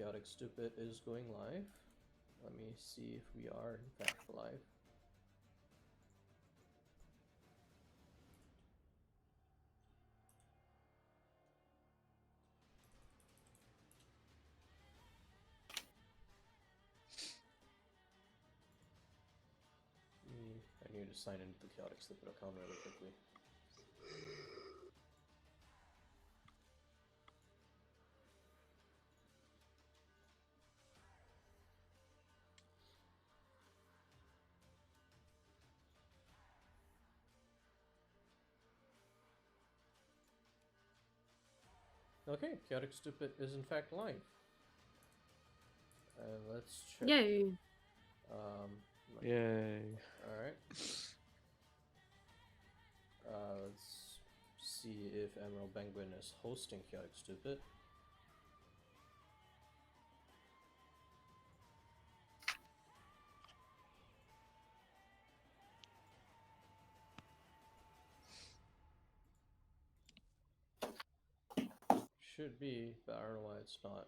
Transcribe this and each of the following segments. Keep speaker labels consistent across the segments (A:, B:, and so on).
A: Chaotic Stupid is going live. Let me see if we are in fact live. I need to sign into the Chaotic Stupid account really quickly. Okay, Chaotic Stupid is in fact live. Let's check.
B: Yay!
C: Yay.
A: Alright. Let's see if Emperor Benguin is hosting Chaotic Stupid. Should be, but I don't know why it's not.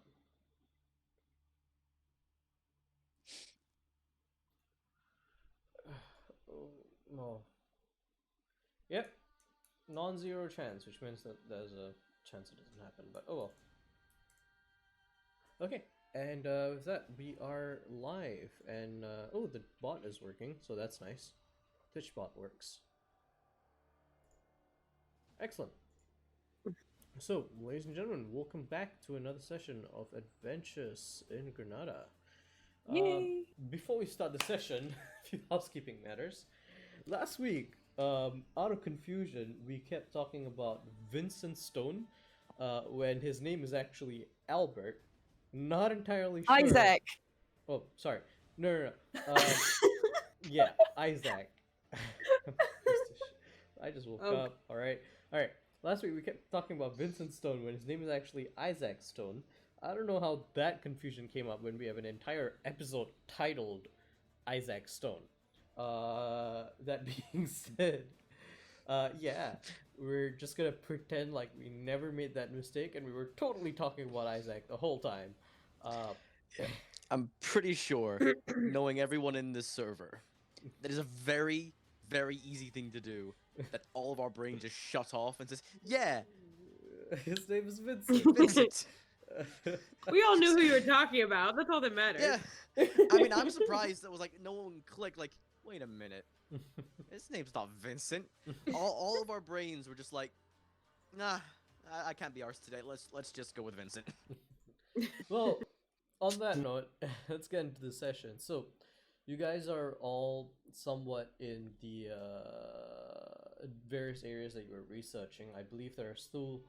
A: Oh, no. Yep. Non-zero chance, which means that there's a chance it doesn't happen, but oh well. Okay, and with that, we are live, and oh, the bot is working, so that's nice. Twitch bot works. Excellent. So, ladies and gentlemen, welcome back to another session of Adventures in Granada.
B: Yay!
A: Before we start the session, a few housekeeping matters. Last week, out of confusion, we kept talking about Vincent Stone, when his name is actually Albert. Not entirely sure.
B: Isaac!
A: Oh, sorry. No. Yeah, Isaac. I just woke up. All right. Last week we kept talking about Vincent Stone when his name is actually Isaac Stone. I don't know how that confusion came up when we have an entire episode titled Isaac Stone. That being said, yeah, we're just gonna pretend like we never made that mistake and we were totally talking about Isaac the whole time.
C: Yeah. I'm pretty sure, knowing everyone in this server, that is a very, very easy thing to do. That all of our brains just shut off and says, yeah,
A: His name is Vincent.
C: Vincent.
B: We all knew who you were talking about. That's all that matters.
C: Yeah. I mean, I'm surprised that was like no one clicked. Like, wait a minute, his name's not Vincent. All of our brains were just like, nah, I can't be ours today. Let's just go with Vincent.
A: Well, on that note, let's get into the session. So, you guys are all somewhat in the various areas that you were researching. I believe there are still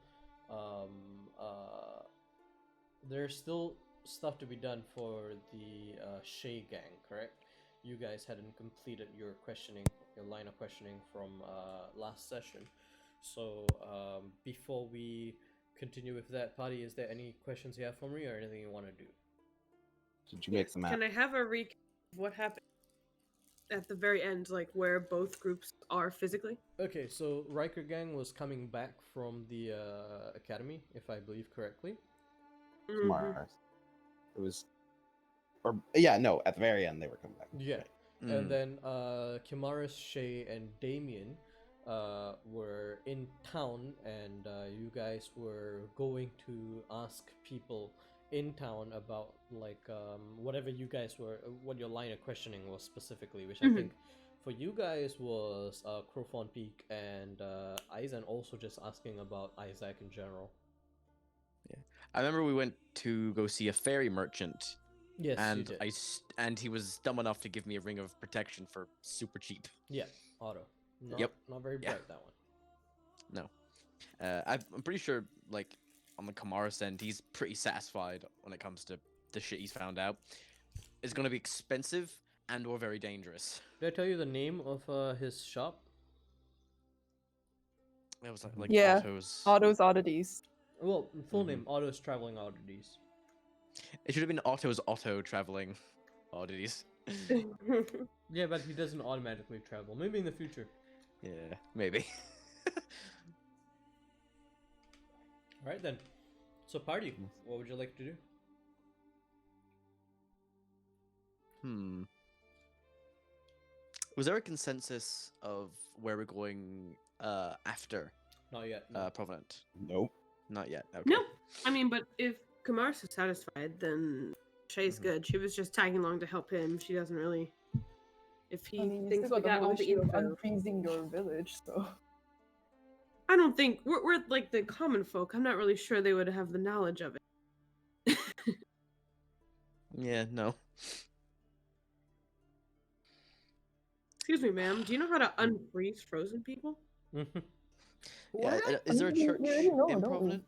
A: there's still stuff to be done for the Shay gang, correct? You guys hadn't completed your line of questioning from last session. So before we continue with that, Patty, is there any questions you have for me or anything you want to do?
D: Did you make the map?
B: Can I have a recap of what happened at the very end, like where both groups are physically?
A: Okay, so Riker gang was coming back from the academy, if I believe correctly.
D: Mars. It was, or yeah, no. At the very end, they were coming back.
A: Yeah, and then Kimaris, Shay, and Damien were in town, and you guys were going to ask people in town about like whatever you guys were, what your line of questioning was specifically, which I think for you guys was Crowfawn Peak and Aizen also just asking about Isaac in general.
C: Yeah, I remember we went to go see a fairy merchant.
A: Yes,
C: and
A: you did.
C: And he was dumb enough to give me a ring of protection for super cheap.
A: Yeah, auto.
C: Yep.
A: Not very bright, that one.
C: No. I'm pretty sure, like, on the Kamaris end, he's pretty satisfied when it comes to the shit he's found out. It's going to be expensive and or very dangerous.
A: Did I tell you the name of his shop?
C: It was like
E: Yeah. Otto's Oddities.
A: Well, full name, Otto's Traveling Oddities.
C: It should have been Otto's Otto Traveling Oddities.
A: Yeah, but he doesn't automatically travel. Maybe in the future.
C: Yeah, maybe.
A: Alright then. So party, what would you like to do?
C: Was there a consensus of where we're going after
A: Not yet. No.
C: Provenant?
D: Nope.
C: Not yet. Okay.
B: No, I mean, but if Kamaris is satisfied, then Shay's
C: Mhm.
B: good. She was just tagging along to help him. She doesn't really. If he
E: I mean, you
B: thinks
E: still
B: we
E: got
B: got
E: the whole
B: all the
E: issue of
B: info,
E: unfreezing your village, so.
B: I don't think we're like the common folk. I'm not really sure they would have the knowledge of it.
C: Yeah. No.
B: Excuse me, ma'am. Do you know how to unfreeze frozen people?
C: Yeah.
E: What?
C: Is there a
E: I mean,
C: church
E: we already know,
C: in
E: don't we?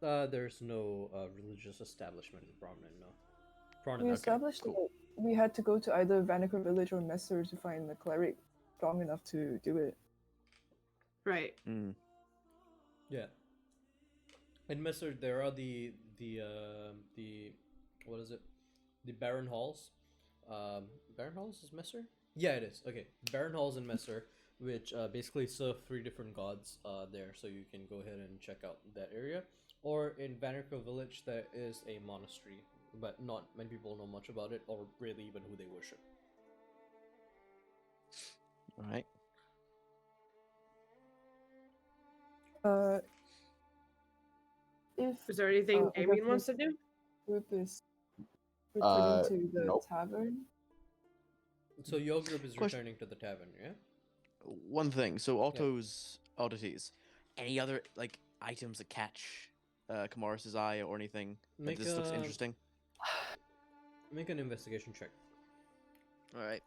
C: Provenant?
A: There's no religious establishment in Prominent, no.
E: We
A: Prominent,
E: established
C: cool.
E: that we had to go to either Vanaker village or Messer to find a cleric strong enough to do it.
B: Right.
C: Mm.
A: yeah. In Messer, there are the what is it? The Barren Halls. Barren Halls is Messer? Yeah, it is. Okay, Barren Halls in Messer, which basically serve 3 different gods there, so you can go ahead and check out that area. Or in Vanaker village, there is a monastery, but not many people know much about it, or really even who they worship.
C: All right.
E: If
B: Is there anything
E: I
B: Damien
E: guess
B: wants to do?
E: group is returning to the
D: nope.
E: tavern,
A: So your group is
C: Question-
A: returning to the tavern, yeah?
C: One thing. So Otto's oddities. Any other like items that catch Kamaris's eye or anything? Like,
A: Make
C: this looks
A: a-
C: interesting.
A: Make an investigation check.
C: All right.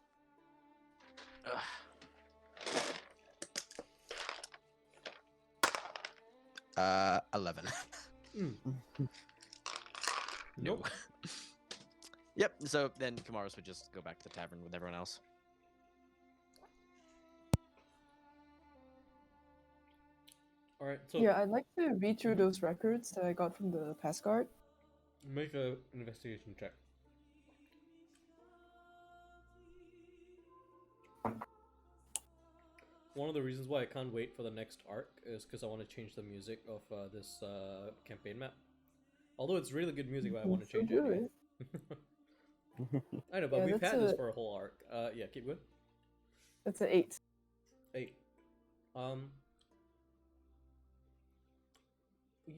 C: 11.
A: Nope.
C: Yep. So then Kamaris would just go back to the tavern with everyone else.
A: Alright, so
E: yeah, I'd like to read through those records that I got from the pass guard.
A: make an investigation check. One of the reasons why I can't wait for the next arc is because I want to change the music of this campaign map. Although it's really good music, but I want to
E: So
A: change it anyway.
E: good.
A: I know, but
E: Yeah,
A: we've
E: that's
A: had this
E: a-
A: for a whole arc. Yeah, keep going.
E: That's an 8.
A: 8.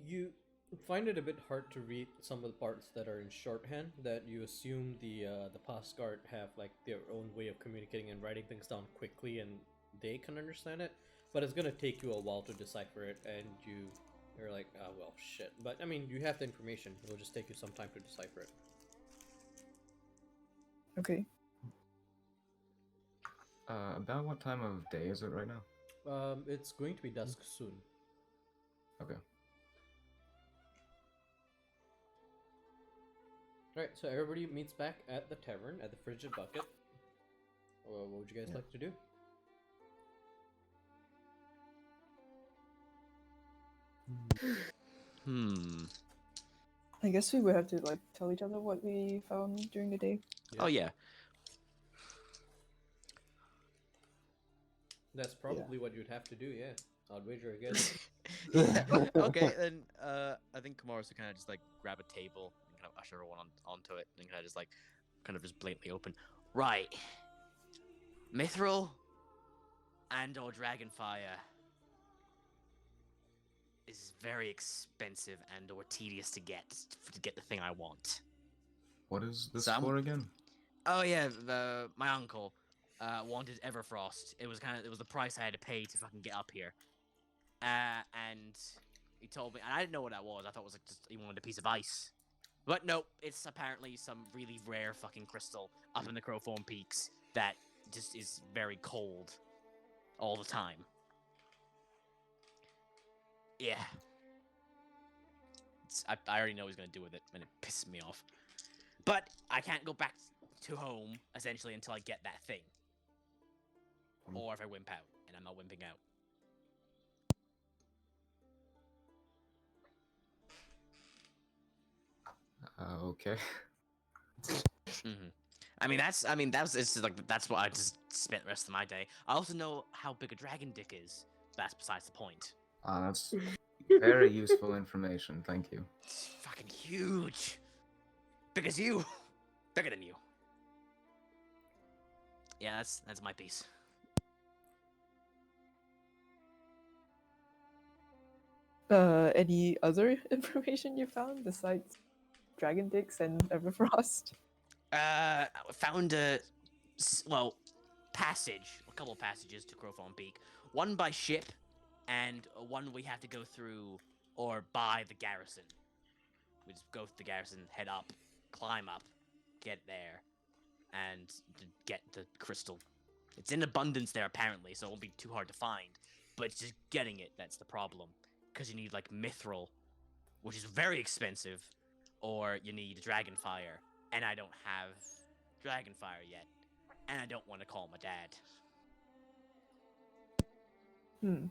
A: You find it a bit hard to read some of the parts that are in shorthand. That you assume the past guard have like their own way of communicating and writing things down quickly, and they can understand it. But it's gonna take you a while to decipher it, and you're like, oh well, shit. But I mean, you have the information. It'll just take you some time to decipher it.
E: Okay.
F: About what time of day is it right now?
A: It's going to be dusk soon.
F: Okay.
A: Alright, so everybody meets back at the tavern at the Frigid Bucket. What would you guys
F: Yeah.
A: like to do?
E: I guess we would have to like tell each other what we found during the day.
C: Oh yeah.
A: That's probably what you'd have to do, yeah. I'd wager against.
C: Yeah, okay, then I think Kamaris would kind of just like grab a table and kind of usher everyone onto it and kind of just blatantly open. Right. Mithril and or Dragonfire is very expensive and or tedious to get the thing I want.
F: What is this
C: Sam?
F: for again?
C: Oh yeah, my uncle wanted Everfrost. It was the price I had to pay to fucking get up here. And he told me, and I didn't know what that was. I thought it was like just he wanted a piece of ice. But nope, it's apparently some really rare fucking crystal up in the Crowthorn Peaks that just is very cold all the time. Yeah. I already know what he's gonna do with it, and it pisses me off. But I can't go back to home, essentially, until I get that thing. Or if I wimp out, and I'm not wimping out.
F: Okay.
C: That's what I just spent the rest of my day. I also know how big a dragon dick is. That's besides the point.
F: That's very useful information. Thank you.
C: It's fucking huge. Big as you. Bigger than you. Yeah, that's my piece.
E: Any other information you found besides dragon dicks and Everfrost?
C: Found passage, a couple passages to Crowfawn Peak. One by ship, and one we have to go through or by the garrison. We just go through the garrison, head up, climb up, get there, and get the crystal. It's in abundance there apparently, so it won't be too hard to find. But it's just getting it that's the problem, because you need like mithril, which is very expensive, or you need dragonfire, and I don't have dragonfire yet, and I don't want to call my dad.
E: Hmm.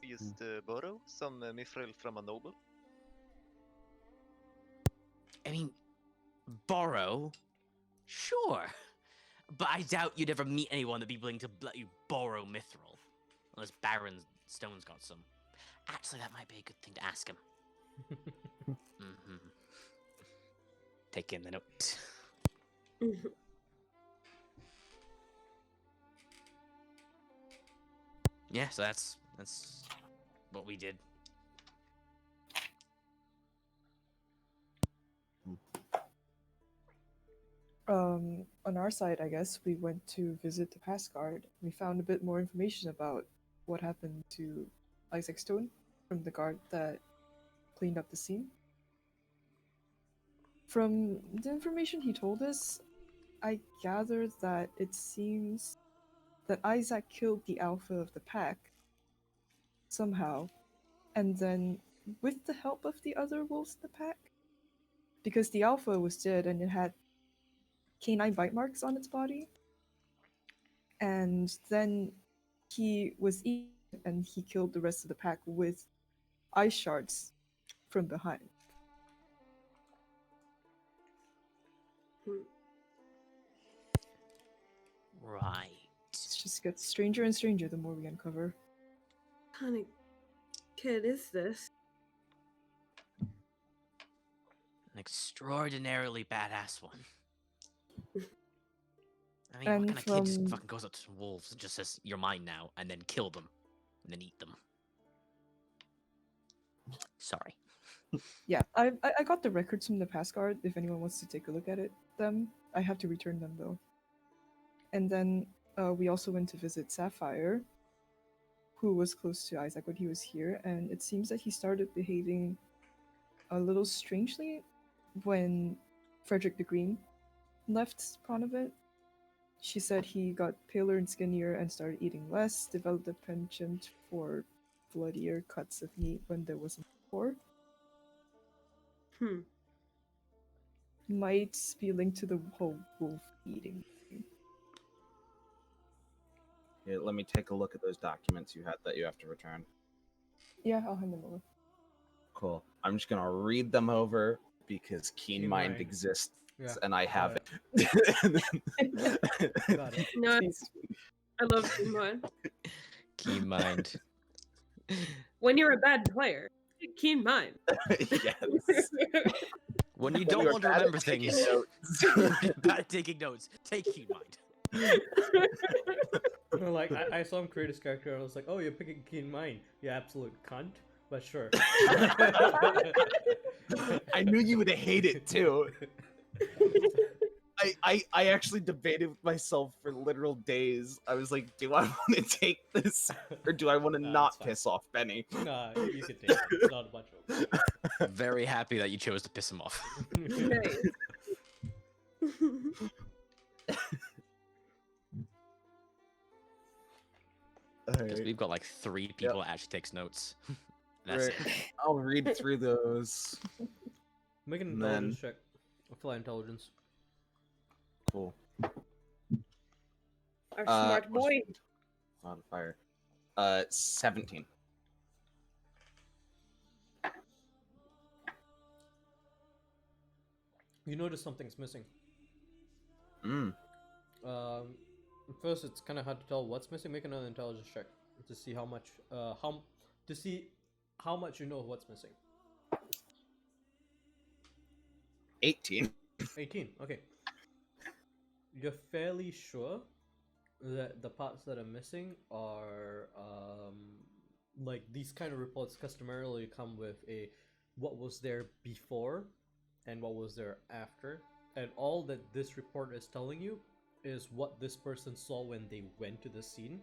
G: Just borrow some mithril from a noble.
C: I mean, borrow? Sure. But I doubt you'd ever meet anyone that'd be willing to let you borrow mithril. Unless Barren Stone's got some. Actually, that might be a good thing to ask him. Take in the note. Yeah, so that's what we did.
E: On our side, I guess, we went to visit the pass guard. We found a bit more information about what happened to Isaac Stone from the guard that cleaned up the scene. From the information he told us, I gathered that it seems that Isaac killed the alpha of the pack somehow, and then with the help of the other wolves in the pack, because the alpha was dead and it had canine bite marks on its body, and then he was eaten and he killed the rest of the pack with ice shards from behind.
C: Right.
E: It just gets stranger and stranger the more we uncover.
B: What kind of kid is this?
C: An extraordinarily badass one. I mean,
E: And
C: what kind of kid just
E: from-
C: fucking goes up to wolves and just says, "You're mine now," and then kill them, and then eat them? Sorry.
E: Yeah, I got the records from the pass guard if anyone wants to take a look at it. I have to return them though. And then we also went to visit Sapphire, who was close to Isaac when he was here, and it seems that he started behaving a little strangely when Frederick the Green left Pronavent. She said he got paler and skinnier and started eating less, developed a penchant for bloodier cuts of meat when there wasn't before. Might be linked to the whole wolf eating thing.
D: Yeah, let me take a look at those documents you had that you have to return.
E: Yeah, I'll hand them over.
D: Cool. I'm just gonna read them over because Keen
A: Keen
D: Mind
A: Mind.
D: exists
A: Yeah,
D: and I have
A: got
D: it.
A: Got it.
B: No,
E: Please.
B: I love Keen Mind.
C: Keen mind.
B: When you're a bad player, Keen Mind.
D: Yes.
C: When you
D: When
C: don't
D: you're
C: want to
D: bad at
C: remember
D: taking
C: things,
D: notes.
C: bad at taking notes, take keen mind.
A: Like I saw him create his character, and I was like, "Oh, you're picking Keen Mind, you absolute cunt." But sure.
D: I knew you would hate it too. I actually debated with myself for literal days. I was like, do I want to take this or do I want to
A: Nah,
D: not
A: it's fine.
D: piss off Benny?
A: Nah, you can take it. It's not a bunch of.
C: Very happy that you chose to piss him off.
B: Nice.
C: Because
D: Alright,
C: we've got like 3 people that actually takes notes. That's
D: right.
C: it.
D: I'll read through those.
A: Make an
D: And then-
A: intelligence check. Fly intelligence.
D: Cool.
B: Our smart
D: what's-
B: boy.
D: Modifier. 17.
A: You notice something's missing.
D: Mm.
A: First, it's kind of hard to tell what's missing. Make another intelligence check to see how much how much you know of what's missing.
D: 18.
A: 18. Okay. You're fairly sure that the parts that are missing are like these kind of reports customarily come with a what was there before and what was there after, and all that this report is telling you is what this person saw when they went to the scene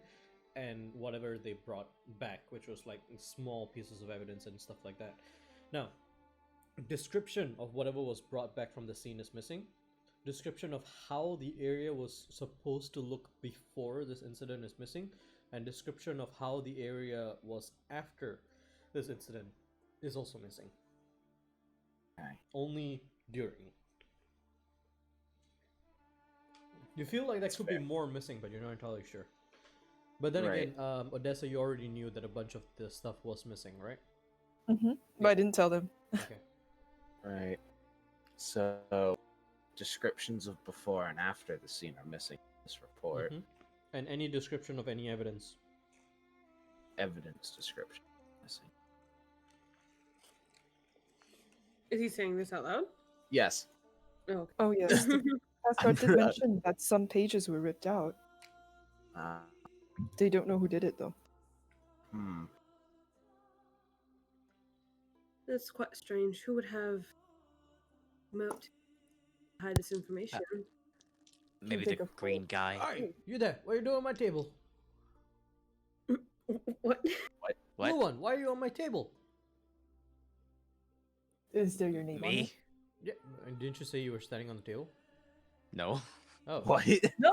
A: and whatever they brought back, which was like small pieces of evidence and stuff like that. Now, description of whatever was brought back from the scene is missing. Description of how the area was supposed to look before this incident is missing, and description of how the area was after this incident is also missing.
D: Okay.
A: Only during. You feel like there
D: That's
A: could
D: fair.
A: be more missing, but you're not entirely sure. But then
D: Right.
A: again, Odessa, you already knew that a bunch of this stuff was missing, right?
E: But I didn't tell them.
A: Okay.
D: Right. So, descriptions of before and after the scene are missing in this report.
A: Mhm. And any description of any evidence.
D: Evidence description missing.
B: Is he saying this out loud?
D: Yes.
B: Oh.
E: Oh yes, the Asgard did mention that some pages were ripped out. They don't know who did it though.
B: That's quite strange. Who would have moat to hide this information?
C: Maybe
E: think
C: the
E: of
C: green
E: all-
C: guy.
A: Hey, you there? What are you doing on my table?
B: What?
C: What?
A: Blue one, why are you on my table?
E: Is there your name on it?
C: Me?
A: Yeah, and didn't you say you were standing on the table?
C: No.
A: Oh,
D: What?
E: No.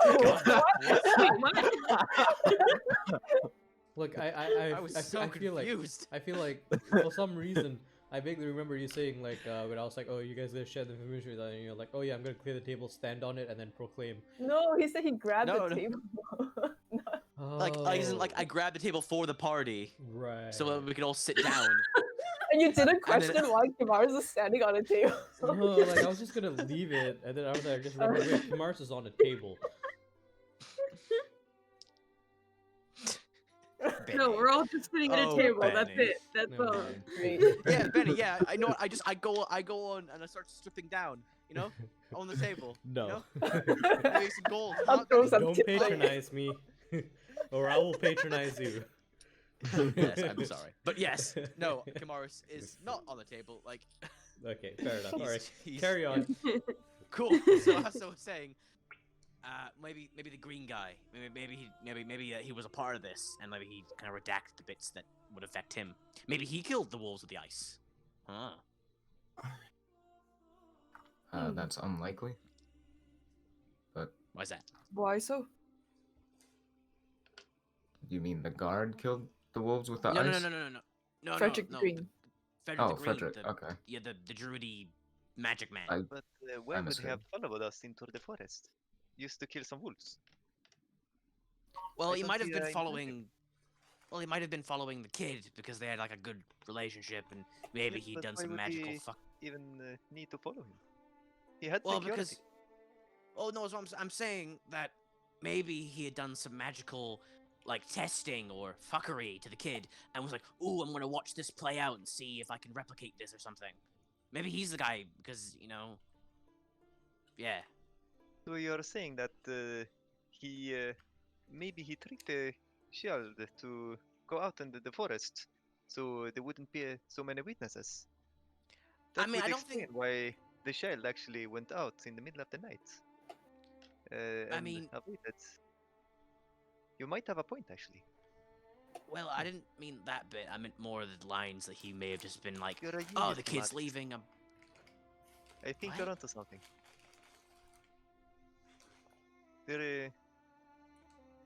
A: Look, I
C: I was so
A: I feel
C: confused.
A: like for some reason I vaguely remember you saying like when I was like, oh, you guys gonna share the information with that, and you're like, oh yeah, I'm gonna clear the table, stand on it, and then proclaim.
E: No, he said he grabbed
C: No,
E: the
C: no.
E: table.
C: Like isn't like I grabbed the table for the party
A: right.
C: so that we could all sit down.
E: And you didn't
C: And then-
E: question why Kimaris is standing on a table.
A: No, like I was just gonna leave it, and then after that I just remembered, wait, Mars is on a table.
B: No, we're all just sitting at a
C: Oh,
B: table. That's
C: Benny.
B: it. That's
A: Never
B: all.
A: mind.
E: Great.
C: Yeah, Benny. Yeah, I know. I go on and I start stripping down. You know, on the table.
A: No.
C: Make some gold.
E: I'll
C: huh,
E: throw
C: Benny?
E: some
A: Don't
E: tips on you.
A: patronize me, or I will patronize you.
C: Yes, I'm sorry, but yes, no, Kamaris is not on the table. Like,
A: Okay, fair enough. All right,
C: he's-
A: carry on.
C: cool. So as I was saying, maybe the green guy, maybe he was a part of this, and maybe he kind of redacted the bits that would affect him. Maybe he killed the wolves with the ice. Huh.
F: That's unlikely. But
C: Why is that?
E: Why so?
F: you mean the guard killed the wolves with the
C: No,
F: ice?
C: no.
E: Frederick
C: no,
E: Green.
C: Frederick
F: Oh,
C: the Green.
F: Frederick.
C: The,
F: Okay.
C: Yeah, the druidy magic man.
G: But why would he
F: misheard.
G: have followed us into the forest? Used to kill some wolves.
C: Well,
G: I
C: he
G: thought
C: might have
G: he,
C: been
G: invited
C: following. Well, he might have been following the kid because they had like a good relationship, and maybe
G: Yes,
C: he'd
G: but
C: done
G: why
C: some
G: would
C: magical
G: he
C: fuck.
G: even need to follow him? He had
C: Well,
G: security.
C: because. Oh no, so I'm saying that maybe he had done some magical, like testing or fuckery to the kid, and was like, "Ooh, I'm gonna watch this play out and see if I can replicate this or something." Maybe he's the guy because yeah.
G: So you're saying that he maybe he tricked the shield to go out into the forest, so there wouldn't be so many witnesses. That
C: mean,
G: would
C: I don't
G: explain
C: think-
G: why the shield actually went out in the middle of the night. And
C: mean-
G: avoided. You might have a point actually.
C: Well, I didn't mean that bit. I meant more the lines that he may have just been like,
G: You're a
C: "Oh,
G: genius,
C: the kid's
G: Matt.
C: leaving."
G: I think
C: What?
G: you're onto something. There,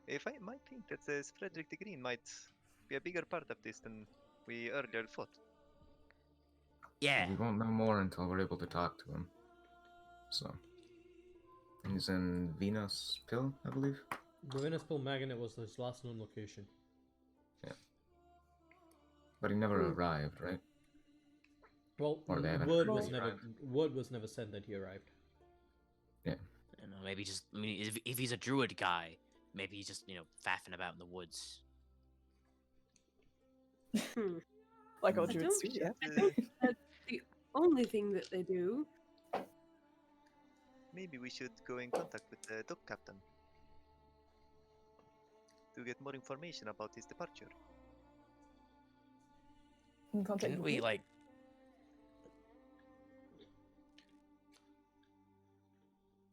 G: if I might think that Frederick the Green might be a bigger part of this than we earlier thought.
C: Yeah.
F: We won't know more until we're able to talk to him. So. He's in Venus Pill, I believe.
A: The Venice Magnet was his last known location.
F: But he never
E: Hmm.
F: arrived, right?
A: Well,
F: Or they haven't
A: word
F: really
A: was never
F: arrived.
A: word was never said that he arrived.
C: I don't know, maybe just. I mean, if he's a druid guy, maybe he's just faffing about in the woods.
B: Hmm.
E: Like all
B: I
E: druids
B: don't
E: do, yeah.
G: Uh,
B: The only thing that they do.
G: maybe we should go in contact with the dock captain to get more information about his departure.
E: In contact
H: Didn't
E: with
H: we
E: who?
H: like?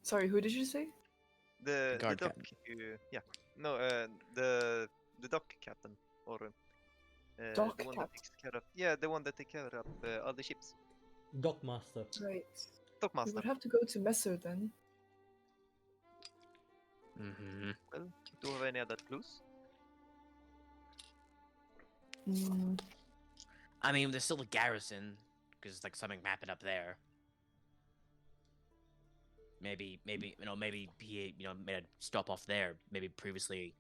E: Sorry, who did you say?
G: The
H: guard
G: dock, yeah, no, the dock captain or
E: Dock
G: the one that
E: captain.
G: takes care of, yeah, the one that takes care of all the ships.
A: Dockmaster.
E: Right. We
G: Dockmaster.
E: would have to go to Messer then.
H: Mm-hmm.
G: Well, do you have any other clues?
E: Mm,
H: I mean, there's still a garrison because like something happened up there. Maybe maybe he made a stop off there. Maybe previously,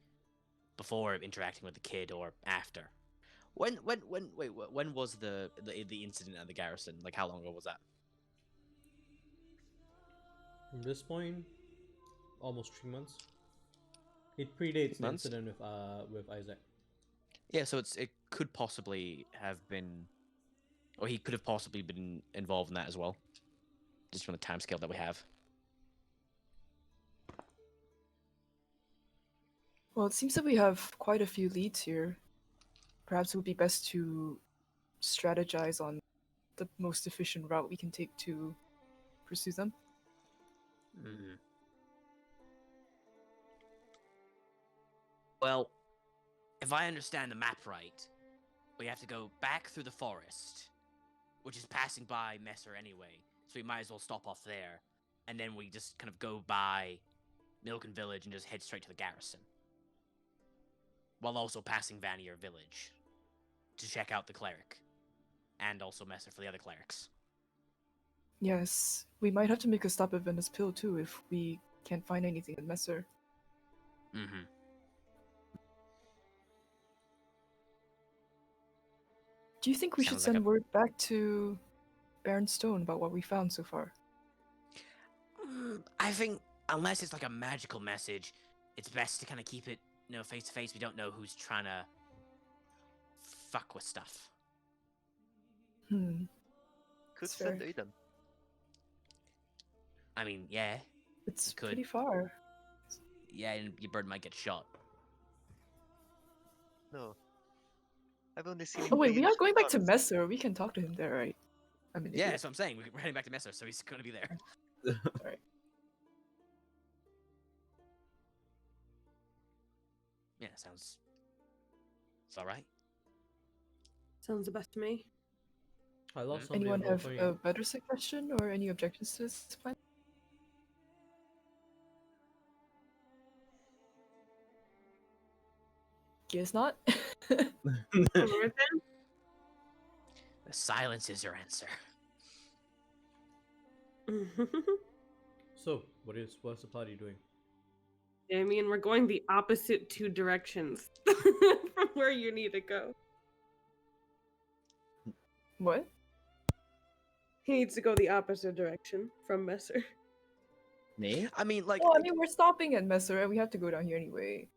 H: before interacting with the kid or after. When was the incident at the garrison? Like how long ago was that?
A: From this point, almost 3 months. It predates the
H: Months?
A: incident with Isaac.
H: Yeah, so it could possibly have been, or he could have possibly been involved in that as well, just from the timescale that we have.
E: well, it seems that we have quite a few leads here. Perhaps it would be best to strategize on the most efficient route we can take to pursue them.
H: Mm-hmm. Well, if I understand the map right, we have to go back through the forest, which is passing by Messer anyway, so we might as well stop off there, and then we just kind of go by Milken Village and just head straight to the garrison, while also passing Vanier Village to check out the cleric, and also Messer for the other clerics.
E: Yes, we might have to make a stop at Venice Pill too if we can't find anything at Messer.
H: Mm-hmm.
E: Do you think we should
H: Sounds like
E: send word back to Baron Stone about what we found so far?
H: I think unless it's like a magical message, it's best to kind of keep it, face to face. We don't know who's trying to fuck with stuff.
E: Hmm.
G: Could
E: That's
G: send
E: fair.
G: Aiden.
H: I mean, yeah,
E: It's
H: could.
E: pretty far.
H: yeah, and your bird might get shot.
G: No. I've only seen.
E: Oh wait, we
G: Aiden
E: are
G: shoot
E: going back to
G: guns.
E: Messer. We can talk to him there, right? I mean,
H: Yeah, that's what I'm saying. We're heading back to Messer, so he's going to be there.
E: Alright.
H: Yeah, sounds. It's all right.
B: Sounds the best to me.
A: I lost somebody
E: Anyone
A: at
E: have
A: roleplaying.
E: a better suggestion or any objections to this plan? Guess not.
B: Alright then.
H: The silence is your answer.
A: So, what's the party doing?
B: I mean, we're going the opposite two directions from where you need to go.
E: What?
B: He needs to go the opposite direction from Messer.
D: Me?
H: I mean, like,
E: Well, I mean, we're stopping at Messer, and we have to go down here anyway.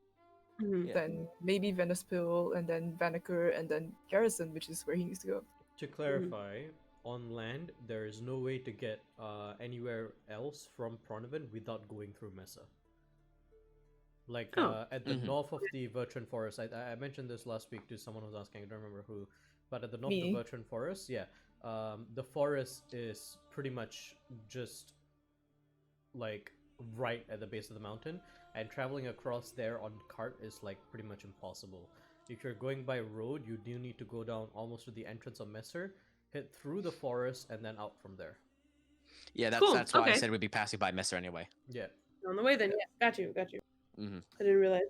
B: Mhm.
H: Yeah.
E: Then maybe Venice Pill, and then Vanaker, and then Garrison, which is where he needs to go.
A: To clarify, on land, there is no way to get anywhere else from Pronoven without going through Mesa. Like
B: Oh.
A: at the
H: Mhm.
A: north of the Vertran Forest, I mentioned this last week to someone who was asking, I don't remember who, but at the north of
E: Me.
A: the Vertran Forest, yeah, the forest is pretty much just like right at the base of the mountain, and traveling across there on cart is like pretty much impossible. If you're going by road, you do need to go down almost to the entrance of Messer, hit through the forest, and then out from there.
H: yeah,
B: Cool,
H: that's why I
B: okay.
H: said we'd be passing by Messer anyway.
A: Yeah.
B: On the way then, yeah. Got you.
H: Mm-hmm.
B: I didn't realize.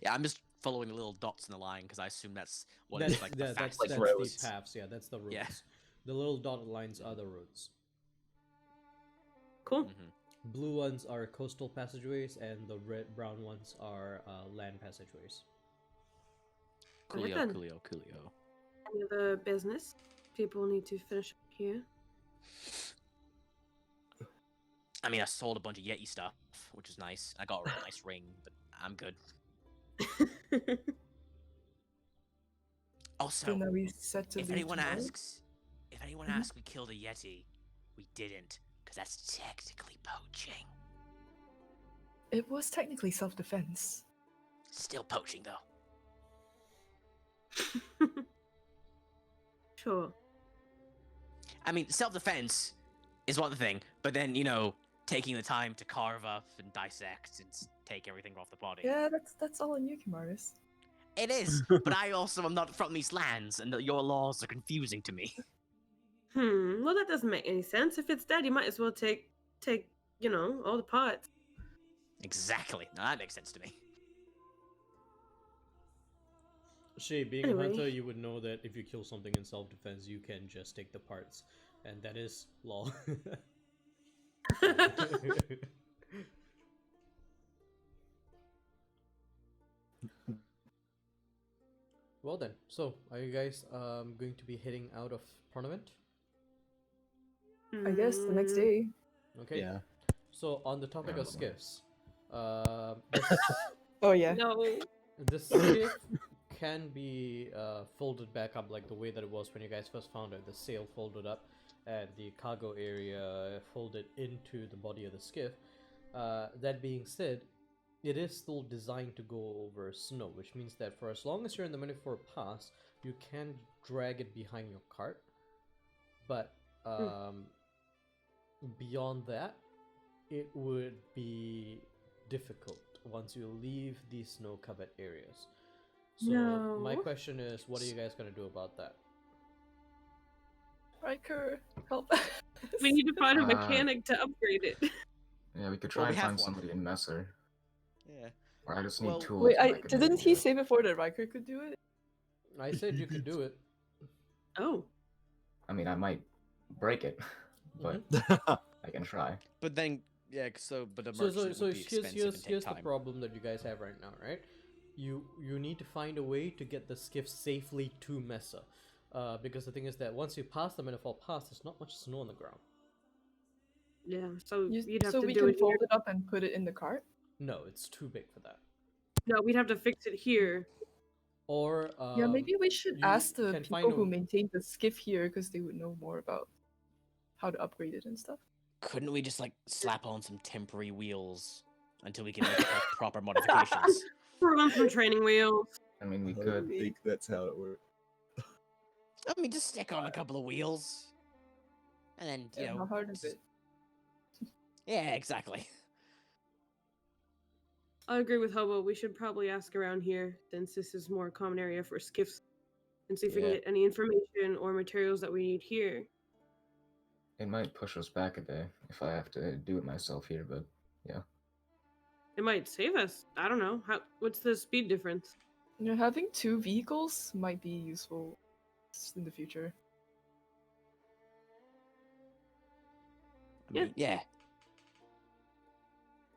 H: Yeah, I'm just following the little dots in the line because I assume that's what
A: That's,
H: is like the
A: that's,
H: fastest.
D: like
A: that's
D: roads.
A: the paths, yeah, that's the roads.
H: Yeah.
A: The little dotted lines are the roads.
B: Cool.
H: Mhm.
A: Blue ones are coastal passageways, and the brown ones are land passageways.
B: Alright
H: Coolio,
B: then.
H: coolio.
B: Any other business people need to finish up here?
H: I mean, I sold a bunch of Yeti stuff, which is nice. I got a really nice ring, but I'm good.
E: So
H: Also,
E: now we set to
H: if
E: leave
H: anyone
E: tomorrow?
H: asks, we killed a Yeti, we didn't, because because that's technically poaching.
E: It was technically self-defense.
H: Still poaching, though.
B: Sure.
H: I mean, self-defense is one thing, but then, taking the time to carve up and dissect and take everything off the body.
E: Yeah, that's all on you, Kimaris.
H: It is, but I also am not from these lands, and your laws are confusing to me.
B: Well, that doesn't make any sense. If it's dead, you might as well take, all the parts.
H: Exactly. Now that makes sense to me.
A: Shay, being
B: Anyway.
A: a hunter, you would know that if you kill something in self-defense, you can just take the parts, and that is law. Well then, so are you guys going to be heading out of Parliament?
E: I guess the next day.
A: Okay.
D: Yeah.
A: So on the topic
F: Yeah,
A: of
F: well.
A: skiffs,
E: Oh yeah.
B: No.
A: the skiff can be folded back up like the way that it was when you guys first found it. The sail folded up, and the cargo area folded into the body of the skiff. That being said, it is still designed to go over snow, which means that for as long as you're in the Metaphor Pass, you can drag it behind your cart. But beyond that, it would be difficult once you leave these snow-covered areas. So my
B: No.
A: question is, what are you guys gonna do about that?
E: Riker, help.
B: We need to find a
F: Uh,
B: mechanic to upgrade it.
F: Yeah, we could
C: Well,
F: try
C: we
F: and
C: have
F: find
C: one.
F: somebody in Messer.
C: Yeah.
F: Or I just need
C: Well-
F: tools.
E: Wait,
F: and I can
E: didn't
F: maybe
E: he
F: do it.
E: say before that Riker could do it?
A: I said you could do it.
B: Oh.
F: I mean, I might break it, but
A: Mm-hmm.
F: I can try.
C: But then, yeah, but the
A: So
C: merchant would be expensive and take
A: here's the
C: time.
A: problem that you guys have right now, right? You need to find a way to get the skiff safely to Mesa. Because the thing is that once you pass the Metaphor Pass, there's not much snow on the ground.
B: Yeah, so you'd have
E: so
B: to
E: we
B: do
E: can
B: it
E: fold
B: here.
E: it up and put it in the cart?
A: No, it's too big for that.
B: No, we'd have to fix it here.
A: Or
E: Yeah, maybe we should
A: you
E: ask the
A: can find
E: people who
A: a-
E: maintain the skiff here because they would know more about how to upgrade it and stuff.
H: Couldn't we just, slap on some temporary wheels until we can make proper modifications?
B: Throw on some training wheels.
F: I mean, we
I: I
F: could.
I: don't think that's how it works.
H: I mean, just stick on a couple of wheels. And then,
E: Yeah, how hard is it?
H: Yeah, exactly.
B: I agree with Hobo. We should probably ask around here, since this is more a common area for skiffs, and see if we can
D: Yeah.
B: get any information or materials that we need here.
F: It might push us back a day if I have to do it myself here, but yeah.
B: It might save us. I don't know. What's the speed difference?
E: You know, having two vehicles might be useful in the future.
H: I mean, yeah.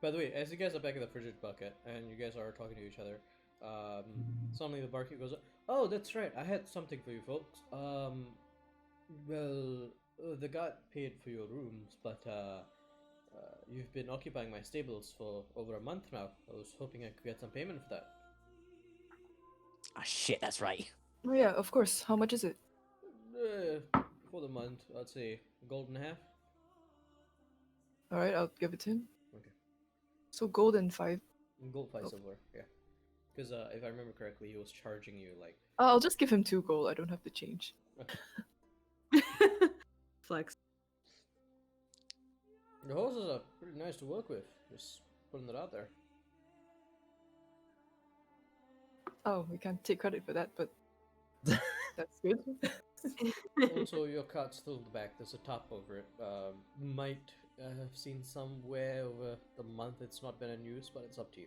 A: By the way, as you guys are back in the frigid bucket and you guys are talking to each other, suddenly the barkeep goes, "Oh, that's right. I had something for you folks. Well, the guard paid for your rooms, but you've been occupying my stables for over a month now. I was hoping I could get some payment for that."
H: Ah, shit, that's right.
E: Oh yeah, of course. How much is it?
A: For the month, I'd say gold and a half.
E: Alright, I'll give it to him.
A: Okay.
E: So gold and 5.
A: Gold, 5
E: Oh.
A: silver, yeah. Because if I remember correctly, he was charging you like.
E: I'll just give him 2 gold. I don't have to change.
B: Flex.
A: The horses are pretty nice to work with. Just putting that out there.
E: Oh, we can't take credit for that, but that's good.
A: Also, your cart's still in the back. There's a top over it. Might have seen somewhere over the month it's not been in use, but it's up to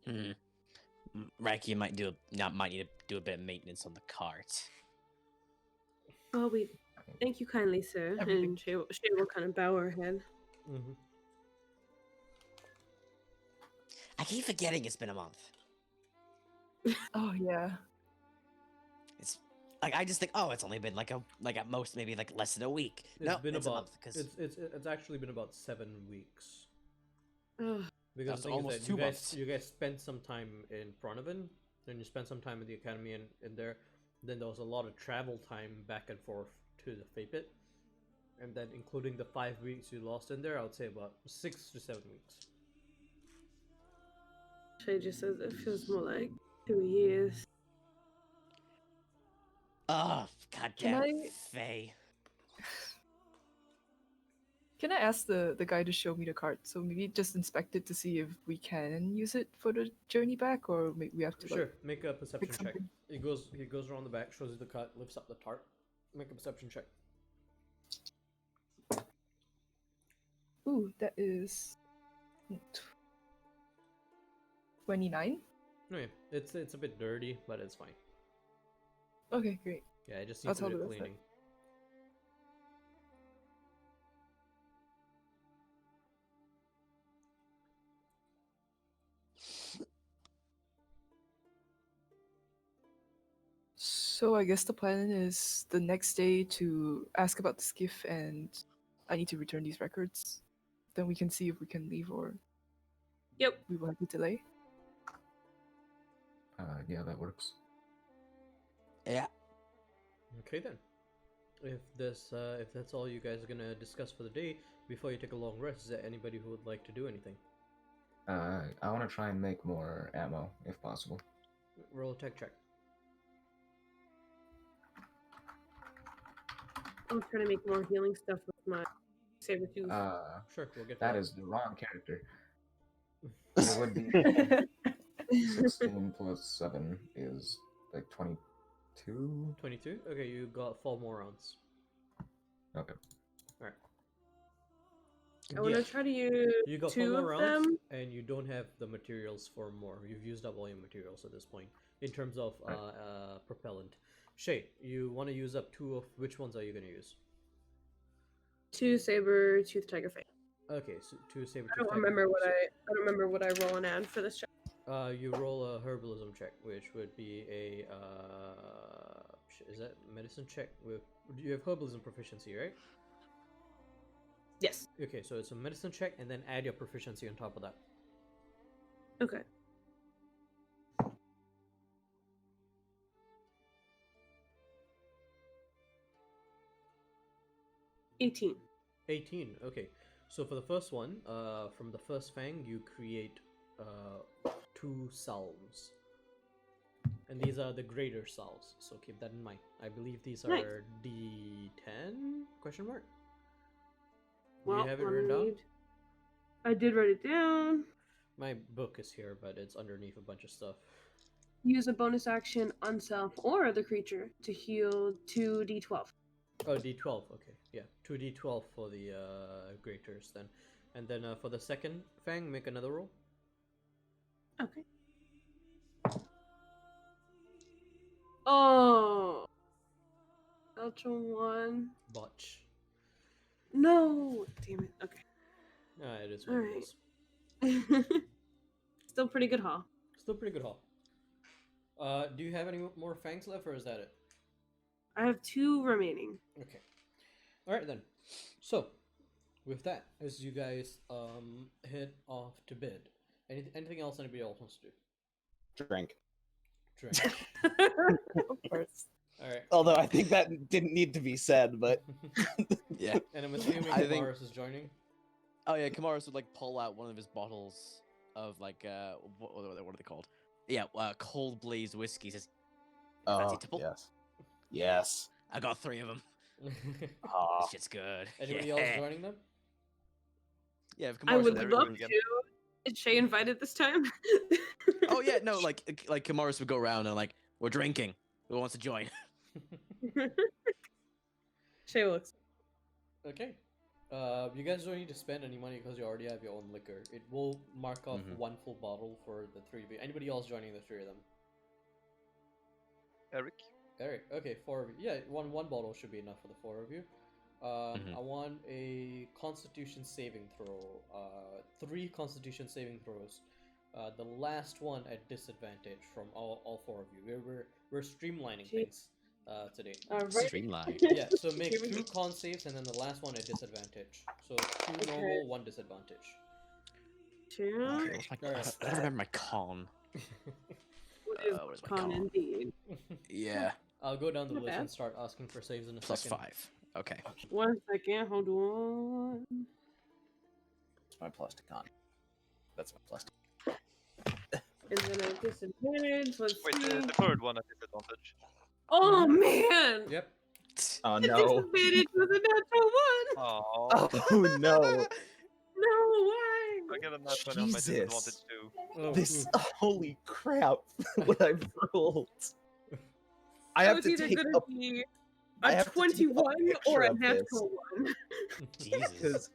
A: you.
H: Raki might need to do a bit of maintenance on the cart.
B: Well, we thank you kindly, sir.
E: Everything.
B: And she will kind of bow her head.
A: Mm-hmm.
H: I keep forgetting it's been a month.
E: Oh yeah.
H: It's like I just think, oh, it's only been like at most maybe like less than a week. No,
A: It's been
H: it's a
A: about.
H: month because
A: It's actually been about 7 weeks.
B: Ugh.
A: Because
H: That's
A: the thing
H: almost
A: is that
H: 2
A: you guys
H: months.
A: you guys spent some time in Pronovan, then you spent some time in the academy and in there. Then there was a lot of travel time back and forth to the Fapit, and then including the 5 weeks you lost in there, I would say about 6 to 7 weeks.
B: Shay just says it feels more like 2 years.
H: Oh,
E: Can
H: goddamn
E: I-
H: Faye.
E: Can I ask the guy to show me the cart? So maybe just inspect it to see if we can use it for the journey back, or we have to
A: Sure,
E: like
A: make a perception
E: pick
A: check.
E: something.
A: He goes around the back, shows you the cut, lifts up the tart. Make a perception check.
E: Ooh, that is 29.
A: No, yeah, it's a bit dirty, but it's fine.
E: Okay, great.
A: Yeah, it just
E: I'll
A: needs a
E: tell
A: bit of
E: the rest of it.
A: cleaning.
E: So I guess the plan is the next day to ask about the skiff, and I need to return these records. Then we can see if we can leave or
B: Yep.
E: we will have to delay.
F: Yeah, that works.
H: Yeah.
A: Okay then. If that's all you guys are gonna discuss for the day, before you take a long rest, is there anybody who would like to do anything?
F: I want to try and make more ammo if possible.
A: Roll a tech check.
B: I'm trying to make more healing stuff with my saber tooth.
A: Sure, we'll get to
F: That is the wrong character. It would be 16 plus 7 is like 22.
A: 22. Okay, you got 4 more rounds.
F: Okay.
A: Alright.
B: I want to try to use
A: You got 4
B: two
A: more
B: of
A: rounds,
B: them.
A: and you don't have the materials for more. You've used up all your materials at this point in terms of propellant. Shay, you want to use up 2 of which ones are you going to use?
B: 2 saber tooth tiger fang.
A: Okay, so 2 saber.
B: I don't remember what I roll and add for this check.
A: You roll a herbalism check, which would be a is that medicine check with? You have herbalism proficiency, right?
B: Yes.
A: Okay, so it's a medicine check, and then add your proficiency on top of that.
B: Okay. $18.
A: 18. Okay, so for the first one, from the first fang, you create 2 salves, and these are the greater salves. So keep that in mind. I believe these
B: Nice.
A: are D10 question mark.
B: Well,
A: Do you have it
B: let me
A: written down?
B: read. I did write it down.
A: My book is here, but it's underneath a bunch of stuff.
B: Use a bonus action on self or other creature to heal 2d12.
A: Oh, D12. Okay, yeah, 2D12 for the graters then, and then for the second fang, make another roll.
B: Okay. Oh. Ultra 1.
A: Botch.
B: No. Damn it. Okay.
A: It is what it
B: Alright.
A: is.
B: Still pretty good haul.
A: Still pretty good haul. Do you have any more fangs left, or is that it?
B: I have 2 remaining.
A: Okay. All right then. So, with that, as you guys head off to bed, anything else anybody else wants to do?
D: Drink.
A: Drink.
E: Of course.
A: All right.
I: Although I think that didn't need to be said, but
C: Yeah.
A: And I'm assuming
C: I think-
A: Morris is joining.
C: Oh yeah, Kamaris would like pull out one of his bottles of like what are they called? Yeah, cold blazed whiskey. Says, fancy
I: oh
C: tipple?
I: yes, yes.
H: I got 3 of them.
I: Ah,
H: This shit's good.
A: Anybody
H: Yeah.
A: else joining them?
C: Yeah, if
B: I
C: Kamaris
B: would
C: would-
G: everyone
B: love
G: again.
B: to. Is Shay invited this time?
C: Oh yeah, no, like Kamaris would go around and like, we're drinking. Who wants to join?
B: Shay looks.
A: Okay. You guys don't need to spend any money because you already have your own liquor. It will mark off
C: Mhm.
A: 1 full bottle for the 3 of you. Anybody else joining the 3 of them?
G: Eric?
A: Eric. Okay, 4 of you. Yeah, one bottle should be enough for the 4 of you.
C: Mhm.
A: I want a Constitution saving throw. 3 Constitution saving throws. The last one at disadvantage from all 4 of you. We're streamlining
B: Gee.
A: things today.
B: Alright.
C: Streamline.
A: Yeah, so make
B: Here we
A: 2
B: go.
A: con saves and then the last one at disadvantage. So 2
B: Okay.
A: normal, 1 disadvantage.
B: 2.
C: Okay, what's my,
A: Alright.
C: I don't remember my con.
B: What is
C: Where's my
B: con
C: con?
B: indeed?
C: Yeah,
A: I'll go down the
B: Not
A: list
B: bad.
A: and start asking for saves in a
C: plus
A: second.
C: 5. Okay.
B: 1 second, hold on.
D: It's my plastic on. That's my plastic.
B: And then a disadvantage. Let's
G: Wait,
B: see.
G: the third one at disadvantage.
B: Oh man!
A: Yep.
D: Oh
B: The
D: no.
B: disadvantage was a natural one.
G: Oh,
D: Oh no.
B: No, why?
G: I get a nat 20 on my
D: Jesus.
G: disadvantage too.
A: Oh,
D: This
A: ooh.
D: holy crap! What I've rolled. I
B: That
D: have
B: was
D: to
B: either
D: take
B: gonna
D: a
B: be
D: I
B: a
D: have to take a
B: 21 or
D: picture
B: a
D: of this.
B: natural one.
H: Jesus.
D: because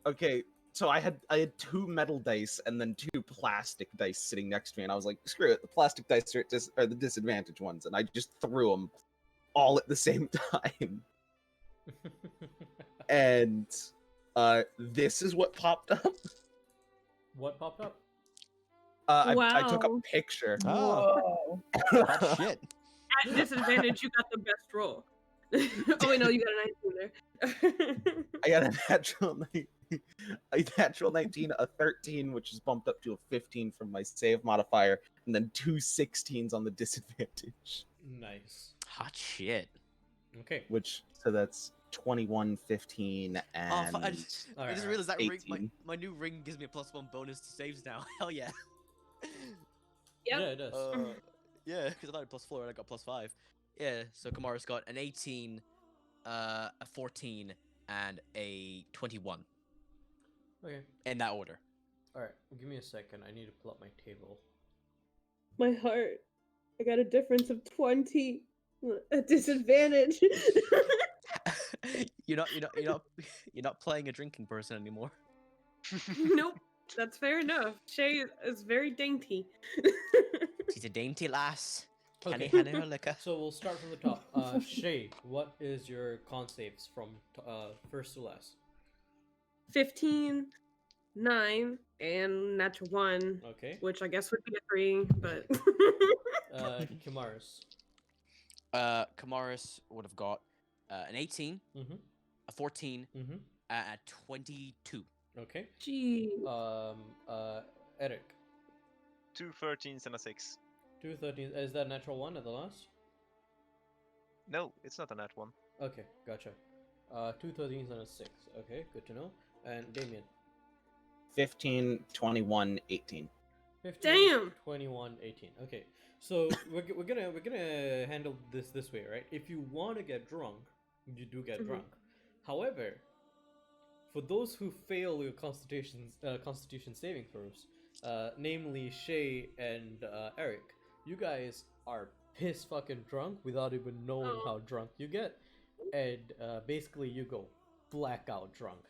D: okay, so I had 2 metal dice and then 2 plastic dice sitting next to me, and I was like, screw it, the plastic dice are the disadvantage ones, and I just threw them all at the same time. And this is what popped up.
A: What popped up?
D: I took a
B: Wow.
D: picture.
C: Oh,
E: Whoa.
C: hot shit.
B: At disadvantage, you got the best roll. Oh wait, no, you got a 19 there.
D: I got a natural 19, a 13, which is bumped up to a 15 from my save modifier, and then 2 16s on the disadvantage.
A: Nice.
H: Hot shit.
A: Okay.
D: So that's 21, 15, and
C: Oh, I
A: Alright,
C: just
A: alright.
C: realized that ring, my,
D: 18.
C: my new ring gives me a +1 bonus to saves now. Hell yeah.
B: Yep.
A: Yeah, it does.
C: Yeah, because I had a +4 and I got +5. Yeah, so Kamara's got an 18, a 14, and a 21.
A: Okay.
C: In that order.
A: Alright, give me a second. I need to pull up my table.
B: My heart. I got a difference of 20. A disadvantage.
C: you're not playing a drinking person anymore.
B: Nope. That's fair enough. Shay is very dainty.
C: She's a dainty lass. Can
A: Okay.
C: he handle her liquor?
A: So we'll start from the top. Shay, what is your con saves from first to last?
B: 15, 9, and natural 1,
A: Okay.
B: which I guess would be a 3, but.
A: Kimaris.
C: Kamaris would have got an 18,
A: Mm-hmm.
C: a 14,
A: Mm-hmm.
C: a 22.
A: Okay.
B: Gee.
A: Eric.
G: 2 13s and a 6.
A: 2 13. Is that natural 1 at the last?
G: No, it's not a nat 1.
A: Okay, gotcha. 2 13s and a 6. Okay, good to know. And Damien.
D: 15, 21, 18.
A: 15,
B: Damn.
A: 21, 18. Okay, so we're gonna handle this way, right? If you want to get drunk, you do get
B: Mhm.
A: drunk. However, for those who fail your constitution saving throws, namely Shay and Eric, you guys are piss fucking drunk without even knowing
B: Oh.
A: how drunk you get, and basically you go blackout drunk.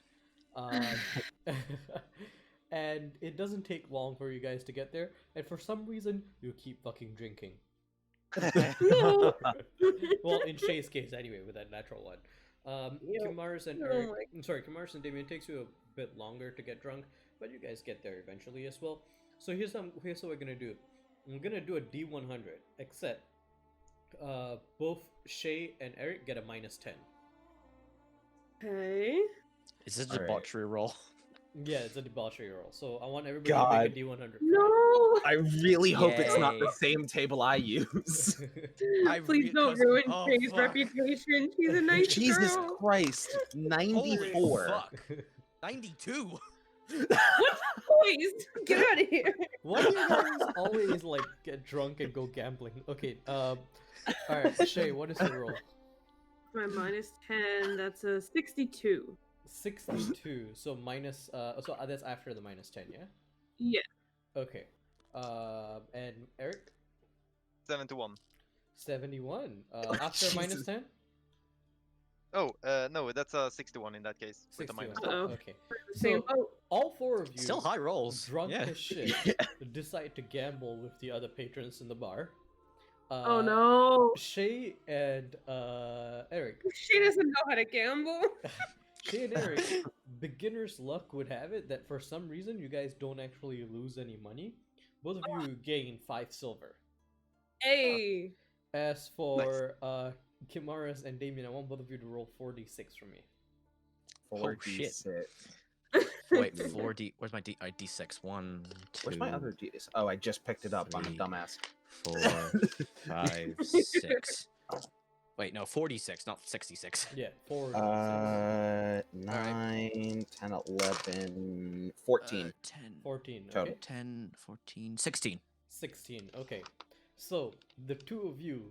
A: And it doesn't take long for you guys to get there, and for some reason you keep fucking drinking.
B: No.
A: Well, in Shay's case anyway, with that natural one.
B: Yep.
A: Kamaris and
B: Oh
A: Eric,
B: my-
A: I'm sorry, Kamaris and Damien, it takes you a bit longer to get drunk, but you guys get there eventually as well. So here's what we're gonna do. I'm gonna do a D100, except both Shay and Eric get a -10.
B: Okay.
C: Is this a
D: Alright.
C: debauchery roll?
A: Yeah, it's a debauchery roll. So I want everybody to make a D100.
B: No.
D: I really hope it's not the
C: Yay.
D: same table I use.
B: Please don't ruin
C: Oh,
B: Shay's
C: fuck.
B: reputation. She's a nice
D: Jesus
B: girl.
D: Christ,
C: Holy
D: 94.
C: fuck. 92.
B: Please get out of here.
A: Why do you guys always like get drunk and go gambling? Okay, alright, Shay, what is your roll?
B: My -10. That's a 62.
A: 62. So minus so that's after the -10, yeah?
B: Yeah.
A: Okay. And Eric?
G: 71.
A: 71.
D: Oh,
A: After
D: Jesus.
A: -10?
G: Oh, no, that's a 61 in that case. With the
A: 61.
G: minus
B: Uh-oh.
A: Okay.
B: Same
A: So
B: boat.
A: all four of you,
C: Still high rolls.
A: drunk
C: Yeah.
A: as shit, decide to gamble with the other patrons in the bar.
B: Oh no.
A: Shay and Eric.
B: She doesn't know how to gamble.
A: Shay and Eric, beginner's luck would have it that for some reason you guys don't actually lose any money. Both of you gain 5 silver.
B: Hey.
A: As for Kimaris and Damien, I want both of you to roll 4d6 for me.
C: Oh, shit.
D: 4d6.
C: Wait, 4D. Where's my D6? 1, 2.
D: Where's my other D? Oh, I just picked it up. I'm a
C: 3.
D: dumbass.
C: 4, 5, 6.
H: Wait, no, 46, not 66.
A: Yeah, 4.
D: 9, 10, 11, 14.
H: 10,
A: 14. Okay.
D: Total.
H: 10, 14, 16.
A: 16. Okay. So the two of you,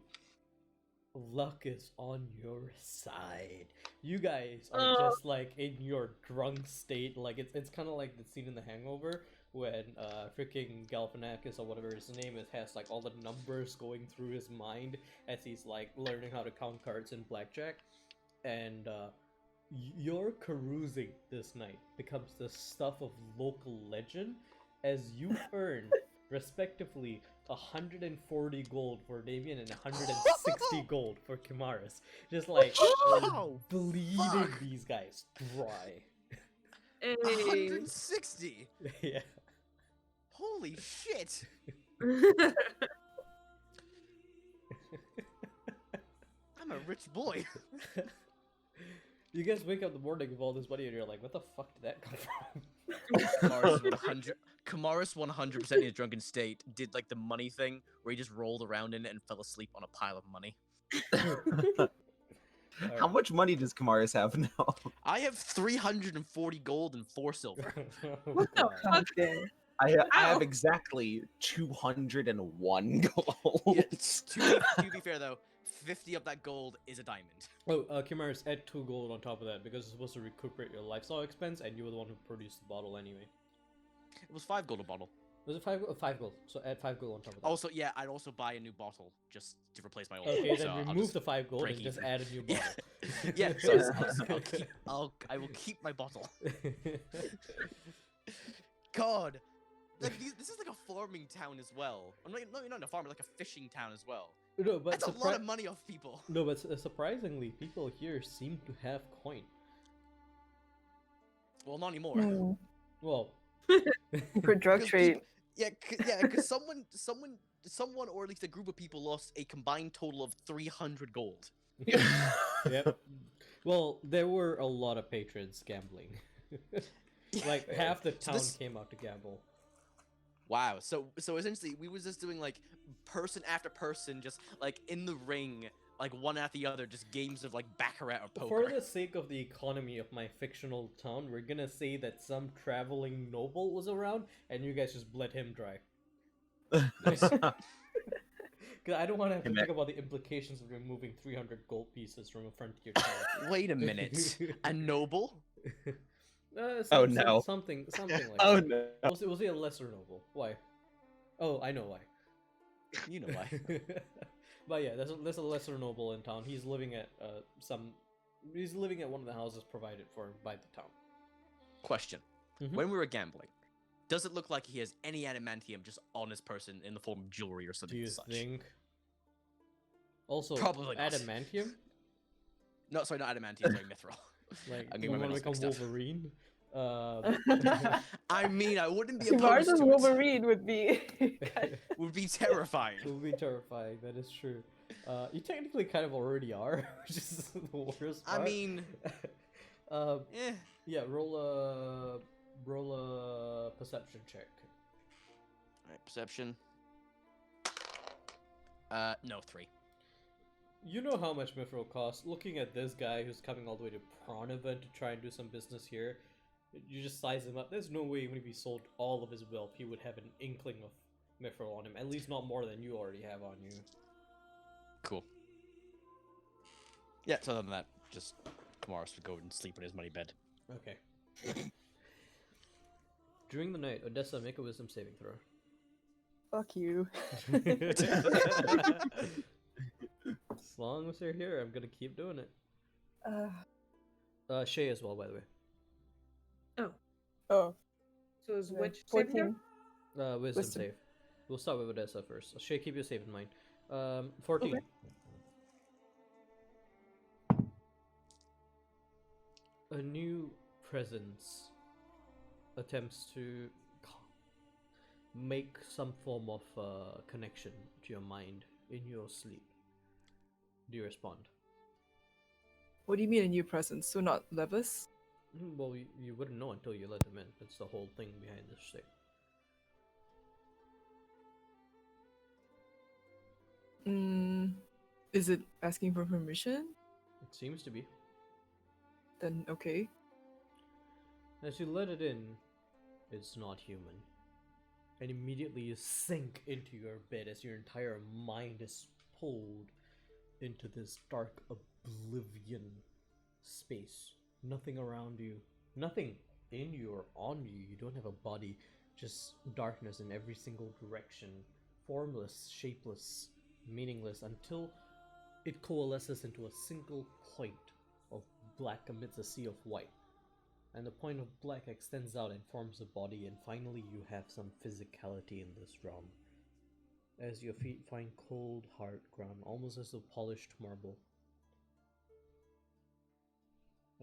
A: luck is on your side. You guys are just like in your drunk state. Like it's kind of like the scene in The Hangover when freaking Galifianakis or whatever his name is has like all the numbers going through his mind as he's like learning how to count cards in blackjack, and your carousing this night becomes the stuff of local legend as you earn respectively 140 gold for Damien and 160 gold for Kimaris. Just like bleeding
C: fuck.
A: these guys dry.
B: Hey.
C: 160.
A: Yeah.
C: Holy shit. I'm a rich boy.
A: You guys wake up in the morning with all this money and you're like, what the fuck did that come from?
C: Kamaris 100% in a drunken state did like the money thing where he just rolled around in it and fell asleep on a pile of money.
D: How much money does Kamaris have now?
C: I have 340 gold and 4 silver.
E: What the fuck? Then?
D: I
B: Ow.
D: have exactly 201 gold.
C: Yeah, to be fair though, 50 of that gold is a diamond.
A: Oh, Kimaris, add 2 gold on top of that because it's supposed to recuperate your lifestyle expense and you were the one who produced the bottle anyway.
C: It was 5 gold a bottle.
A: Was it 5 gold? 5 gold. So add 5 gold on top of that.
C: Also, yeah, I'd also buy a new bottle just to replace my old
A: Okay,
C: one.
A: then
C: So I'll
A: remove
C: just
A: the 5 gold
C: break
A: and just
C: even.
A: add a new
C: Yeah.
A: bottle.
C: Yeah, so I will keep my bottle. God, like this is like a farming town as well. I'm not a farmer, like a fishing town as well.
A: No, but
C: That's a lot of money off people.
A: No, but surprisingly, people here seem to have coin.
C: Well, not anymore.
E: Hmm.
A: Well,
E: For drug
C: 'Cause
E: trade.
C: because someone, or at least a group of people, lost a combined total of 300 gold.
A: yep. Well, there were a lot of patrons gambling. Like half the
C: So
A: town
C: this-
A: came out to gamble.
C: Wow. So essentially, we was just doing like person after person, just like in the ring, like one after the other, just games of like baccarat or poker.
A: For the sake of the economy of my fictional town, we're gonna say that some traveling noble was around, and you guys just bled him dry. Because I don't want to have to think about the implications of removing 300 gold pieces from a frontier town.
C: Wait a minute. A noble?
D: Oh, no.
A: Something like
D: Oh
A: that.
D: no.
A: We'll say a lesser noble. Why? Oh, I know why.
C: You know why.
A: But yeah, there's a lesser noble in town. He's living at He's living at one of the houses provided for him by the town.
C: Question.
A: Mhm.
C: When we were gambling, does it look like he has any adamantium just on his person in the form of jewelry or
A: Do
C: something
A: you
C: such?
A: think? Also,
C: Probably not.
A: adamantium.
C: No, sorry, not adamantium, sorry, mithril.
A: Like,
C: I'm
A: you
C: getting my
A: want to
C: metals
A: become
C: mixed up.
A: Wolverine?
C: I mean, I wouldn't be
E: Mars
C: opposed
E: and
C: to it.
E: Wolverine would be.
C: Would be terrifying.
A: It would be terrifying. That is true. You technically kind of already are, which is the worst part.
C: I mean, eh.
A: yeah. Roll a perception check.
C: Alright, perception. No, 3.
A: You know how much mithril costs. Looking at this guy who's coming all the way to Prawnavon to try and do some business here, you just size him up. There's no way even if he sold all of his wealth, he would have an inkling of mithril on him. At least not more than you already have on you.
C: Cool. Yeah, so other than that, just Kamaris would go and sleep in his money bed.
A: Okay. During the night, Odessa, make a wisdom saving throw.
E: Fuck you.
A: As long as you're here, I'm gonna keep doing it.
E: Uh,
A: Shay as well, by the way.
E: oh.
B: So is
E: yeah,
B: which saving
E: 14.
B: throw?
A: Wisdom
E: Wisdom.
A: save. We'll start with Odessa first. Shay, keep your save in mind. 14.
E: Okay.
A: A new presence attempts to make some form of connection to your mind in your sleep. Do you respond?
E: What do you mean a new presence? So not Levis?
A: Well, you wouldn't know until you let them in. That's the whole thing behind this shit.
E: Is it asking for permission?
A: It seems to be.
E: Then okay.
A: As you let it in, it's not human. And immediately you sink into your bed as your entire mind is pulled into this dark oblivion space. Nothing around you, nothing in you or on you. You don't have a body, just darkness in every single direction, formless, shapeless, meaningless, until it coalesces into a single point of black amidst a sea of white. And the point of black extends out and forms a body, and finally you have some physicality in this realm. As your feet find cold, hard ground, almost as though polished marble.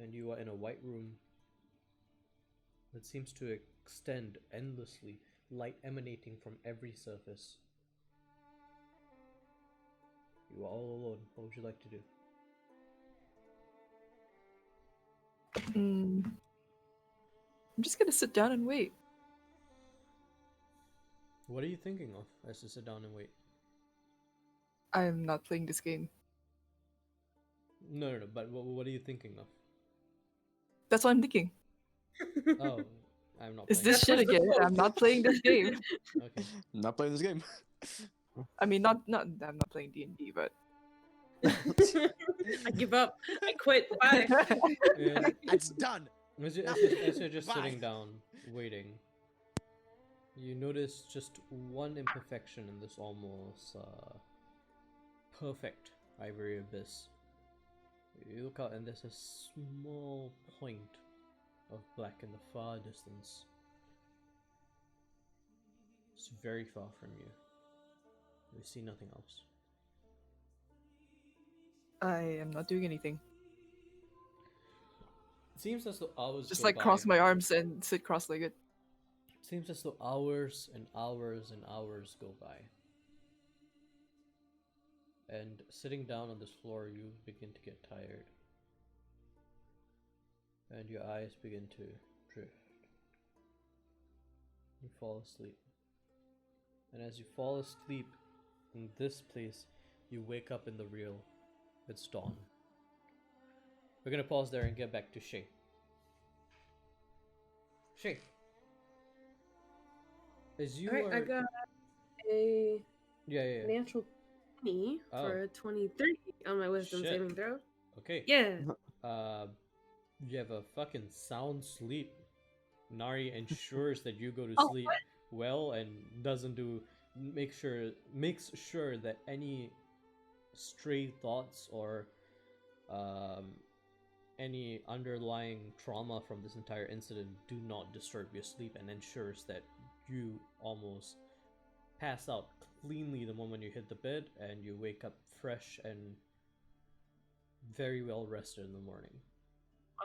A: And you are in a white room that seems to extend endlessly, light emanating from every surface. You are all alone. What would you like to do?
E: I'm just gonna sit down and wait.
A: What are you thinking of as you sit down and wait?
E: I'm not playing this game.
A: No, but what are you thinking of?
E: That's what I'm thinking.
A: Oh, I'm not
E: Is
A: playing.
E: this shit again? I'm not playing this game.
A: Okay.
C: Not playing this game.
E: I mean, not. I'm not playing D&D, but
B: I give up. I quit. Bye.
A: And
C: It's done.
A: as you're just
C: Bye.
A: sitting down, waiting, you notice just one imperfection in this almost perfect ivory abyss. You look out and there's a small point of black in the far distance. It's very far from you. You see nothing else.
E: I am not doing anything.
A: It seems as though hours
E: Just
A: go
E: like
A: by.
E: cross my arms and sit cross-legged.
A: Seems as though hours and hours and hours go by. And sitting down on this floor, you begin to get tired. And your eyes begin to drift. You fall asleep. And as you fall asleep in this place, you wake up in the real. It's dawn. We're gonna pause there and get back to Shay. Shay. As you
B: Alright,
A: are...
B: I got a
A: Yeah.
B: natural 20 for a 23 on my wisdom
A: Shit.
B: saving throw.
A: Okay.
B: Yeah.
A: You have a fucking sound sleep. Nari ensures that you go to
B: Oh,
A: sleep well and doesn't do makes sure that any stray thoughts or any underlying trauma from this entire incident do not disturb your sleep, and ensures that you almost pass out cleanly the moment you hit the bed and you wake up fresh and very well rested in the morning.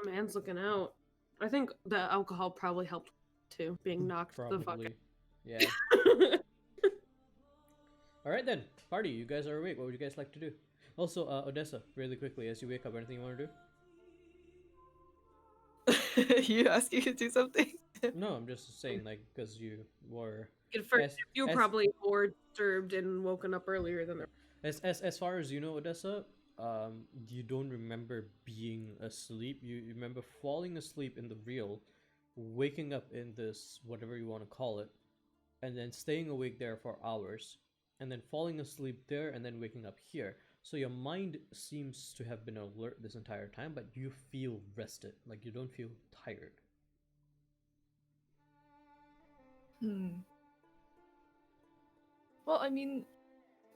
B: My man's looking out. I think the alcohol probably helped too, being knocked the fuck
A: Probably.
B: out.
A: Yeah. Alright then, party, you guys are awake. What would you guys like to do? Also, Odessa, really quickly, as you wake up, anything you want to do?
E: You asking to do something?
A: No, I'm just saying, like, because you were...
B: You were probably more disturbed and woken up earlier than the
A: As far as you know, Odessa, you don't remember being asleep. You remember falling asleep in the real, waking up in this, whatever you want to call it, and then staying awake there for hours, and then falling asleep there, and then waking up here. So your mind seems to have been alert this entire time, but you feel rested. Like, you don't feel tired.
E: Well, I mean,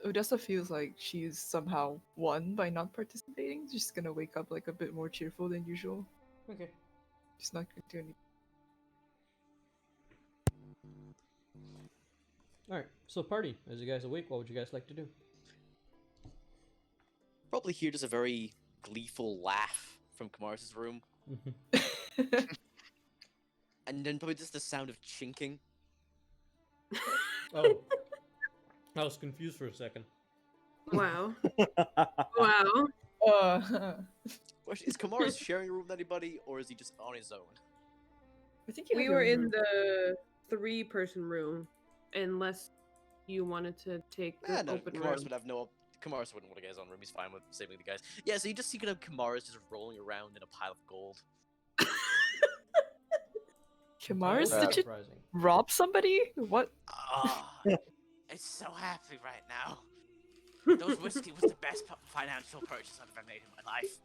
E: Odessa feels like she's somehow won by not participating. She's gonna wake up like a bit more cheerful than usual.
A: Okay.
E: She's not gonna do anything.
A: Alright, so party, as you guys awake, what would you guys like to do?
C: Probably hear just a very gleeful laugh from Kamaris' room. And then probably just the sound of chinking.
A: Oh. I was confused for a second.
B: Wow. Wow.
C: Question, is Kamaris sharing a room with anybody, or is he just on his own?
E: I think you
B: We
E: have your
B: were
E: own
B: in
E: room.
B: the 3-person room, unless you wanted to take the
C: No,
B: open
C: Kamaris
B: room.
C: would have no Kamaris wouldn't want to get his own room. He's fine with saving the guys. Yeah, so you just see kind of Kamaris just rolling around in a pile of gold.
E: Kamaris,
A: That's
E: did you
A: surprising.
E: rob somebody? What?
H: Oh, it's so happy right now. Those whiskey was the best financial purchase I've ever made in my life.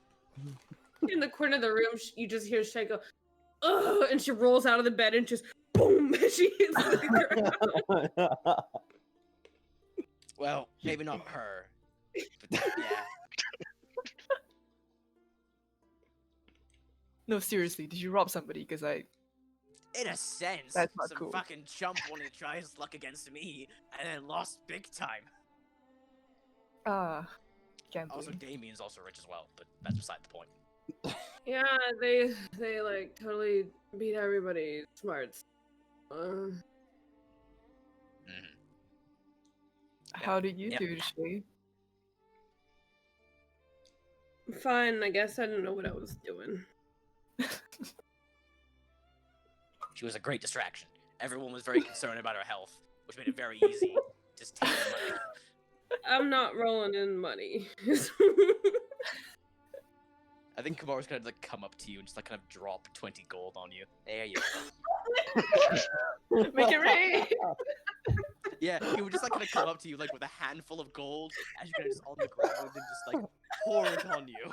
B: In the corner of the room, you just hear Shay go, "Ugh," and she rolls out of the bed and just boom, she hits the ground.
C: Well, maybe not her. But yeah.
E: No, seriously, did you rob somebody? Because I.
C: In a sense,
E: That's not
C: some
E: cool.
C: fucking chump wanted to try his luck against me, and then lost big time.
E: Can't
C: Also,
E: believe.
C: Damien's also rich as well, but that's beside the point.
B: Yeah, they like totally beat everybody's smarts.
C: Mhm.
E: How did you
C: Yep.
E: do, Shay?
B: Fine, I guess I didn't know what I was doing.
C: She was a great distraction. Everyone was very concerned about her health, which made it very easy to just take her money.
B: I'm not rolling in money.
C: I think Kamaru's gonna like come up to you and just like kind of drop 20 gold on you. There you go.
E: Make it rain!
C: Yeah, he would just like kind of come up to you like with a handful of gold as you're kind of just on the ground and just like pour it on you.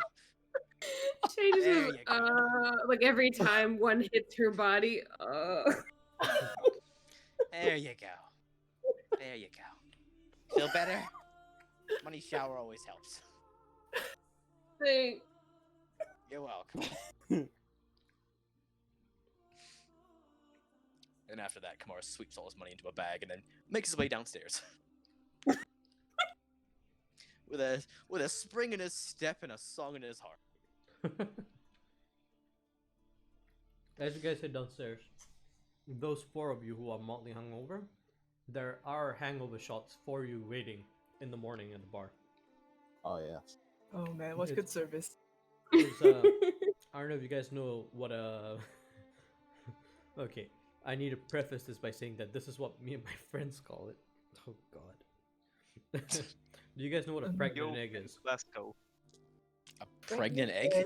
B: Shay just
C: There
B: goes,
C: you go.
B: like every time one hits her body,
C: There you go. There you go. Feel better? Money shower always helps.
B: Thanks.
C: You're welcome. And after that, Kamara sweeps all his money into a bag and then makes his way downstairs. with a spring in his step and a song in his heart.
A: As you guys head downstairs, those 4 of you who are mildly hungover, there are hangover shots for you waiting in the morning at the bar.
I: Oh yes.
E: Oh man, what's good service?
A: There's, I don't know if you guys know what a. Okay, I need to preface this by saying that this is what me and my friends call it. Oh god. Do you guys know what a pregnant egg is?
G: Let's go.
C: A pregnant egg?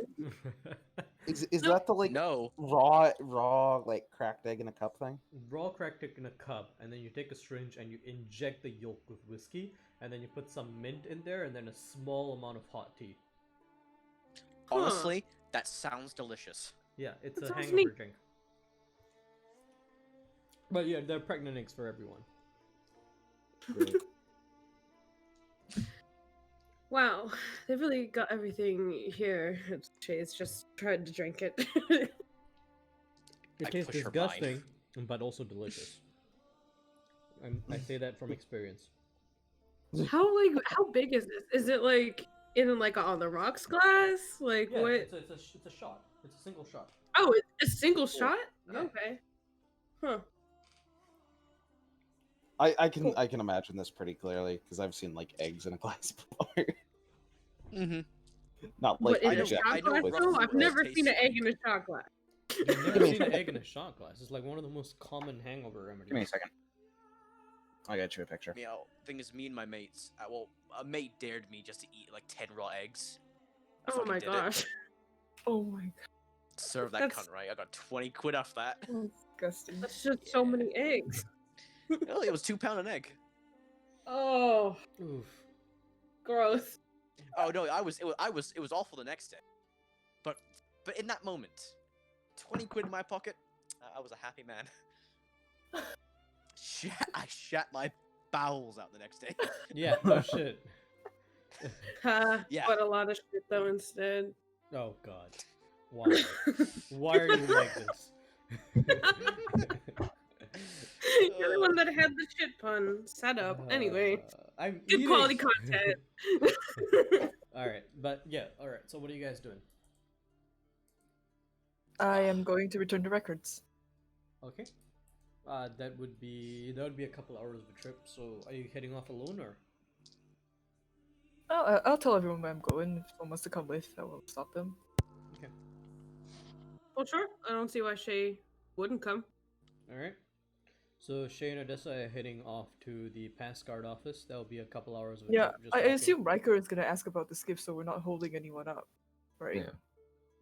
I: Is that the like
C: No.
I: raw like cracked egg in a cup thing?
A: Raw cracked egg in a cup, and then you take a syringe and you inject the yolk with whiskey, and then you put some mint in there, and then a small amount of hot tea.
C: Honestly, that sounds delicious.
A: Yeah, it's
B: That
A: a
B: sounds
A: hangover
B: neat.
A: drink. But yeah, they're pregnant eggs for everyone.
I: Great.
B: Wow, they really got everything here. Shay's just tried to drink it.
A: It
C: I
A: tastes
C: push her
A: disgusting, but also delicious. I say that from experience.
B: How big is this? Is it like in like on the rocks glass? Like
A: Yeah,
B: what?
A: it's a shot. It's a single shot.
B: Oh, it's a single shot?
A: Yeah.
B: Okay. Huh.
I: I can imagine this pretty clearly because I've seen like eggs in a glass before.
C: Mm-hmm.
I: Not like
B: But in a
C: know-
B: shot
C: I know
B: glass
C: roughly
B: though?
C: what
B: I've
C: it
B: never
C: tastes
B: seen an egg
C: like.
B: in a shot glass.
A: You've
I: Give
A: never
I: me a
A: seen an
I: second.
A: egg in a shot glass. It's like one of the most common hangover remedies.
I: Give me a second. I got you a picture.
C: You know, thing is, me and my mates, a mate dared me just to eat like 10 raw eggs. I
B: Oh
C: fucking
B: my
C: did it.
B: gosh.
E: Oh my god,
C: Serve that
B: That's-
C: cunt right. I got 20 quid off that.
E: disgusting.
B: That's just so many eggs.
C: Oh, it was £2 an egg.
B: Oh,
A: Oof.
B: gross.
C: Oh no, it was awful the next day. But in that moment, 20 quid in my pocket, I was a happy man. I shat my bowels out the next day.
A: Yeah, no shit.
C: Yeah.
B: But a lot of shit though instead.
A: Oh god. Why? Why are you like this?
B: You're the one that had the shit pun set up. Anyway,
A: I'm
B: good
A: eating.
B: quality content.
A: Alright, but yeah, alright, so what are you guys doing?
E: I am going to return the records.
A: Okay. That would be a couple hours of a trip, so are you heading off alone or?
E: I'll tell everyone where I'm going. If someone wants to come with, I will stop them.
B: Well, sure. I don't see why Shay wouldn't come.
A: Alright. So Shay and Odessa are heading off to the pass guard office. That'll be a couple hours of
E: Yeah,
A: just
E: I
A: walking.
E: assume Riker is gonna ask about the skiff, so we're not holding anyone up, right?
F: Yeah,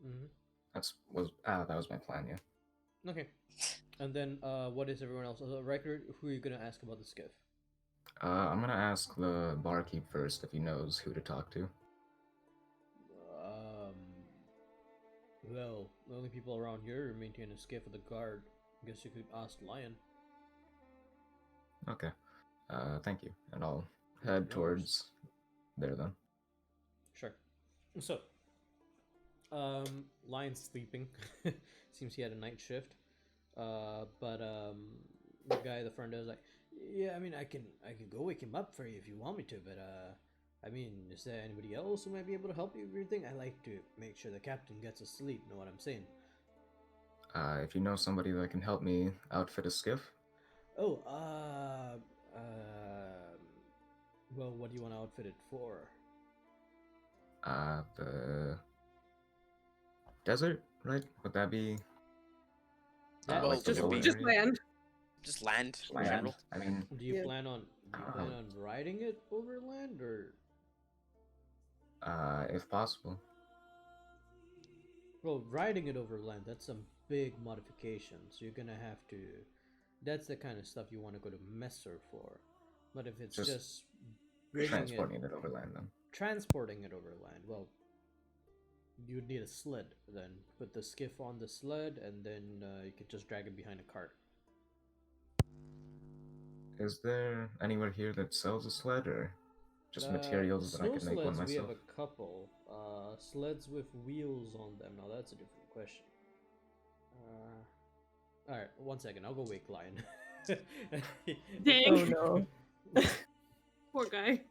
A: Hmm.
F: that was my plan. Yeah.
A: Okay. And then what is everyone else? Riker, who are you gonna ask about the skiff?
F: I'm gonna ask the barkeep first if he knows who to talk to.
A: Um. Well, the only people around here who maintain a skiff are the guard. I guess you could ask Lion.
F: Okay. Thank you, and I'll head
A: No worries.
F: towards there then.
A: Sure. So, Lion's sleeping. Seems he had a night shift. But the guy at the front desk is like, yeah, I mean, I can go wake him up for you if you want me to, but I mean, is there anybody else who might be able to help you with your thing? I like to make sure the captain gets a sleep. Know what I'm saying?
F: If you know somebody that can help me outfit a skiff,
A: Oh, well, what do you want to outfit it for?
F: the desert, right? Would that be
A: That-
C: well,
F: like the
B: Just,
C: it'll
F: lower
C: be-
B: just
F: area?
B: land.
C: Just land in
F: Land.
C: general.
F: I mean,
A: Do you
B: Yeah.
A: plan on riding it over land or?
F: if possible.
A: Well, riding it over land, that's some big modification. So you're gonna have to. That's the kind of stuff you want to go to Messer for. But if it's
F: Just
A: just bringing
F: Transporting it over land then.
A: transporting it over land, well, you'd need a sled. Then put the skiff on the sled, and then you could just drag it behind a cart.
F: Is there anywhere here that sells a sled, or just materials that I
A: Snow
F: could make one
A: sleds, we have
F: myself?
A: a couple. Sleds with wheels on them. Now that's a different question. All right, 1 second. I'll go wake Lion.
B: Dang.
E: Oh no.
B: Poor guy.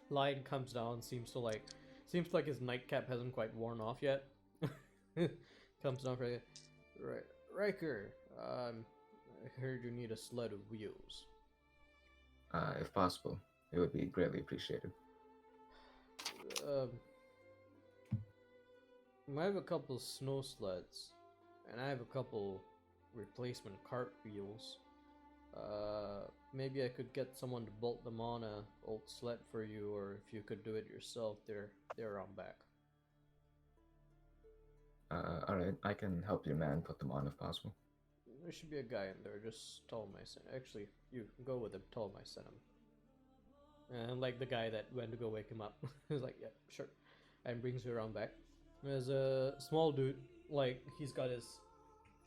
A: Lion comes down. Seems like his nightcap hasn't quite worn off yet. Comes down for right, Riker. I heard you need a sled with wheels.
F: If possible, it would be greatly appreciated.
A: I have a couple snow sleds, and I have a couple replacement cart wheels. Maybe I could get someone to bolt them on a old sled for you, or if you could do it yourself, they're around back.
F: Alright, I can help your man put them on if possible.
A: There should be a guy in there. Just tell him I sent. Actually, you go with him. Tell him I sent him. And like the guy that went to go wake him up, he's like, "Yeah, sure," and brings you around back. There's a small dude, like he's got his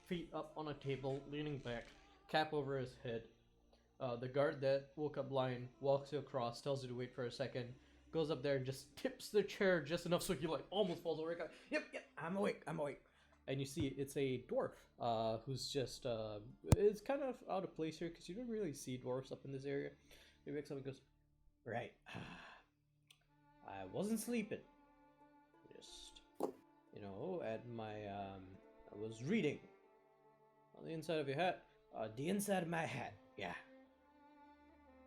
A: feet up on a table, leaning back, cap over his head. The guard that woke up Lion walks you across, tells you to wait for a second, goes up there and just tips the chair just enough so he like almost falls over. Yep, I'm awake. And you see it's a dwarf, who's just it's kind of out of place here because you don't really see dwarfs up in this area. He wakes up and goes, "Right, I wasn't sleeping. Just, at my I was reading on the inside of your hat. The inside of my hat, yeah.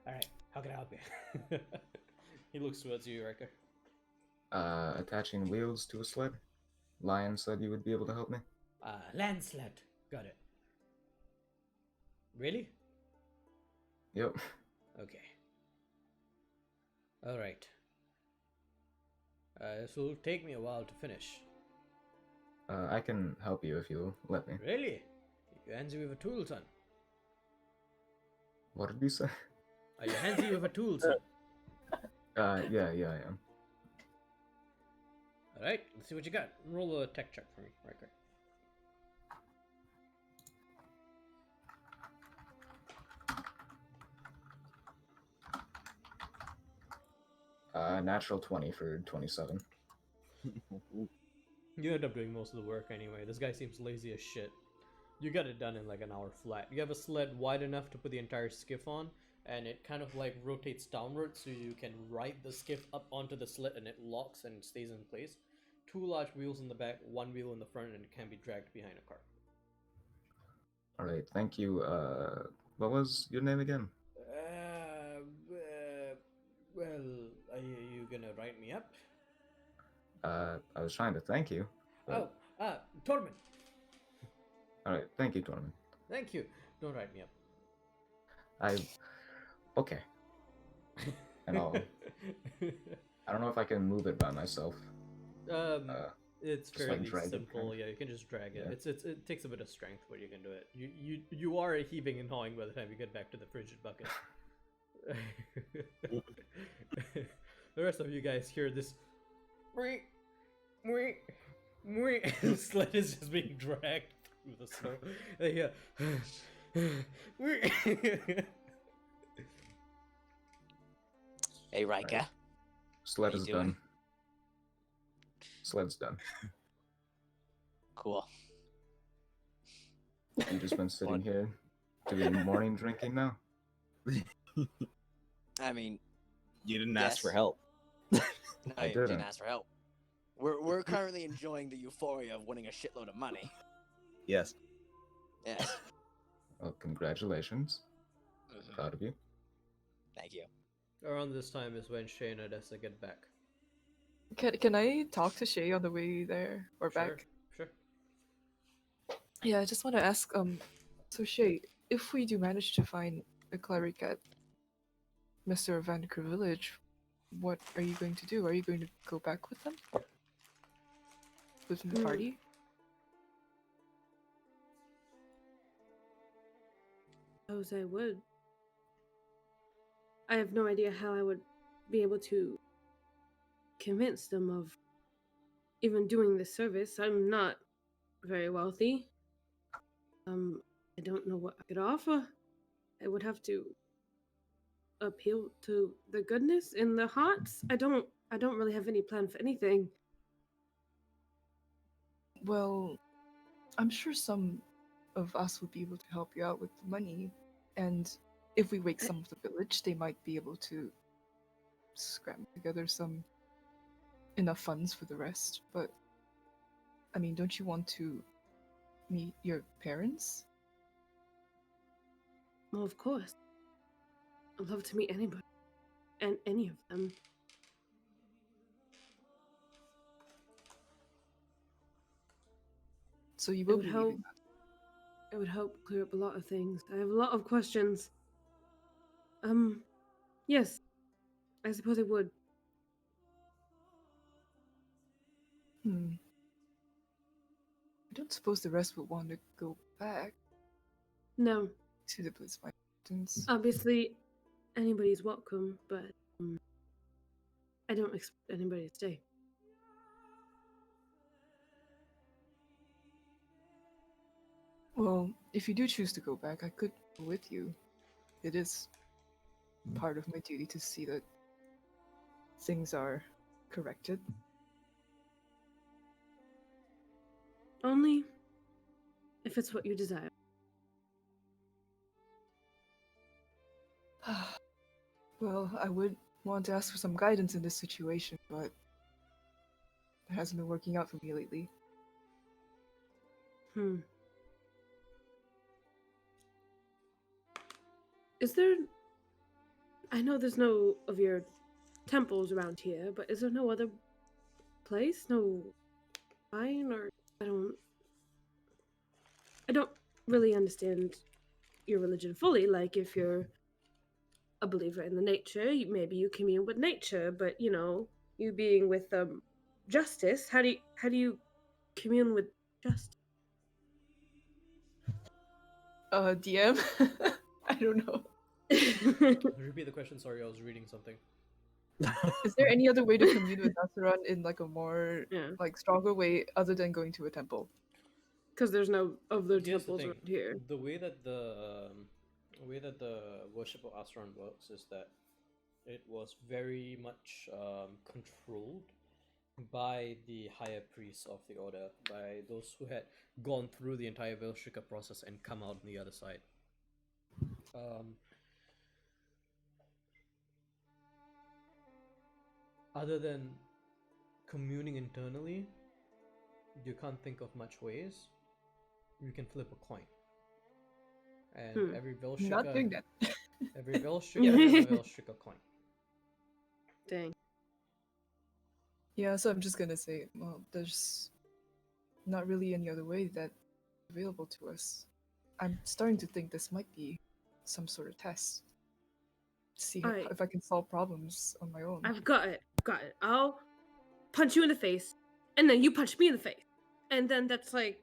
A: All right, how can I help you?" He looks towards you, Riker.
F: Attaching wheels to a sled? Lion said you would be able to help me?
A: Land sled. Got it. Really?
F: Yep.
A: Okay. All right. This will take me a while to finish.
F: I can help you if you'll let me.
A: Really? You handsy with a tool, son?
F: What did you say?
A: Are you handsy with a tool, son?
F: Yeah, I am.
A: All right. Let's see what you got. Roll a tech check for me, Riker.
F: Natural 20 for 27.
A: You end up doing most of the work anyway. This guy seems lazy as shit. You got it done in like an hour flat. You have a sled wide enough to put the entire skiff on, and it kind of like rotates downwards so you can ride the skiff up onto the sled and it locks and stays in place. 2 large wheels in the back, 1 wheel in the front, and it can be dragged behind a cart.
F: Alright, thank you. What was your name again?
A: Well, are you gonna write me up?
F: I was trying to thank you. But...
A: Tormund.
F: Alright, thank you, Tormund.
A: Thank you. Don't write me up.
F: Okay. And I don't know if I can move it by myself.
A: It's
F: just, like,
A: fairly
F: drag it, kind
A: simple.
F: of?
A: Yeah, you can just drag it.
F: Yeah.
A: It takes a bit of strength, but you can do it. You are heaving and hawing by the time you get back to the frigid bucket. The rest of you guys hear this. The sled is just being dragged through the snow. And you hear.
H: Hey, Rika.
F: Sled
H: How you
F: is
H: doing?
F: done. Sled's done.
H: Cool.
F: You just been sitting here doing morning drinking now?
H: I mean,
I: You didn't ask for
H: Yes.
I: help.
H: no,
F: I
H: you didn't
F: didn't.
H: ask for help. We're currently enjoying the euphoria of winning a shitload of money.
I: Yes.
H: Yes.
F: Well, congratulations.
H: Mhm.
F: Proud of you.
H: Thank you.
A: Around this time is when Shane and Edessa get back.
E: Can I talk to Shay on the way there or back?
A: Sure.
E: Yeah, I just want to ask. So Shay, if we do manage to find a cleric at Mr. Vancouver Village, what are you going to do? Are you going to go back with them? With the
B: Mm.
E: party?
B: Suppose I would. I have no idea how I would be able to convince them of even doing this service. I'm not very wealthy. I don't know what I could offer. I would have to appeal to the goodness in their hearts. I don't really have any plan for anything.
E: Well, I'm sure some of us would be able to help you out with the money, and if we wake some of the village, they might be able to scram together some enough funds for the rest. But I mean, don't you want to meet your parents?
B: Well, of course. I'd love to meet anybody. And any of them.
E: So you will
B: would
E: be
B: help.
E: leaving that.
B: It would help clear up a lot of things. I have a lot of questions. Yes. I suppose I would.
E: I don't suppose the rest would want to go back
B: No.
E: to the Blitz Mountains.
B: Obviously, anybody's welcome, but I don't expect anybody to stay.
E: Well, if you do choose to go back, I could go with you. It is part of my duty to see that things are corrected.
B: Only if it's what you desire.
E: Well, I would want to ask for some guidance in this situation, but it hasn't been working out for me lately.
B: Is there... I know there's no of your temples around here, but is there no other place? No shrine? Or... I don't really understand your religion fully. Like, if you're a believer in the nature, maybe you commune with nature, but, you know, you being with justice, how do you commune with justice?
E: DM? I don't know.
A: Repeat the question. Sorry, I was reading something.
E: Is there any other way to commune with Asaran in like a more
B: Yeah.
E: like stronger way other than going to a temple?
B: Because there's no other
A: Here's the
B: temples
A: thing.
B: around here.
A: The way that the worship of Asran works is that it was very much controlled by the higher priests of the order, by those who had gone through the entire Velshika process and come out on the other side. Other than communing internally, you can't think of much ways. You can flip a coin. And every Velshika...
E: Not doing that.
A: Every Velshika has a Velshika coin.
B: Dang.
E: Yeah, so I'm just gonna say, well, there's not really any other way that's available to us. I'm starting to think this might be some sort of test. See
B: Alright.
E: if I can solve problems on my own.
B: I've got it. I'll punch you in the face, and then you punch me in the face, and then that's like,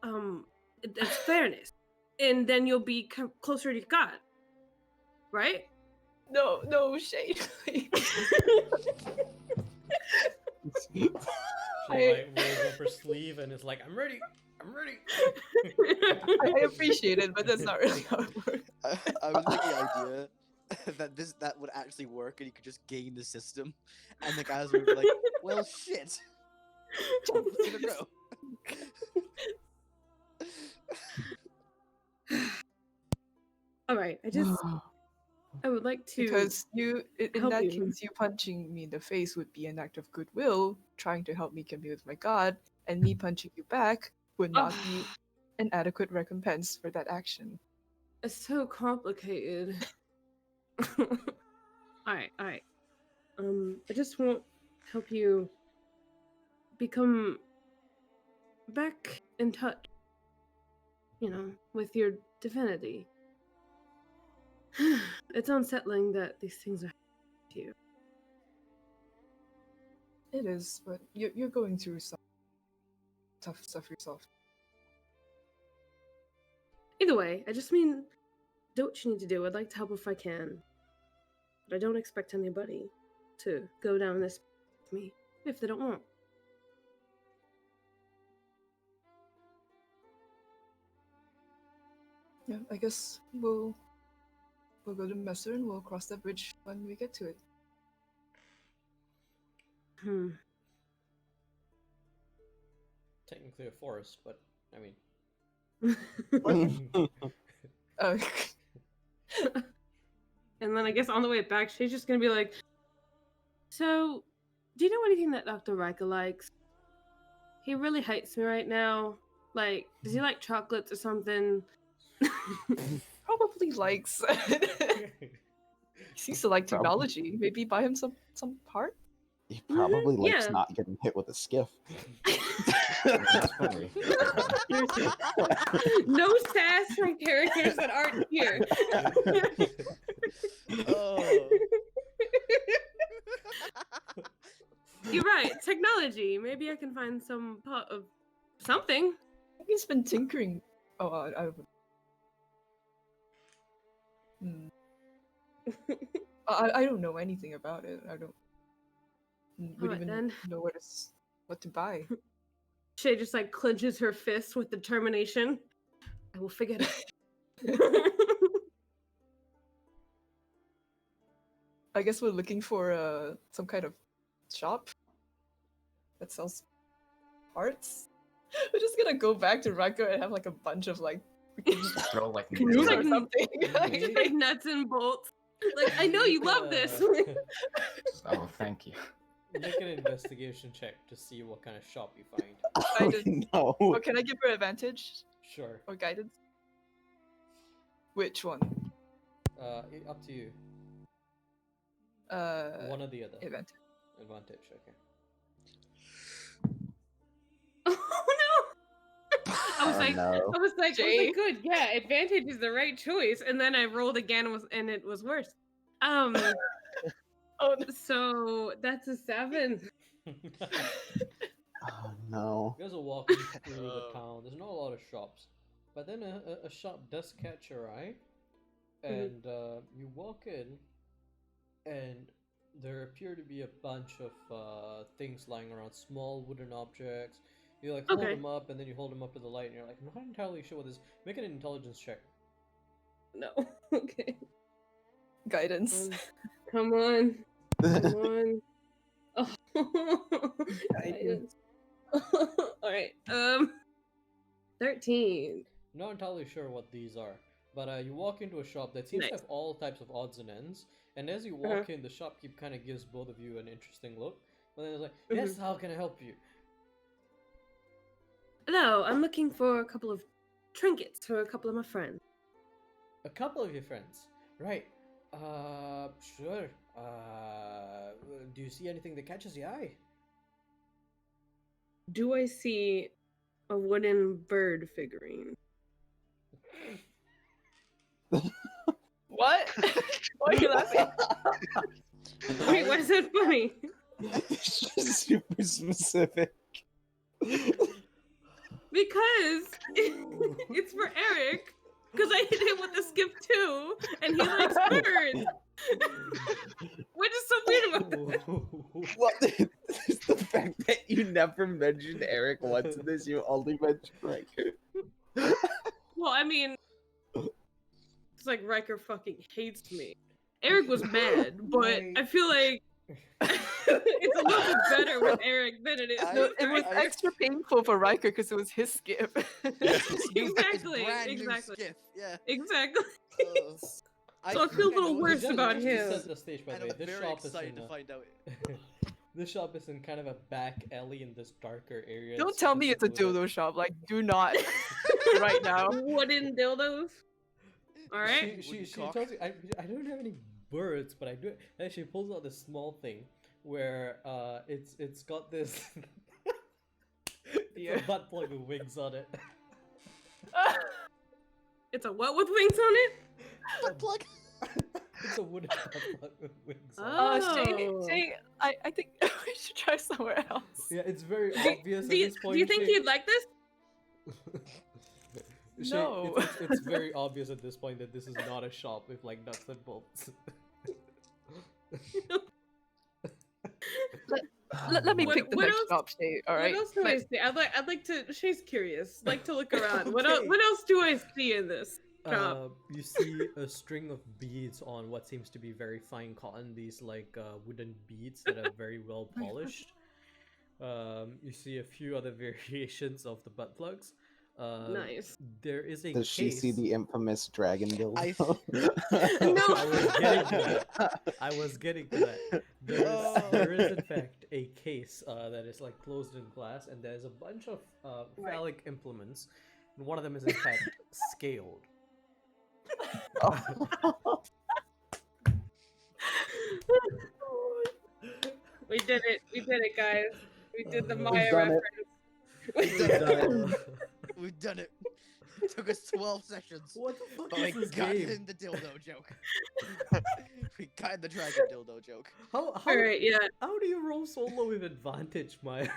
B: that's fairness, and then you'll be closer to God, right?
E: No, Shade.
A: She like rolls up her sleeve and is like, I'm ready.
E: I appreciate it, but that's not really how it works.
C: I was like the idea that would actually work and you could just game the system, and the guys would be like, well, shit. What's gonna go?
B: All right, I would like to,
E: Because in
B: help
E: that
B: you.
E: case, you punching me in the face would be an act of goodwill, trying to help me commune with my god, and me punching you back would not be an adequate recompense for that action.
B: It's so complicated. All right. I just won't help you become back in touch, with your divinity. It's unsettling that these things are happening to you.
E: It is, but you're going through some tough stuff yourself.
B: Either way, I just mean, do what you need to do. I'd like to help if I can. But I don't expect anybody to go down this with me if they don't want.
E: Yeah, I guess we'll go to Messer and we'll cross that bridge when we get to it.
A: Technically a forest, but I mean.
B: And then I guess on the way back, she's just gonna be like, so, do you know anything that Dr. Riker likes? He really hates me right now. Like, does he like chocolates or something?
E: Probably likes. He seems to like technology. Maybe buy him some part?
I: He probably likes
B: yeah.
I: not getting hit with a skiff.
F: That's funny.
B: No sass from characters that aren't here.
C: Oh.
B: You're right. Technology. Maybe I can find some part of something.
E: He's been tinkering. Oh, I don't know anything about it. I don't. Wouldn't even
B: then.
E: know what to buy.
B: Shay just like clenches her fist with determination. I will figure it out.
E: I guess we're looking for some kind of shop that sells parts. We're just gonna go back to Riker and have like a bunch of like
F: Throw like
B: you
E: or
B: like-
E: something.
B: like nuts and bolts. Like, I know you love this.
F: Oh, thank you.
A: Make an investigation check to see what kind of shop you find.
E: I just-
I: No.
E: Oh, can I give her advantage
A: Sure.
E: or guidance? Which one?
A: Up to you. One or the other.
E: Advantage.
A: Advantage, okay.
B: Oh no! I was like,
I: no.
B: Jay? Good, yeah, advantage is the right choice. And then I rolled again and it was worse.
E: Oh no.
B: So that's a 7.
I: Oh no.
A: You guys are walking through the town. There's not a lot of shops, but then a shop does catch your eye, and you walk in, and there appear to be a bunch of things lying around, small wooden objects. You like hold them up, and then you hold them up to the light, and you're like, I'm not entirely sure what this. Make an intelligence check.
B: No. Okay.
E: Guidance.
B: Come on. Come on. Oh. Guidance. Alright. 13.
A: Not entirely sure what these are, but you walk into a shop that seems to have all types of odds and ends. And as you walk in, the shopkeep kind of gives both of you an interesting look. But then it's like, yes, how can I help you?
B: Hello, I'm looking for a couple of trinkets for a couple of my friends.
A: A couple of your friends, right? Sure. Do you see anything that catches your eye?
B: Do I see a wooden bird figurine?
E: What? Why are you laughing?
B: Wait, why is that funny?
I: It's just super specific.
B: Because it's for Eric. Because I hit him with the skip too, and he likes birds. What is so weird about that?
I: Well, it's the fact that you never mentioned Eric once in this. You only mentioned Riker.
B: Well, I mean, it's like Riker fucking hates me. Eric was mad, but I feel like it's a little bit better with Eric than it is
E: No,
B: with
E: it was
B: Riker.
E: extra painful for Riker because it was his skip.
B: Exactly,
C: brand new
B: exactly.
C: skiff. Yeah.
B: Exactly. So I
C: think
B: feel a little
C: know-
B: worse
A: Just-
B: about
A: just to
B: him.
A: set the stage, by
C: And
A: the way.
C: I'm
A: This
C: very
A: shop is
C: excited
A: in
C: to
A: a,
C: find out.
A: this shop is in kind of a back alley in this darker area.
E: Don't
A: It's
E: tell me it's a
A: secluded.
E: dildo shop. Like, do not right now.
B: Wooden dildos. All right.
A: She
C: Wooden cock.
A: tells you I don't have any birds, but I do. And she pulls out this small thing where it's got this it's
E: Yeah.
A: a butt plug with wings on it.
B: It's a what with wings on it?
C: Butt plug.
A: It's a wooden butt plug with wings on
B: Oh.
E: Shay, I think we should try somewhere else.
A: it. Yeah, it's very
B: Do,
A: obvious at
B: do you,
A: this point.
B: do you think
A: Shay-
B: he'd like this?
A: Shay,
E: No.
A: it's very obvious at this point that this is not a shop with like nuts and bolts.
E: Let me
B: What-
E: pick the
B: what
E: next
B: else-
E: shop, Shay. All right.
B: What else do I see? I'd like to. Shay's curious. Like to look around. What
A: Okay.
B: else do I see in this shop?
A: You see a string of beads on what seems to be very fine cotton. These like wooden beads that are very well polished. You see a few other variations of the butt plugs.
B: Nice.
A: There is a
I: Does she see
A: case-
I: the infamous dragon dildo?
C: I-
B: No.
A: I was getting to that. I was getting to that. There is in fact a case that is like closed in glass, and there's a bunch of phallic implements, and one of them is in fact scaled.
B: We did it. We did it, guys. We did the
A: We've
B: Maya
I: done it.
B: reference.
C: We've done it. It took us 12 sessions.
A: What the fuck
C: But we
A: is this
C: got
A: game?
C: in the dildo joke. We got in the dragon dildo joke.
A: How
B: All right, yeah.
A: how do you roll solo with advantage, Maya?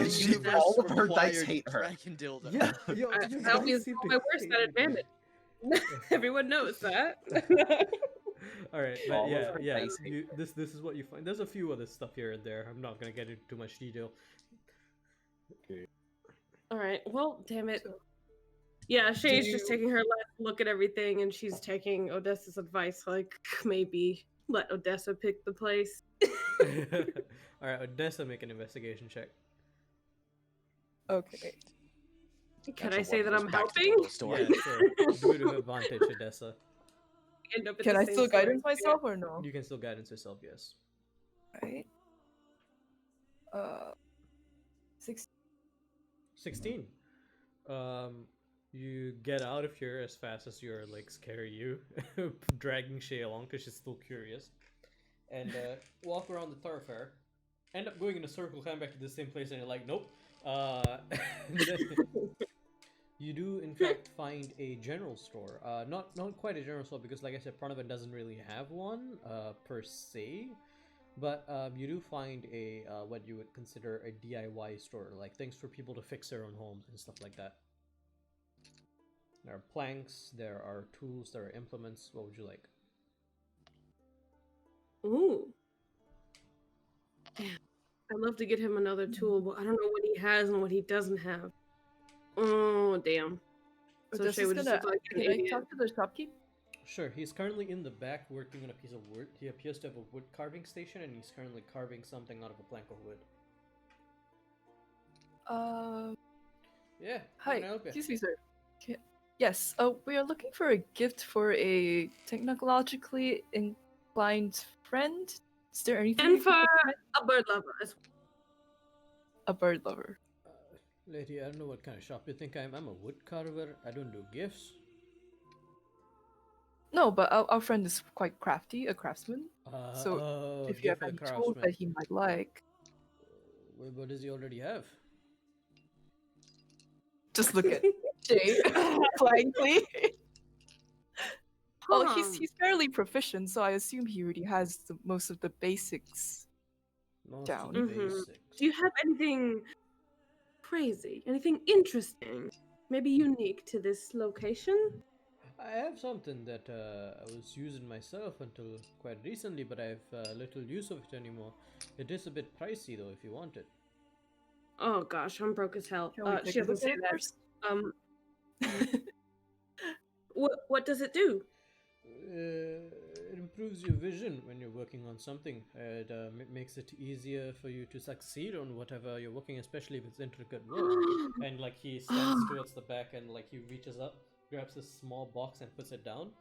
I: She-
B: that's-
I: all of her dice
C: Required
I: hate her.
C: Dragon dildo.
A: Yeah, yo,
B: I
A: your
B: I'll
A: dice
B: be
A: seem
B: all
A: to
B: my worst
A: hate
B: at
A: you.
B: advantage. Everyone knows that.
A: All right,
I: All
A: but
I: of
A: yeah,
I: her
A: yeah.
I: dice hate
A: This is what you find. There's a few other stuff here and there. I'm not gonna get into too much detail.
B: All right. Well, damn it. Yeah, Shay's just taking her last look at everything, and she's taking Odessa's advice. Like maybe let Odessa pick the place.
A: All right, Odessa, make an investigation check.
E: Okay.
B: Can
C: That's
B: I
C: a
B: say
C: one
B: that
C: goes
B: I'm
C: back to the
B: helping?
C: little store.
A: Yeah, sure. Do it with advantage, Odessa.
B: End up at
E: Can
B: the
E: I
B: same
E: still
B: store.
E: guidance myself or no?
A: You can still guidance yourself, yes.
E: Right. 6.
A: 16. You get out of here as fast as your legs carry you, dragging Shay along because she's still curious, and walk around the thoroughfare. End up going in a circle, come back to the same place, and you're like, nope. And then you do in fact find a general store. Not quite a general store because, like I said, Pronovan doesn't really have one per se. But you do find a what you would consider a DIY store, like things for people to fix their own homes and stuff like that. There are planks, there are tools, there are implements. What would you like?
B: Ooh. Damn. I'd love to get him another tool, but I don't know what he has and what he doesn't have. Oh, damn. So
E: This
B: Shay
E: is
B: would just
E: gonna.
B: look like an
E: Can I
B: idiot.
E: talk to the shopkeep?
A: Sure, he's currently in the back working on a piece of wood. He appears to have a wood carving station, and he's currently carving something out of a plank of wood. Yeah. how
E: Hi.
A: can I help ya?
E: Excuse me, sir. Yes. We are looking for a gift for a technologically inclined friend. Is there anything?
B: And
E: you can
B: for
E: recommend?
B: a bird lover as well.
E: A bird lover.
A: Lady, I don't know what kind of shop you think I am. I'm a wood carver. I don't do gifts.
E: No, but our friend is quite crafty, a craftsman. So,
A: oh,
E: if you have
A: gift for
E: any
A: the
E: tools that
A: craftsman.
E: he might like,
A: What does he already have?
E: just look at Jay blankly. Well,
B: Huh.
E: he's fairly proficient, so I assume he already has most of the basics.
A: Most
E: Down.
A: of the
B: Mhm.
A: basics.
B: Do you have anything crazy? Anything interesting? Maybe unique to this location?
A: I have something that I was using myself until quite recently, but I have little use of it anymore. It is a bit pricey though, if you want it.
B: Oh gosh, I'm broke as hell.
E: Can we take
B: She
E: a look
B: doesn't
E: at
B: say
E: it
B: that.
E: first?
B: What does it do?
A: It improves your vision when you're working on something. It makes it easier for you to succeed on whatever you're working, especially if it's intricate work. And like he stands towards the back and like he reaches up, grabs a small box and puts it down.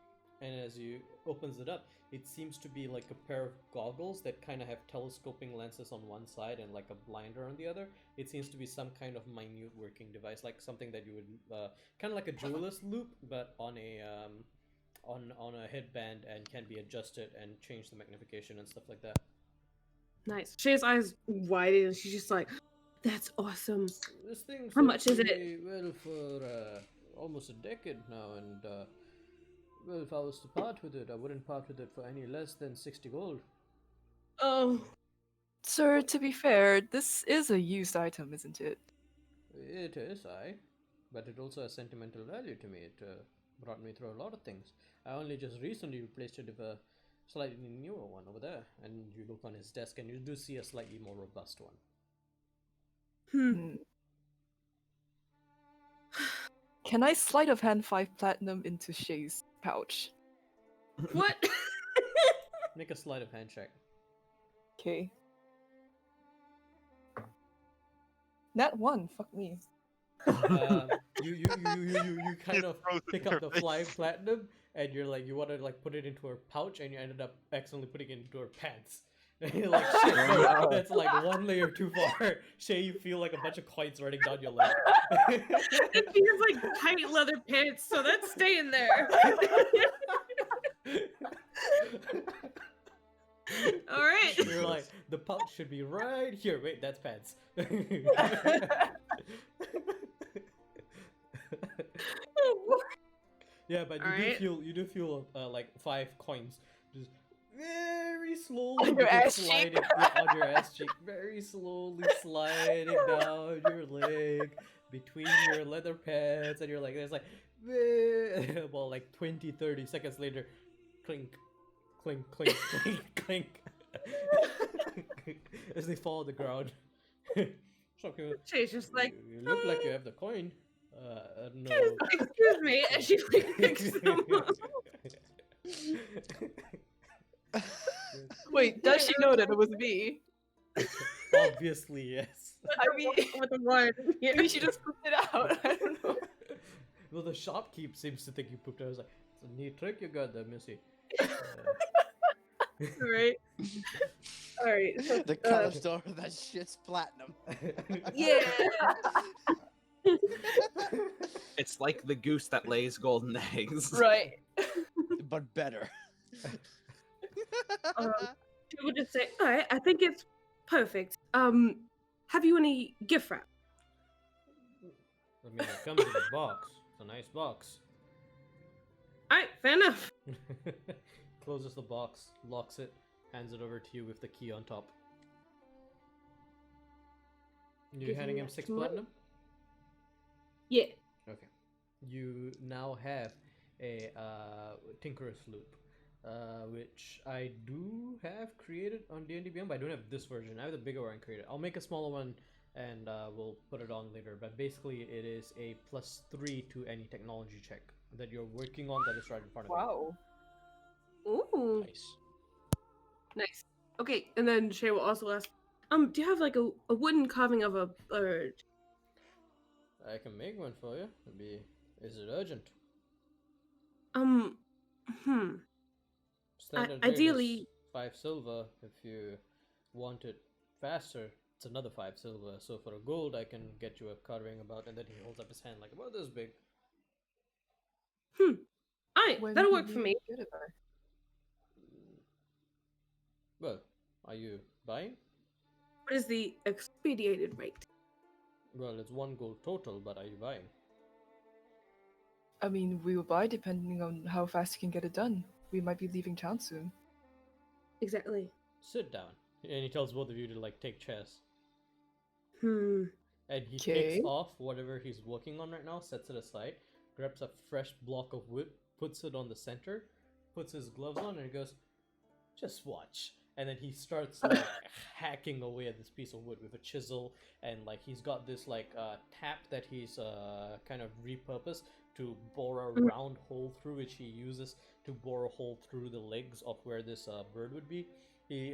A: And as you opens it up, it seems to be like a pair of goggles that kind of have telescoping lenses on one side and like a blinder on the other. It seems to be some kind of minute working device, like something that you would kind of like a jeweler's loop, but on a on a headband and can be adjusted and change the magnification and stuff like that.
B: Nice. Shay's eyes widen and she's just like, that's awesome.
A: This thing
B: How much is
A: served
B: it?
A: me well for almost a decade now, and well, if I was to part with it, I wouldn't part with it for any less than 60 gold.
B: Oh,
E: Sir, to be fair, this is a used item, isn't it?
A: It is, aye, but it also has sentimental value to me. It brought me through a lot of things. I only just recently replaced it with a slightly newer one over there, and you look on his desk and you do see a slightly more robust one.
E: Hmm. Can I sleight of hand 5 platinum into Shay's pouch?
B: What?
A: Make a sleight of hand check.
E: Okay. Nat 1, fuck me.
A: You kind of pick up the flying platinum and you're like, you want to like put it into her pouch and you ended up accidentally putting it into her pants. And you're like, shit, no, that's like one layer too far. Shay, you feel like a bunch of coins running down your leg.
B: He has like tight leather pants, so that's staying there. All right.
A: You're like, the pouch should be right here. Wait, that's pants. Yeah, but
B: Alright.
A: you do feel like 5 coins just very slowly
E: On your
A: begin
E: ass cheek.
A: sliding on your ass cheek, very slowly sliding down your leg between your leather pants, and you're like, there's like, well, like 20-30 seconds later, clink, clink, clink, clink, clink, as they fall on the ground.
B: Shay's just like,
A: you look like you have the coin. No.
B: excuse me, and she like picks them up.
E: Wait, does she know that it was me?
A: Obviously, yes.
E: I mean,
B: With the one. Yeah.
E: maybe she just pooped it out. I don't know.
A: Well, the shopkeep seems to think you pooped. I was like, it's a neat trick you got there, Missy.
B: Right. All right. So,
C: The color store of that shit's platinum.
B: yeah.
D: It's like the goose that lays golden eggs.
E: Right.
C: But better.
B: She would just say, all right, I think it's perfect. Have you any gift wrap?
A: I mean, it comes in a box. It's a nice box.
B: All right, fair enough.
A: Closes the box, locks it, hands it over to you with the key on top. You
B: Give
A: handing
B: me
A: him
B: that
A: 6
B: money.
A: platinum?
B: Yeah.
A: Okay. You now have a Tinkerer's Loop, which I do have created on D&D Beyond, but I don't have this version. I have the bigger one created. I'll make a smaller one and we'll put it on later. But basically, it is a +3 to any technology check that you're working on that is right in front of you.
E: Wow.
B: Ooh,
C: Nice.
B: nice. Okay, and then Shay will also ask, do you have like a wooden carving of a bird?
A: I can make one for you. Is it urgent? Standard rate is
B: Ideally,
A: 5 silver. If you want it faster, it's another 5 silver. So for a gold, I can get you a carving about, and then he holds up his hand like about this big.
B: all right,
E: When
B: that'll
E: can
B: work for
E: you
B: me.
E: get it by?
A: Well, are you buying?
B: What is the expedited rate?
A: Well, it's 1 gold total, but are you buying?
E: I mean, we will buy depending on how fast you can get it done. We might be leaving town soon.
B: Exactly.
A: Sit down. And he tells both of you to like take chairs.
B: Hmm.
A: And he
E: Okay.
A: takes off whatever he's working on right now, sets it aside, grabs a fresh block of wood, puts it on the center, puts his gloves on, and he goes, "Just watch." And then he starts like hacking away at this piece of wood with a chisel, and like he's got this like tap that he's kind of repurposed to bore a round hole through, which he uses to bore a hole through the legs of where this bird would be. He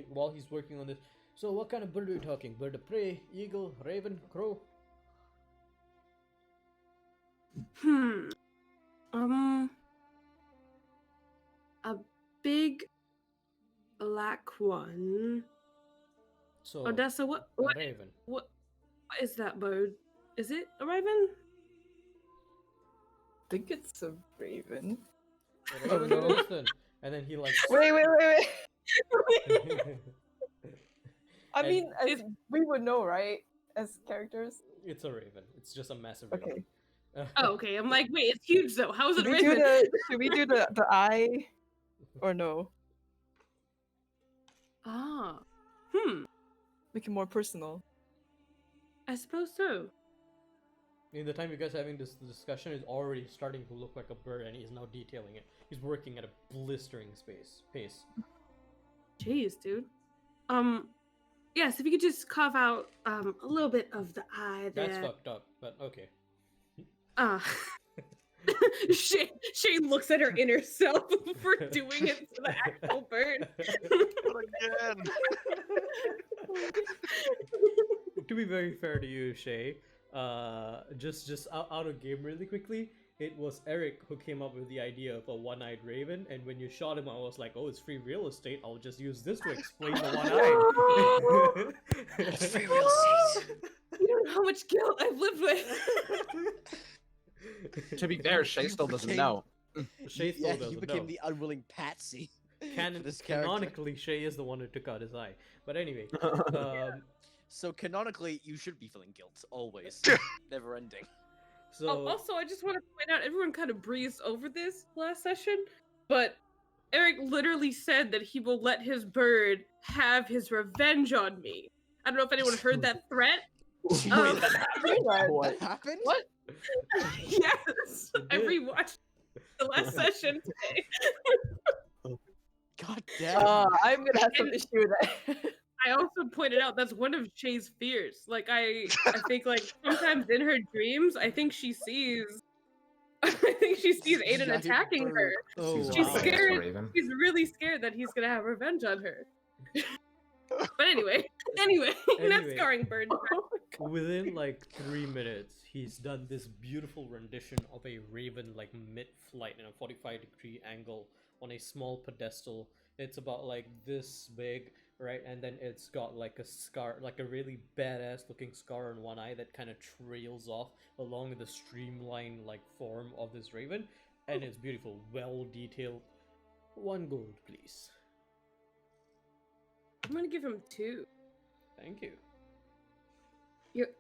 A: while he's working on this. So what kind of bird are we talking? Bird of prey, eagle, raven, crow?
B: A big black one.
A: So
B: Odessa,
A: a
B: what
A: raven.
B: what is that bird? Is it a raven?
E: I think it's a raven.
A: A raven it is then. And then he like
E: Wait. I
A: And-
E: mean, we would know, right? As characters.
A: It's a raven. It's just a massive
E: Okay.
A: raven.
B: Oh, okay. I'm like, wait, it's huge though. How is it
E: Should
B: a
E: we do
B: raven?
E: should we do the eye, or no?
B: Ah.
E: Make it more personal.
B: I suppose so.
A: In the time you guys are having this discussion, is already starting to look like a bird, and he's now detailing it. He's working at a blistering pace.
B: Jeez, dude. Yes, if you could just carve out a little bit of the eye there.
A: That's fucked up, but okay.
B: Shay looks at her inner self for doing it to the actual bird.
G: Again.
A: To be very fair to you, Shay, just out of game really quickly, it was Eric who came up with the idea of a one-eyed raven, and when you shot him, I was like, oh, it's free real estate, I'll just use this to explain the one-eyed.
H: It's free real estate.
B: You don't know how much guilt I've lived with.
D: To be fair, Shay still doesn't know.
A: Shay still
C: Yeah,
A: doesn't
C: you became
A: know.
C: the unwilling patsy. This character.
A: Canonically, Shay is the one who took out his eye. But anyway,
C: So canonically, you should be feeling guilt always, never ending.
A: so
B: Also, I just want to point out, everyone kind of breezed over this last session, but Eric literally said that he will let his bird have his revenge on me. I don't know if anyone heard that threat.
C: What happened?
B: What? Yes, I
A: did.
B: rewatched the last session today.
C: God damn.
E: I'm gonna have some issue with that.
B: I also pointed out that's one of Shay's fears. Like I think like sometimes in her dreams, I think she sees Aiden
C: Giant
B: attacking her.
C: bird.
A: oh,
F: She's a
B: She's
A: wow.
F: raven,
B: scared.
F: Raven.
B: She's really scared that he's gonna have revenge on her. But anyway, enough
A: Anyway.
B: scarring bird.
A: Within like 3 minutes, he's done this beautiful rendition of a raven like mid-flight in a 45-degree angle on a small pedestal. It's about like this big, right? And then it's got like a scar, like a really badass looking scar on one eye that kind of trails off along with the streamlined like form of this raven. And it's beautiful, well detailed. 1 gold, please.
B: I'm gonna give him 2.
A: Thank you.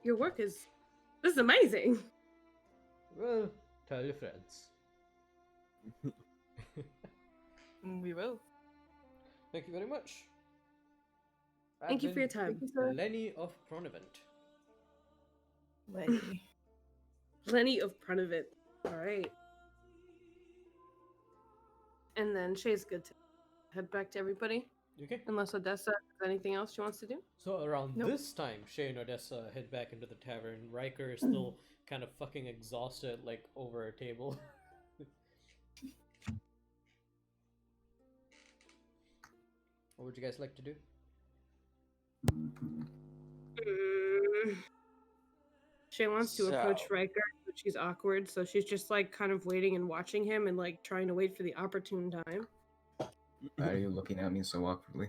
B: Your work this is amazing.
A: Well, tell your friends.
E: We will.
A: Thank you very much.
B: Thank you for your time.
E: Thank you, sir.
A: Lenny of Pronevent.
E: Lenny.
B: Plenty of Pronevent. Alright. And then Shay's good to head back to everybody.
A: Okay.
B: Unless Odessa has anything else she wants to do.
A: So around
E: Nope.
A: this time, Shay and Odessa head back into the tavern. Riker is still kind of fucking exhausted, like over a table. What would you guys like to do?
B: Shay wants to approach
C: So-
B: Riker, but she's awkward, so she's just like kind of waiting and watching him and like trying to wait for the opportune time.
F: Why are you looking at me so awkwardly?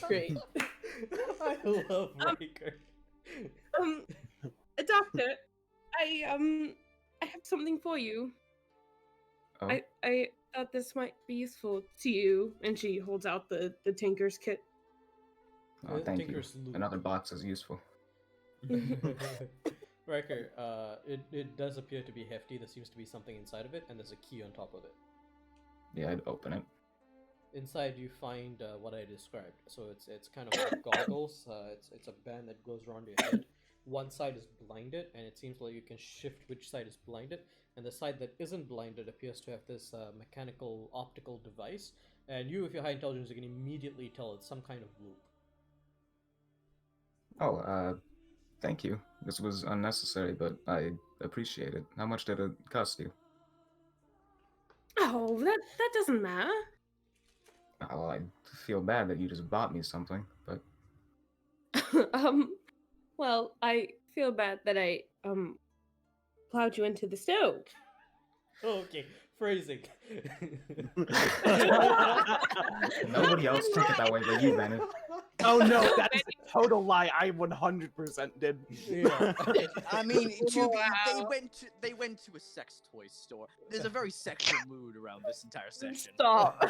E: Great.
A: I love Riker.
B: Doctor, I have something for you.
F: Oh,
B: I thought this might be useful to you, and she holds out the Tinker's kit.
F: oh, thank you.
A: Tinker's Loot.
F: Another box is useful.
A: Riker, it does appear to be hefty. There seems to be something inside of it, and there's a key on top of it.
F: Yeah, I'd open it.
A: Inside, you find what I described. So it's kind of like goggles. It's a band that goes around your head. One side is blinded, and it seems like you can shift which side is blinded. And the side that isn't blinded appears to have this mechanical optical device. And you, with your high intelligence, you can immediately tell it's some kind of loop.
F: Oh, thank you. This was unnecessary, but I appreciate it. How much did it cost you?
B: Oh, that doesn't matter.
F: Oh, I feel bad that you just bought me something, but
B: Well, I feel bad that I plowed you into the stove.
A: Oh, okay, phrasing.
F: nobody else took it that way but you, Bennett.
D: Oh no, that is a total lie. I 100% did.
A: Yeah.
C: I mean,
B: Wow.
C: they went to a sex toy store. There's a very sexual mood around this entire session.
B: Stop.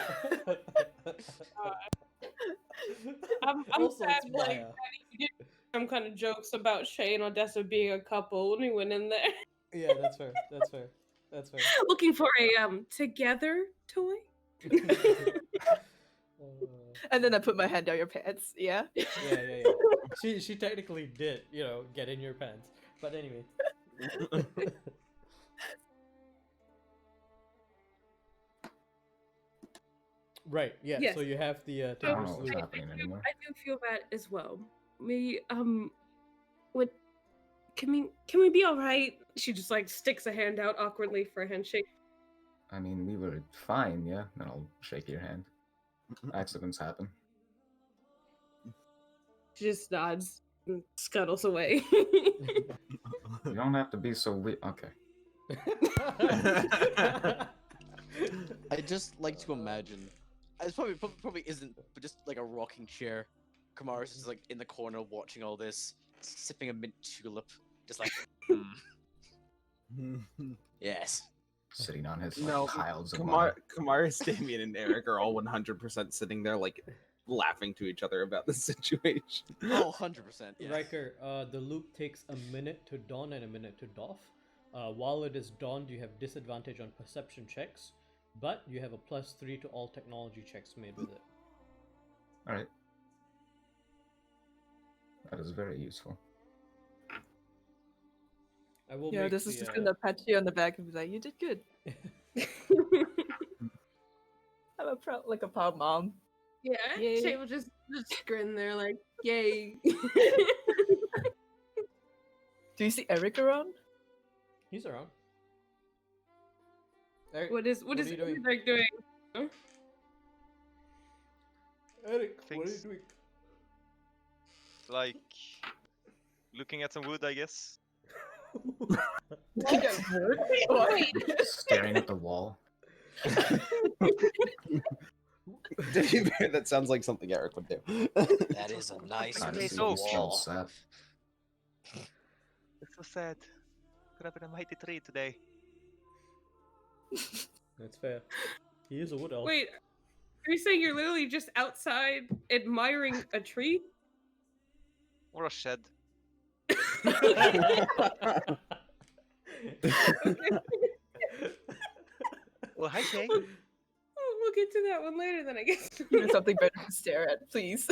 B: I'm
A: Also,
B: sad,
A: it's
B: like,
A: Maya.
B: you did some kind of jokes about Shay and Odessa being a couple when we went in there.
A: Yeah, that's fair. That's fair. That's fair.
B: Looking for a together toy.
E: And then I put my hand down your pants. Yeah.
A: Yeah. She technically did, get in your pants. But anyway. Right. Yeah.
B: Yes.
A: So you have the
F: I don't
A: Tempest
F: know what's
A: loop.
F: happening anymore.
B: I do feel bad as well. What? Can we be all right? She just like sticks a hand out awkwardly for a handshake.
F: I mean, we were fine, yeah? Then I'll shake your hand. Accidents happen.
B: She just nods and scuttles away.
F: You don't have to be so weird. Okay.
C: I just like to imagine. It's probably isn't, but just like a rocking chair. Kamaris is like in the corner watching all this, sipping a mint julep, just like, yes.
F: Sitting on his
D: No,
F: piles of money.
D: Kamaris, Damien, and Eric are all 100% sitting there, like, laughing to each other about the situation.
C: Oh, 100%. Yeah.
A: Riker, the loop takes a minute to dawn and a minute to doff. While it is dawned, you have disadvantage on perception checks, but you have a +3 to all technology checks made with it.
F: Alright. That is very useful.
A: I will
E: Yeah,
A: make
E: this is
A: the,
E: just gonna pat you on the back and be like, "You did good." I'm a proud mom.
B: Yeah,
E: Yay.
B: Shay will just grin there like, yay.
E: Do you see Eric around?
A: He's around. Eric,
B: what is
A: are you doing?
B: Eric doing? Huh?
A: Eric, what are you
G: Things-
A: doing?
G: Like looking at some wood, I guess.
B: Wait.
F: Staring at the wall.
D: That sounds like something Eric would do.
C: That is a nice
F: Not
G: Okay,
F: as
C: piece
G: so-
C: of
F: he smelled
C: wall.
F: sap.
G: It's so sad. Could have been a mighty tree today.
A: That's fair. He is a wood elf.
B: Wait, are you saying you're literally just outside admiring a tree?
G: Or a shed. Well, hi, Shay.
B: Oh, we'll get to that one later then, I guess.
E: Give me something better to stare at, please.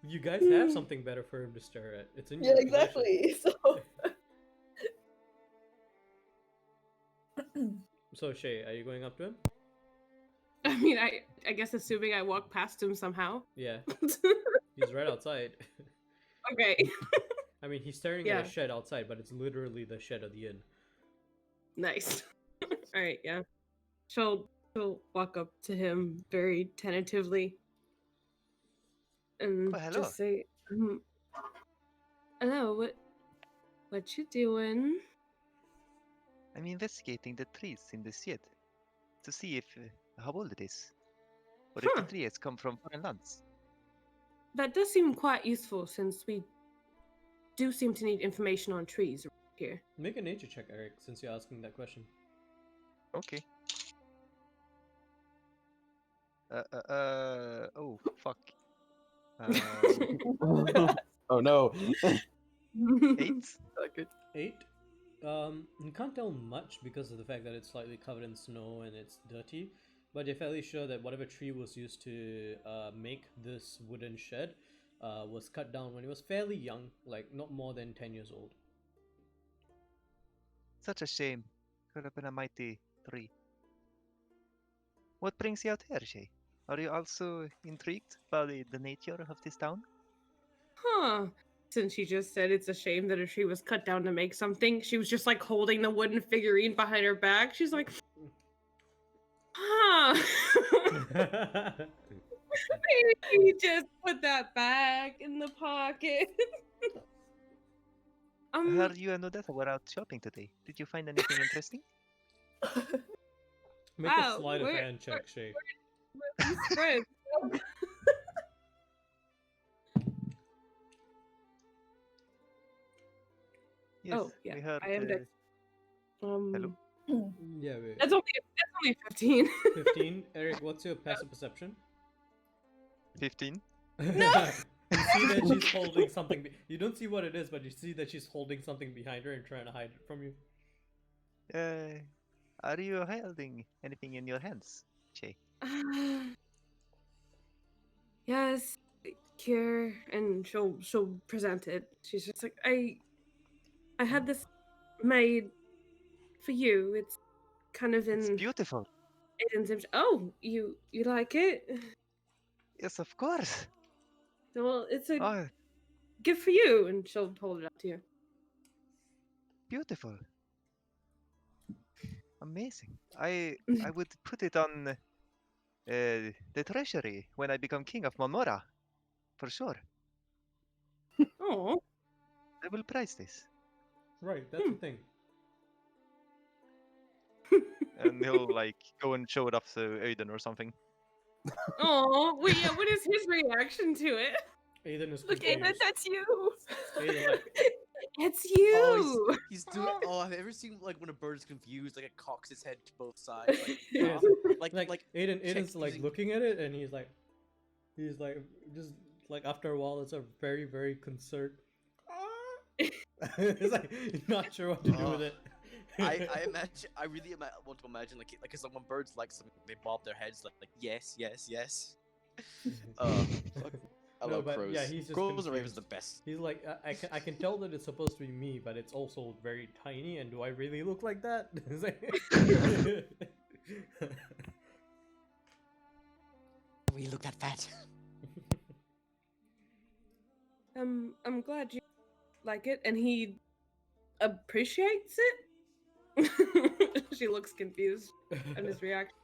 A: You guys have something better for him to stare at. It's in
E: Yeah,
A: your possession.
E: exactly. So.
A: So Shay, are you going up to him?
B: I mean, I guess assuming I walk past him somehow.
A: Yeah, he's right outside.
B: Okay.
A: I mean, he's staring at a shed outside, but it's literally the shed of the inn.
B: Nice. All right, yeah. She'll walk up to him very tentatively and
G: Oh, hello.
B: just say, "Hello, what you doing?"
G: I'm investigating the trees in the shed to see if how old it is, or if
B: Huh.
G: the tree has come from foreign lands.
B: That does seem quite useful since we do seem to need information on trees here.
A: Make a nature check, Eric, since you're asking that question.
G: Okay. Oh fuck.
D: Oh no.
G: 8.
E: Good.
A: 8. You can't tell much because of the fact that it's slightly covered in snow and it's dirty, but you're fairly sure that whatever tree was used to make this wooden shed was cut down when it was fairly young, like not more than 10 years old.
G: Such a shame. Could have been a mighty tree. What brings you out here, Shay? Are you also intrigued by the nature of this town?
B: Huh. Since she just said it's a shame that a tree was cut down to make something, she was just like holding the wooden figurine behind her back. She's like, huh. Maybe just put that back in the pocket.
G: I heard you and Odetta were out shopping today. Did you find anything interesting?
A: Make
B: Wow,
A: a sleight of
B: we're-
A: hand check, Shay.
B: we're best friends.
G: Yes,
B: Oh, yeah,
G: we heard.
B: I am Dex.
G: Hello?
A: Yeah, wait.
B: That's only 15.
A: 15. Eric, what's your passive perception?
G: 15.
A: You see that she's holding something. You don't see what it is, but you see that she's holding something behind her and trying to hide it from you.
G: Are you holding anything in your hands, Shay?
B: Yes, here, and she'll present it. She's just like, I had this made for you. It's kind of
G: It's
B: in
G: beautiful.
B: Aiden's image. Oh, you like it?
G: Yes, of course.
B: Well, it's a
G: Oh,
B: gift for you, and she'll hold it up to you.
G: beautiful. Amazing. I would put it on the treasury when I become king of Monmora, for sure.
B: Oh,
G: I will prize this.
A: Right, that's the thing.
G: And he'll like go and show it off to Aiden or something.
B: oh, wait, yeah. What is his reaction to it?
A: Aiden is
E: Look,
A: confused.
E: Aiden, that's you.
A: Aiden, like,
B: It's you.
C: Oh, he's doing. Oh, have you ever seen like when a bird's confused, like it cocks its head to both sides,
A: Yeah.
C: like
A: Aiden, Aiden's
C: checks
A: like
C: using-
A: looking at it, and he's like just like after a while, it's a very very concerned. He's like not sure what to do with it.
C: I imagine. I really want to imagine like because when birds like something, they bob their heads like yes, yes, yes. Fuck. I
A: No,
C: love
A: but
C: crows.
A: yeah, he's just
C: Crows and ravens
A: confused.
C: are the best.
A: He's like, I can tell that it's supposed to be me, but it's also very tiny, and do I really look like that? It's like-
H: We look that fat.
B: I'm glad you like it, and he appreciates it. She looks confused at his reaction.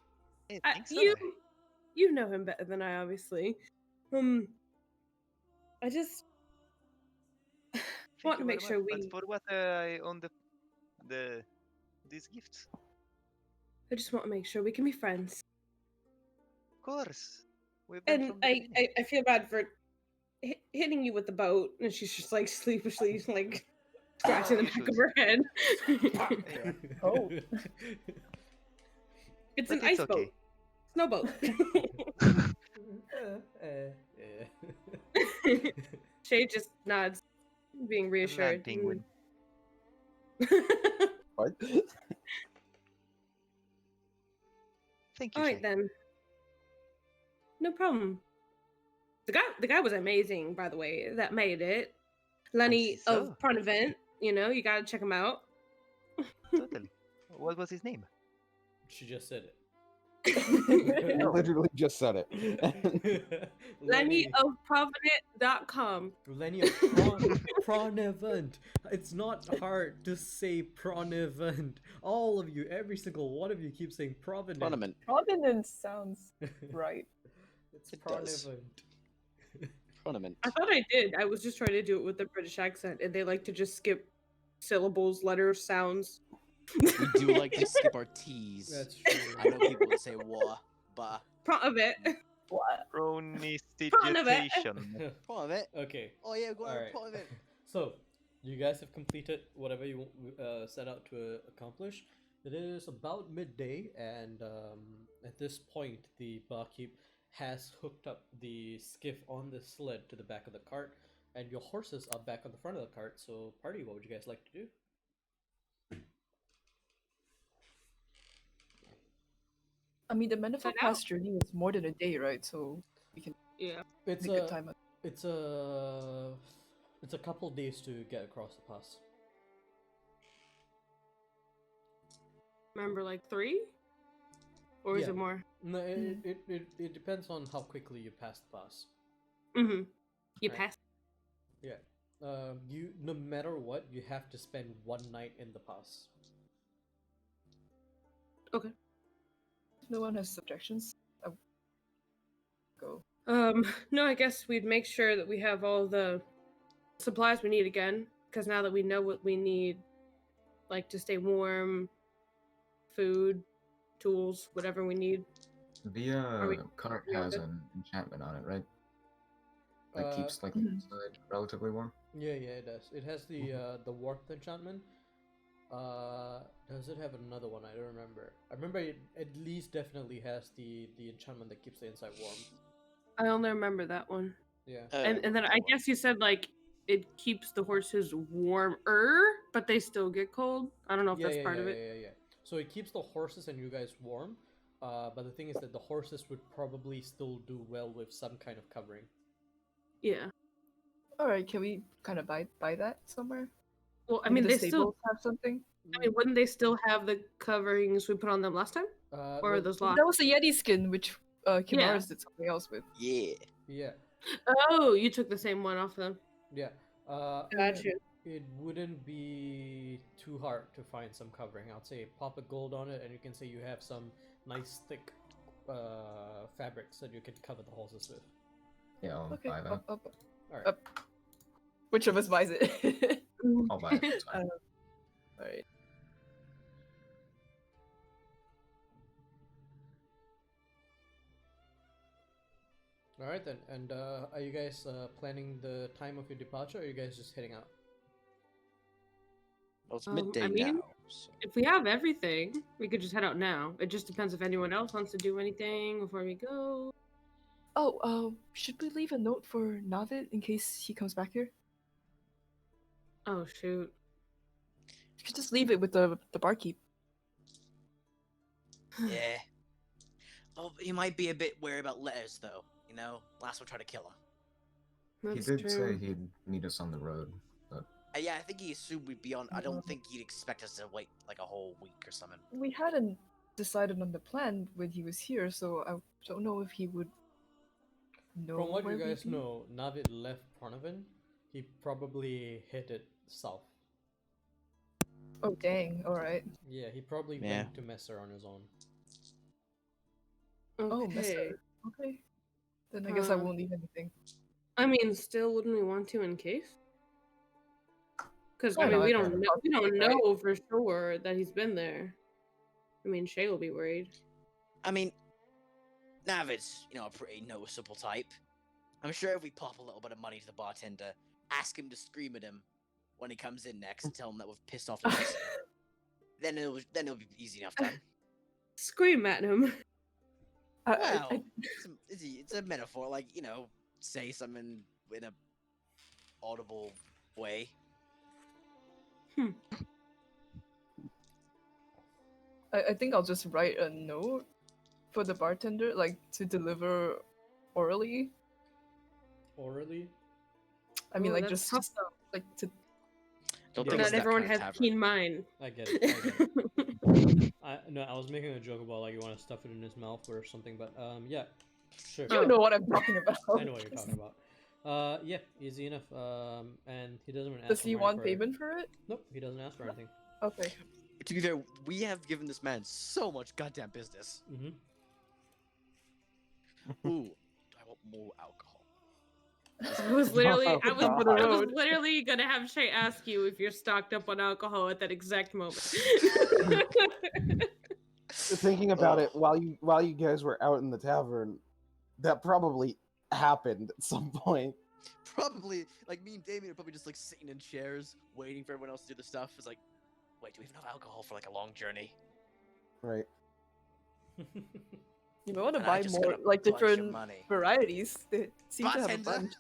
G: Hey,
B: I-
G: thanks,
B: you know him better than I, obviously. I just
G: Thank
B: want to
G: you
B: make
G: very
B: sure
G: much,
B: we.
G: But for what I own these gifts.
B: I just want to make sure we can be friends.
G: Of course. We've been
B: And
G: from the
B: I
G: beginning.
B: feel bad for hitting you with the boat, and she's just like sleepishly like scratching the
G: You
B: back of
G: should.
B: her head.
G: Yeah.
E: Oh.
B: It's
G: But
B: an
G: it's
B: ice boat,
G: okay.
B: snow boat. Shay just nods, being reassured.
G: penguin.
D: What?
G: Thank you,
B: All right
G: Shay.
B: then. No problem. The guy was amazing, by the way. That made it. Lenny
G: see
B: of
G: so.
B: Pronavent. You know, you gotta check him out.
G: Totally. What was his name?
A: She just said it.
D: I literally just said it.
B: Lenny of Provident.com.
A: Lenny of Pronevent. It's not hard to say Pronevent. All of you, every single one of you, keep saying Provident.
C: Tournament.
E: Providence sounds right.
A: It's
C: It does.
A: Pronevent.
C: Tournament.
B: I thought I did. I was just trying to do it with a British accent, and they like to just skip syllables, letters, sounds.
C: We do like to skip our T's.
A: That's true.
C: I know people would say wa, ba.
B: Pronavent.
E: What?
G: Pronistitation.
C: Tournament.
A: Okay.
C: Oh yeah, go on.
A: Alright.
C: Tournament.
A: So, you guys have completed whatever you set out to accomplish. It is about midday, and at this point, the barkeep has hooked up the skiff on the sled to the back of the cart, and your horses are back on the front of the cart. So, party, what would you guys like to do?
E: I mean, the Manifold
B: Set out.
E: Pass journey was more than a day, right? So we can
B: Yeah.
A: It's
E: make good time.
A: it's a couple days to get across the pass.
B: Remember, like 3? Or is
A: Yeah.
B: it more?
A: No, it depends on how quickly you pass the pass.
B: Mm-hmm. You
A: Right.
B: pass.
A: Yeah. You no matter what, you have to spend 1 night in the pass.
B: Okay.
E: If no one has objections, I'll go.
B: No, I guess we'd make sure that we have all the supplies we need again, because now that we know what we need, like to stay warm, food, tools, whatever we need.
F: The cart
B: yeah,
F: has
B: good.
F: an enchantment on it, right? That
A: Uh,
F: keeps like the
E: Mhm.
F: inside relatively warm.
A: Yeah, it does. It has the warmth enchantment. Does it have another one? I don't remember. I remember it at least definitely has the enchantment that keeps the inside warm.
B: I only remember that one.
A: Yeah.
B: And then I guess you said like it keeps the horses warmer, but they still get cold. I don't know if that's part of it.
A: Yeah. So it keeps the horses and you guys warm. But the thing is that the horses would probably still do well with some kind of covering.
B: Yeah.
E: All right, can we kind of buy that somewhere?
B: Well, I
E: Maybe
B: mean,
E: the
B: they still.
E: stables have something.
B: I mean, wouldn't they still have the coverings we put on them last time, or are
A: Well,
B: those lost?
E: That was the Yeti skin, which Kimaris did something else with.
C: Yeah.
A: yeah.
B: Oh, you took the same one off them.
A: Yeah.
B: Gotcha.
A: It wouldn't be too hard to find some covering. I'd say pop a gold on it, and you can say you have some nice thick fabrics that you can cover the horses with.
F: Yeah, I'll
E: Okay,
F: buy that.
A: All right.
E: Which of us buys it?
F: I'll buy it. It's fine.
E: All right.
A: All right then. And are you guys planning the time of your departure, or are you guys just heading out?
C: Well, it's
B: I
C: midday
B: mean,
C: now. So.
B: If we have everything, we could just head out now. It just depends if anyone else wants to do anything before we go.
E: Oh, should we leave a note for Navid in case he comes back here?
B: Oh shoot.
E: You could just leave it with the barkeep.
H: Yeah. Oh, he might be a bit wary about letters, though. You know, last one tried to kill him.
B: That's
F: He did
B: true.
F: say he'd meet us on the road, but
H: Yeah, I think he assumed we'd be on. I don't think he'd expect us to wait like a whole week or something.
E: We hadn't decided on the plan when he was here, so I don't know if he would know.
A: From what
E: where
A: you
E: we'd
A: guys
E: be.
A: know, Navid left Parnavin. He probably headed south.
E: Oh dang! All right.
A: Yeah, he probably
C: Yeah.
A: went to Messer on his own.
E: Oh,
B: Okay.
E: Messer. Okay. Then I guess I
B: Huh.
E: won't leave anything.
B: I mean, still, wouldn't we want to in case? Because
E: Why
B: I mean,
E: not?
B: we
E: Yeah,
B: don't know. We don't
E: right.
B: know for sure that he's been there. I mean, Shay will be worried.
H: I mean, Navid's, a pretty noticeable type. I'm sure if we pop a little bit of money to the bartender, ask him to scream at him when he comes in next, and tell him that we've pissed off Liz, then it'll be easy enough done.
B: Scream at him.
H: Well, it's a metaphor, like, say something in a audible way.
E: I think I'll just write a note for the bartender, like to deliver orally.
A: Orally?
E: I mean,
B: Ooh,
E: like
B: that's
E: just
B: tough, though.
E: like to.
C: Don't
A: Yeah.
C: think
B: Not
C: it's that
B: everyone
C: kind
B: has
C: of
B: a
C: tavern.
B: keen mind.
A: I get it. I was making a joke about like you want to stuff it in his mouth or something, but yeah, sure.
E: You know what I'm talking about.
A: I know what you're talking about. Yeah, easy enough. And he doesn't even ask.
E: Does
A: for
E: he
A: money
E: want
A: for
E: payment for it?
A: Nope, he doesn't ask for anything.
E: Okay.
C: To be fair, we have given this man so much goddamn business.
A: Mm-hmm.
C: Ooh, do I want more alcohol?
B: I was literally,
I: Oh,
B: I was
E: God.
B: literally gonna have Shay ask you if you're stocked up on alcohol at that exact moment.
I: Thinking about it, while you guys were out in the tavern, that probably happened at some point.
C: Probably, like, me and Damien are probably just, like, sitting in chairs, waiting for everyone else to do the stuff. It's like, wait, do we have enough alcohol for, like, a long journey?
I: Right.
E: You might want to
H: And I
E: buy
H: just
E: more,
H: got a
E: like
H: bunch of
E: different
H: money.
E: varieties. They seem to have a
H: Bartender,
E: bunch.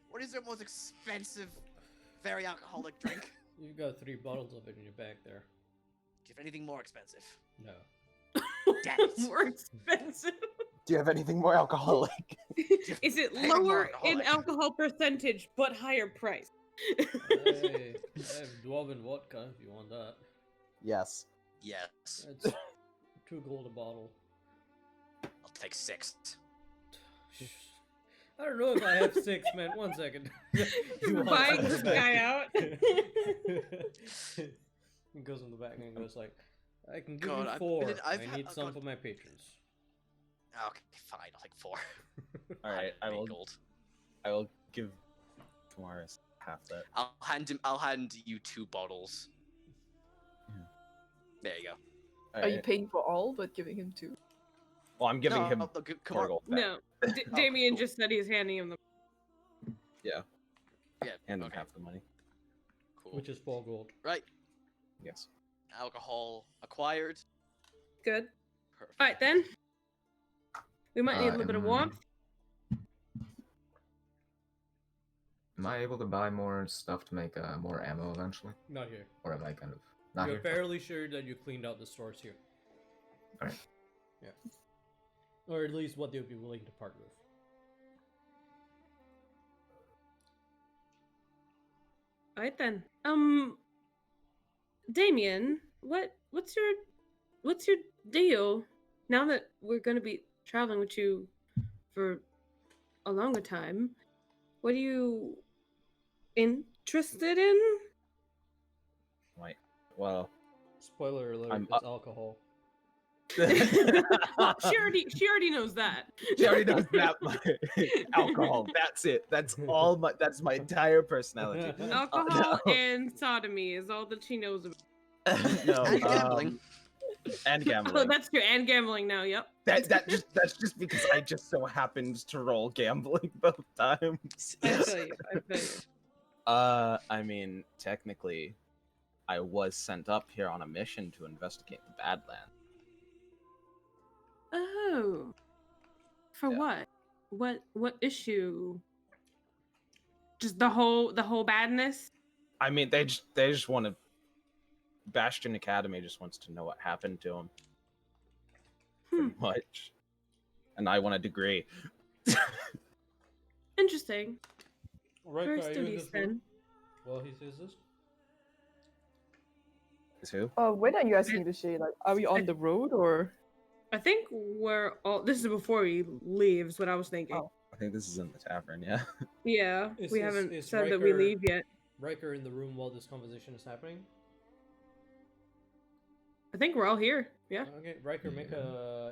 H: what is your most expensive, very alcoholic drink?
A: You've got 3 bottles of it in your bag there.
H: Do you have anything more expensive?
A: No.
H: Damn it.
B: More expensive.
I: Do you have anything more alcoholic?
B: Is it
H: Hey, I'm
B: lower
H: more
B: in
H: alcoholic.
B: alcohol percentage but higher price?
A: Hey, I have dwarven vodka if you want that.
I: Yes.
H: Yes.
A: It's 2 gold a bottle.
H: I'll take 6.
A: I don't know if I have 6, man. 1 second. You want
B: Buying
A: some
B: this
A: back?
B: guy out.
A: He goes in the back and goes like, I can give
H: God,
A: you
H: I've
A: 4.
H: been in- I've
A: I
H: had-
A: need
H: oh,
A: some
H: God.
A: for my patrons.
H: Okay, fine. I'll take 4.
D: All right, I will.
H: Gold.
D: I will give Kamaris half that.
H: I'll hand you 2 bottles.
D: Yeah.
H: There you go.
D: All
E: Are you
D: right.
E: paying for all, but giving him 2?
D: Well, I'm giving him
H: okay,
D: 4 gold back.
B: No.
H: Oh,
B: Damien
H: cool.
B: just said he's handing him the.
H: Yeah.
D: Hand him
H: okay.
D: half the money.
H: Cool.
A: Which is 4 gold.
H: Right.
D: Yes.
H: Alcohol acquired.
B: Good.
H: Perfect.
B: Alright then. We might need a little bit of warmth.
F: Am I able to buy more stuff to make more ammo eventually?
A: Not here.
F: Or am I kind of not
A: You're
F: here?
A: fairly sure that you cleaned out the stores here.
F: Alright.
A: Yeah. Or at least what they would be willing to part with.
B: Alright then. Damien, what's your deal? Now that we're gonna be traveling with you for a longer time, what are you interested in?
D: Right. Well,
A: Spoiler alert,
D: I'm
A: it's alcohol.
B: Well, she already knows that.
D: she already knows that much. Alcohol. That's it. That's all my. That's my entire personality.
B: Alcohol and sodomy is all that she knows about.
D: No.
H: And gambling.
D: And
B: Oh,
D: gambling.
B: that's true. And gambling now. Yep.
D: That's just because I just so happened to roll gambling both times.
B: I feel you. I feel you.
D: I mean, technically, I was sent up here on a mission to investigate the Badlands.
B: Oh. For
D: Yeah.
B: what? What issue? Just the whole badness?
D: I mean, they just want to. Bastion Academy just wants to know what happened to him. Pretty much. And I want a degree.
B: Interesting.
A: Right,
B: Very
A: are you in
B: studious
A: this room?
B: then.
A: Well, he says this.
D: Is who?
E: When are you asking the shade? Like, are we on the road or?
B: I think we're all. This is before he leaves. What I was thinking.
E: Oh.
D: I think this is in the tavern, yeah.
B: Yeah,
A: Is-
B: we
A: is-
B: haven't
A: is
B: said that we
A: Riker-
B: leave yet.
A: Riker in the room while this conversation is happening.
B: I think we're all here. Yeah.
A: Okay, Riker, make
F: Yeah.
A: a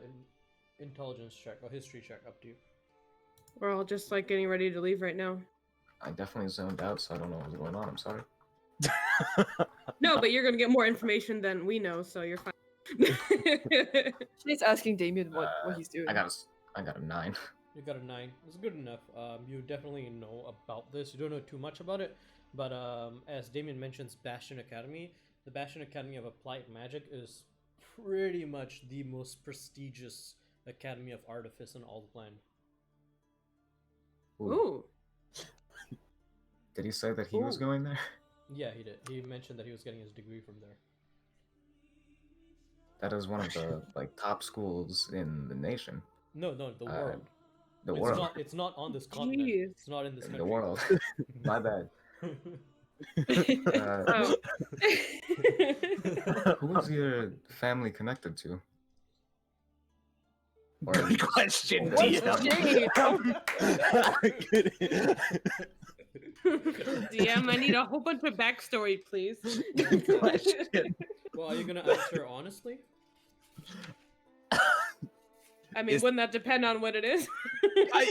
A: intelligence check or history check, up to you.
B: We're all just like getting ready to leave right now.
F: I definitely zoned out, so I don't know what's going on. I'm sorry.
B: No, but you're gonna get more information than we know, so you're fine.
E: She's asking Damien what he's doing.
F: I got a 9.
A: You got a 9. It's good enough. You definitely know about this. You don't know too much about it, but as Damien mentions, Bastion Academy. The Bastion Academy of Applied Magic is pretty much the most prestigious academy of artifice in all the land.
B: Ooh.
F: Did he say that he was
B: Ooh.
F: going there?
A: Yeah, he did. He mentioned that he was getting his degree from there.
F: That is one of the top schools in the nation.
A: No, the world.
F: The
A: it's
F: world.
A: Not, it's not on this continent.
B: Jeez.
A: It's not in this
F: In
A: country.
F: the world. My bad.
B: Oh.
F: Who is your family connected to? Or
D: Good question,
E: What's
D: DM.
B: DM, I need a whole bunch of backstory, please.
D: Good question.
A: Well, are you gonna answer honestly?
B: I mean,
D: Is-
B: wouldn't that depend on what it is?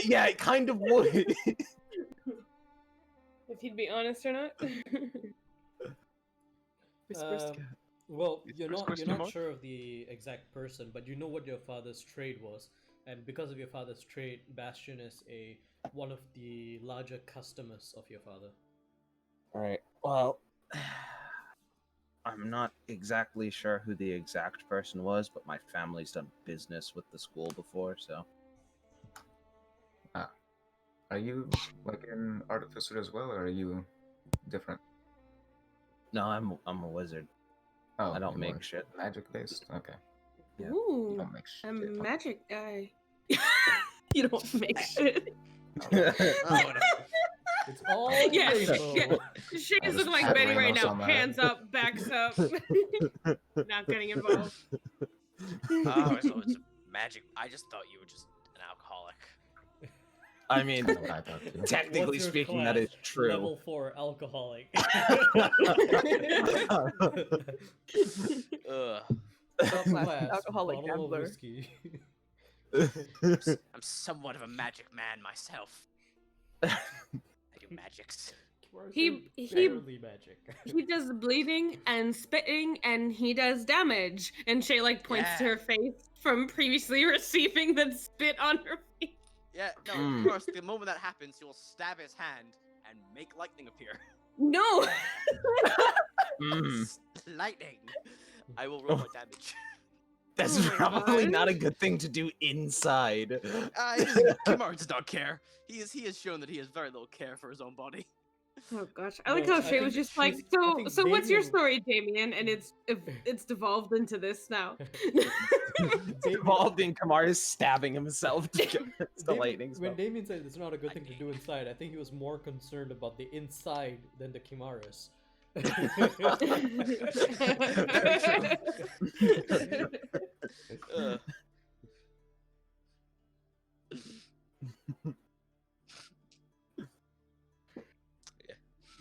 D: Yeah, it kind of would.
B: If he'd be honest or not.
E: Whispers
A: Um,
E: to-
A: Well,
G: It's
A: you're
G: first
A: not
G: question mark?
A: sure of the exact person, but you know what your father's trade was, and because of your father's trade, Bastion is one of the larger customers of your father.
D: All right. Well, I'm not exactly sure who the exact person was, but my family's done business with the school before, so.
F: Are you like an artificer as well, or are you different?
D: No, I'm a wizard.
F: Oh,
D: I don't
F: you're
D: make
F: more
D: shit.
F: magic based. Okay,
D: Yeah.
F: you
B: Ooh,
F: don't make
B: a
F: shit.
B: magic guy. You don't make shit.
C: Oh,
A: It's all
B: Yeah,
A: rainbow.
B: yeah.
F: I
B: Shane's
F: just
B: looking like
F: add
B: Benny right
F: rainbows
B: now.
F: on that.
B: Hands up, backs up. Not getting involved.
H: Oh, so it's a magic. I just thought you were just an alcoholic.
D: I mean,
F: Kind of what I thought too.
D: technically
A: What's your
D: speaking, that
A: class?
D: is true.
A: Level 4 alcoholic.
H: Ugh.
A: Subclass,
E: alcoholic
A: bottle of
E: gambler.
A: whiskey.
H: I'm somewhat of a magic man myself. I do magics.
B: He-
A: barely magic.
B: He does the bleeding and spitting, and he does damage. And Shay like points to
H: Yeah.
B: her face from previously receiving the spit on her face.
C: Yeah, no,
D: Mm.
C: of course, the moment that happens, he will stab his hand and make lightning appear.
B: No.
D: Mm.
C: Lightning! I will roll my damage.
D: That's
B: Oh my
D: probably
B: God.
D: not a good thing to do inside.
C: Kimar does not care. He has shown that he has very little care for his own body.
B: Oh gosh, I like
A: No,
B: how
A: I
B: Shay was
A: think
B: just like,
A: she's- I
B: so
A: think
B: so what's your
A: Damien-
B: story, Damien? And it's devolved into this now.
D: It's involved in Kamar stabbing himself to get the
A: Damien-
D: lightning
A: when
D: spell.
A: Damien said it's not a good thing to do inside, I think he was more concerned about the inside than the Chimaris.
C: Ugh.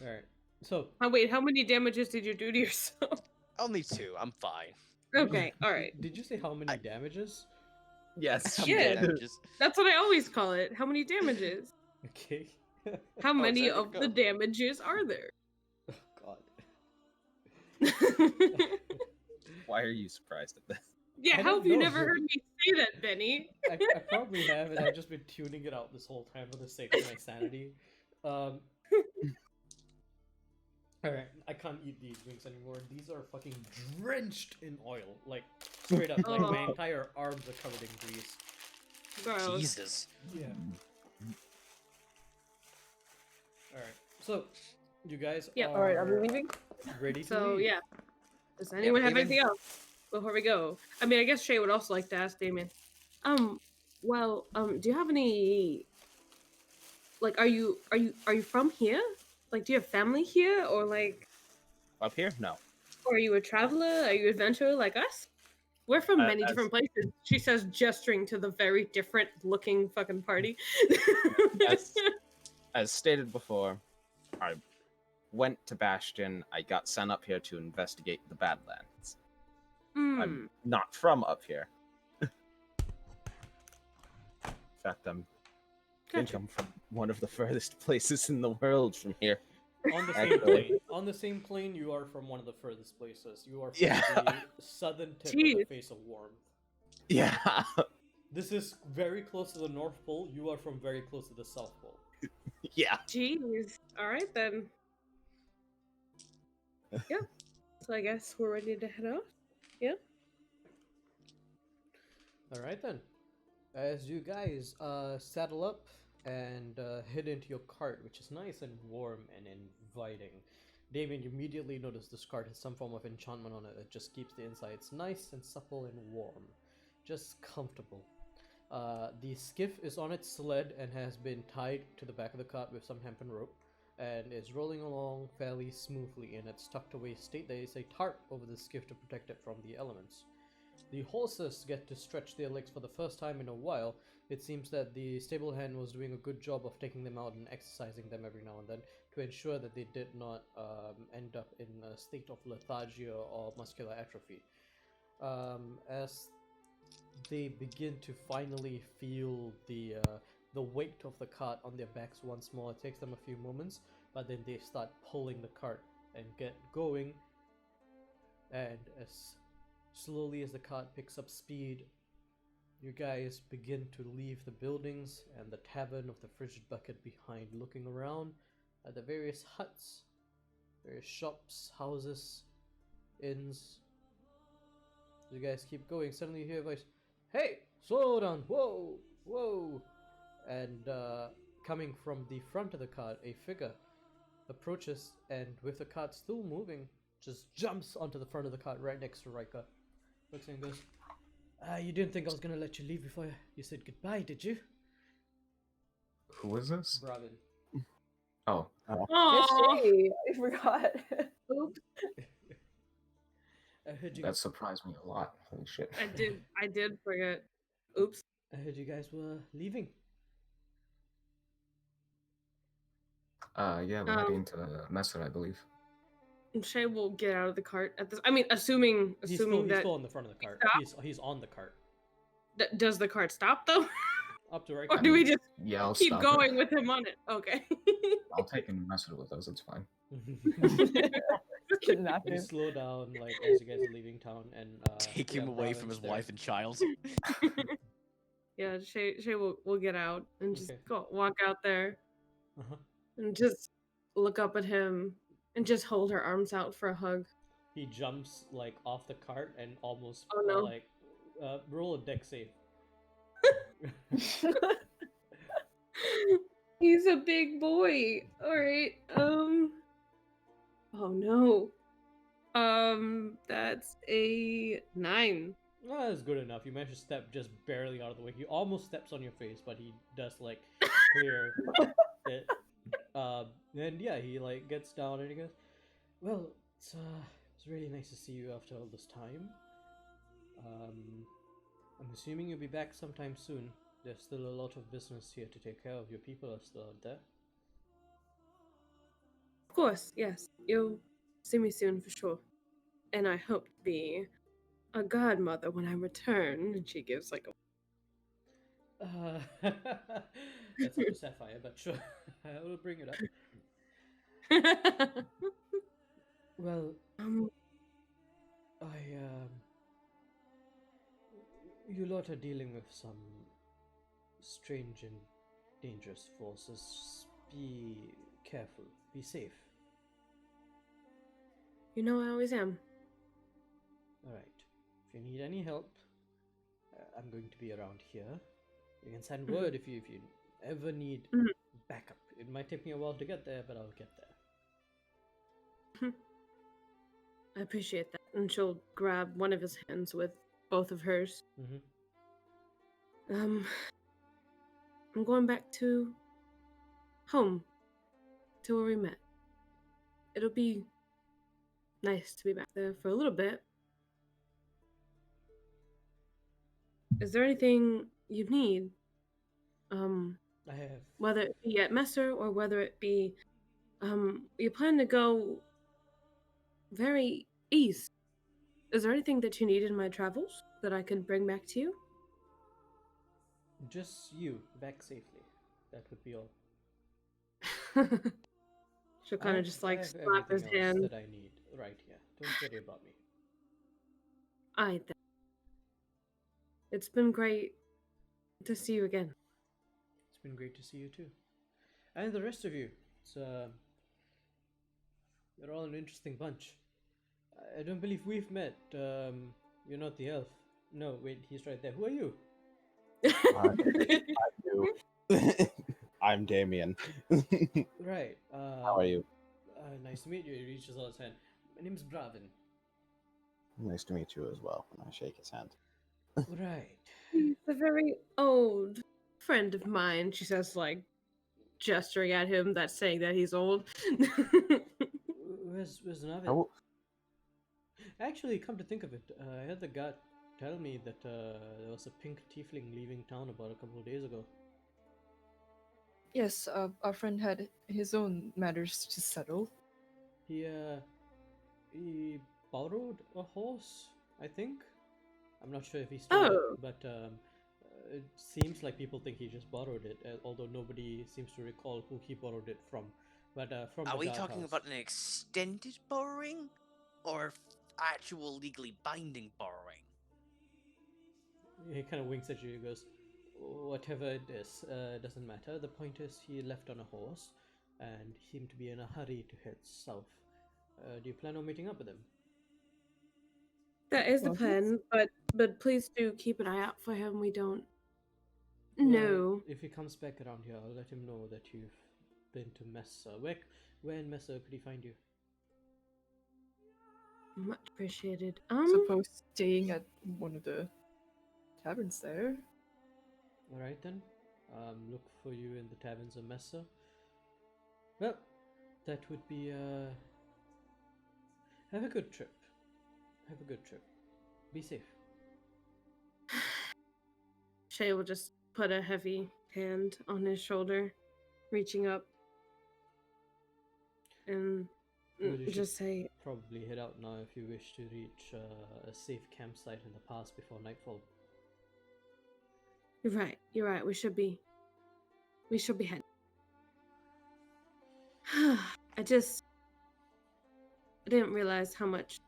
A: Alright, so
B: Oh wait, how many damages did you do to yourself?
C: Only 2, I'm fine.
B: Okay, all right.
A: did you say how many damages?
D: Yes,
C: How
D: she
C: many
B: Yeah.
D: did.
C: damages?
B: That's what I always call it. How many damages?
A: Okay.
B: How many
C: there we
B: of the
C: go.
B: damages are there?
A: Oh god.
D: Why are you surprised at this?
B: Yeah,
A: I
B: how
A: don't
B: have you
A: know.
B: never heard me say that, Benny?
A: I probably have, and I've just been tuning it out this whole time for the sake of my sanity. Alright, I can't eat these wings anymore. These are fucking drenched in oil. Like, straight up. Like, my
B: Oh.
A: entire arms are covered in grease.
B: Gross.
H: Jesus.
A: Yeah. Alright, so, you guys
B: Yep.
A: are
E: All right, are we leaving?
A: ready to
B: So
A: leave?
B: yeah. Does anyone have
C: leaving.
B: anything else before we go? I mean, I guess Shay would also like to ask Damien. Do you have any? Like, are you from here? Like, do you have family here, or like,
D: Up here? No.
B: or are you a traveler? Are you an adventurer like us? We're from many
D: as-
B: different places. She says, gesturing to the very different looking fucking party.
D: As stated before, I went to Bastion. I got sent up here to investigate the Badlands.
B: Hmm.
D: I'm not from up here. In fact, I think
B: Gotcha.
D: I'm from one of the furthest places in the world from here.
A: On the same
D: Actually.
A: plane. On the same plane, you are from one of the furthest places. You are from
D: Yeah.
A: the southern tip of the
B: Jeez.
A: face of warmth.
D: Yeah.
A: This is very close to the North Pole. You are from very close to the South Pole.
D: Yeah.
B: Jeez. All right then. Yeah. So I guess we're ready to head off. Yeah.
A: All right then. As you guys saddle up and head into your cart, which is nice and warm and inviting. Damien, you immediately notice this cart has some form of enchantment on it that just keeps the insides nice and supple and warm. Just comfortable. The skiff is on its sled and has been tied to the back of the cart with some hempen rope and is rolling along fairly smoothly, and its tucked away state there is a tarp over the skiff to protect it from the elements. The horses get to stretch their legs for the first time in a while. It seems that the stable hand was doing a good job of taking them out and exercising them every now and then to ensure that they did not end up in a state of lethargia or muscular atrophy. As they begin to finally feel the weight of the cart on their backs once more, it takes them a few moments, but then they start pulling the cart and get going, and as slowly as the cart picks up speed, you guys begin to leave the buildings and the tavern of the Frigid Bucket behind, looking around at the various huts, various shops, houses, inns. You guys keep going. Suddenly you hear a voice. Hey, slow down! Whoa, whoa! And coming from the front of the cart, a figure approaches and, with the cart still moving, just jumps onto the front of the cart right next to Rika. Looks and goes, you didn't think I was gonna let you leave before you said goodbye, did you?
F: Who is this?
A: Robin.
F: Oh,
B: Aww.
E: I forgot.
B: Oops.
A: I heard you.
F: that surprised me a lot. Holy shit.
B: I did forget. Oops.
A: I heard you guys were leaving.
F: Yeah, we're heading to Messer, I believe.
B: Shay will get out of the cart at this. I mean, assuming
A: He's
B: that
A: still on the front of the cart.
B: stopped?
A: He's on the cart.
B: Does the cart stop though,
A: Up to right.
B: or do we just
F: Yeah, I'll
B: keep
F: stop
B: going
F: it.
B: with him on it? Okay.
F: I'll take Messer with us, it's fine.
E: Kidnap
A: You
E: him.
A: slow down, like, as you guys are leaving town, and
C: Take him away from his wife and child.
B: Yeah, Shay will get out and just
A: Okay.
B: walk out there
A: Uh-huh.
B: and just look up at him and just hold her arms out for a hug.
A: He jumps like off the cart and almost
B: Oh, no.
A: like roll a deck save.
B: He's a big boy. All right. Oh no. That's a 9.
A: No, that's good enough. You managed to step just barely out of the way. He almost steps on your face, but he does like clear it. And yeah, he like gets down and he goes, "Well, it's really nice to see you after all this time. I'm assuming you'll be back sometime soon. There's still a lot of business here to take care of. Your people are still out there."
B: Of course, yes. You'll see me soon for sure. And I hope to be a godmother when I return. And she gives like
A: That's up to Sapphire, but sure, I will bring it up.
B: a.
A: Well,
B: um,
A: you lot are dealing with some strange and dangerous forces. Be careful. Be safe.
B: you know I always am.
A: All right. If you need any help, I'm going to be around here. You can send word if you ever need backup. It might take me a while to get there, but I'll get there.
B: I appreciate that. And she'll grab one of his hands with both of hers.
A: Mm-hmm.
B: I'm going back to home, to where we met. It'll be nice to be back there for a little bit. Is there anything you need?
A: I have.
B: Whether it be at Messer or whether it be, you plan to go very east. Is there anything that you need in my travels that I can bring back to you?
A: Just you back safely. That would be all.
B: She'll kind
A: I
B: of just like
A: have
B: slap his
A: everything else
B: hand.
A: that I need right here. Don't worry about me.
B: Alright then. It's been great to see you again.
A: It's been great to see you too, and the rest of you. It's you're all an interesting bunch. I don't believe we've met. You're not the elf. No, wait, he's right there. Who are you?
I: I do. I'm Damien.
A: Right.
I: How are you?
A: Nice to meet you. He reaches out his hand. My name's Bravin.
I: Nice to meet you as well. And I shake his hand.
A: Right.
B: He's a very old friend of mine, she says, like, gesturing at him, that's saying that he's old.
A: Where's Navid?
I: How-
A: Actually, come to think of it, I had the guy tell me that there was a pink tiefling leaving town about a couple of days ago.
E: Yes, our friend had his own matters to settle.
A: He borrowed a horse, I think. I'm not sure if he stole
B: Oh.
A: it, but it seems like people think he just borrowed it, although nobody seems to recall who he borrowed it from. But from
H: Are
A: the
H: we
A: guardhouse.
H: talking about an extended borrowing or actual legally binding borrowing?
A: He kind of winks at you. He goes, "Whatever it is, doesn't matter. The point is, he left on a horse, and seemed to be in a hurry to head south. Do you plan on meeting up with him?"
B: That is the
E: Well,
B: plan, but please do keep an eye out for him. We don't
A: Well,
B: know.
A: if he comes back around here, I'll let him know that you've been to Mesa. Where in Mesa could he find you?
B: Much appreciated.
E: suppose staying at one of the taverns there.
A: All right then. Look for you in the taverns of Mesa. Well, that would be. Have a good trip. Have a good trip. Be safe.
B: Shay will just put a heavy hand on his shoulder, reaching up, and
A: Well, you should
B: just say,
A: probably head out now if you wish to reach a safe campsite in the pass before nightfall.
B: "You're right. You're right. We should be heading." I didn't realize how much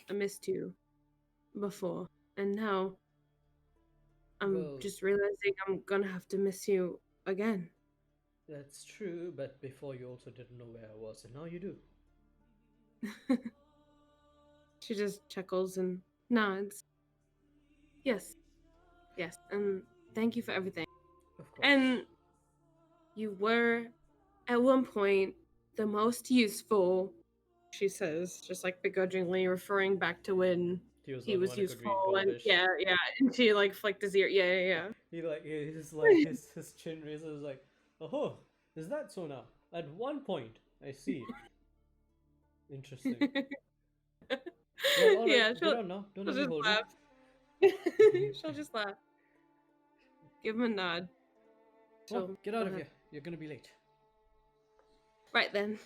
B: I missed you before, and now I'm
A: Well-
B: just realizing I'm gonna have to miss you again.
A: That's true, but before you also didn't know where I was, and now you do.
B: She just chuckles and nods. Yes, yes, and thank you for everything.
A: Of course.
B: And you were, at one point, the most useful, she says, just like begrudgingly referring back to when
A: he was,
B: he
A: the
B: was
A: one who could read
B: useful. And
A: Gaulish.
B: yeah, and she like flicked his ear. Yeah.
A: He's like his chin raises like, oh, is that so now? At one point, I see. Interesting. Well, all right,
B: Yeah,
A: get on now. Don't let me
B: just
A: hold
B: laugh.
A: you.
B: She'll just laugh. Give him a nod.
A: Well,
B: She'll
A: get out
B: go
A: of
B: ahead.
A: here. You're gonna be late.
B: Right then.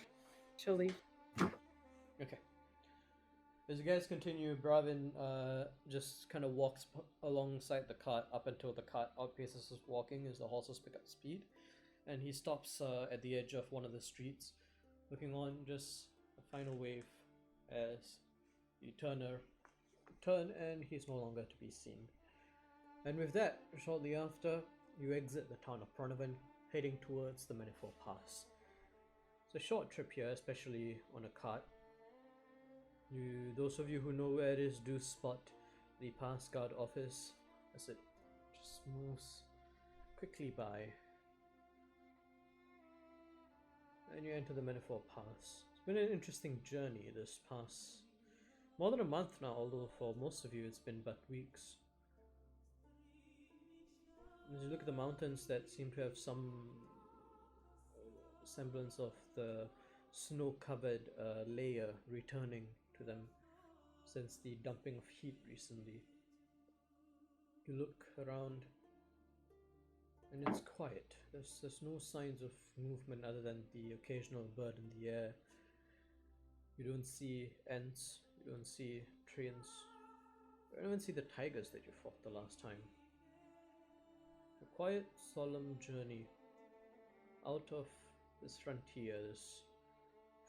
B: She'll leave.
A: Okay. As you guys continue, Bravin just kind of walks alongside the cart up until the cart outpaces his walking as the horses pick up speed. And he stops at the edge of one of the streets, looking on just a final wave as you turn and he's no longer to be seen. And with that, shortly after, you exit the town of Pronovan, heading towards the Manifold Pass. It's a short trip here, especially on a cart. Those of you who know where it is, do spot the pass guard office as it just moves quickly by. And you enter the Manifold Pass. It's been an interesting journey this past more than a month now, although for most of you it's been but weeks. As you look at the mountains that seem to have some semblance of the snow-covered layer returning to them since the dumping of heat recently. You look around and it's quiet. There's no signs of movement other than the occasional bird in the air. You don't see ants, you don't see trains, you don't even see the tigers that you fought the last time. A quiet, solemn journey out of this frontier, this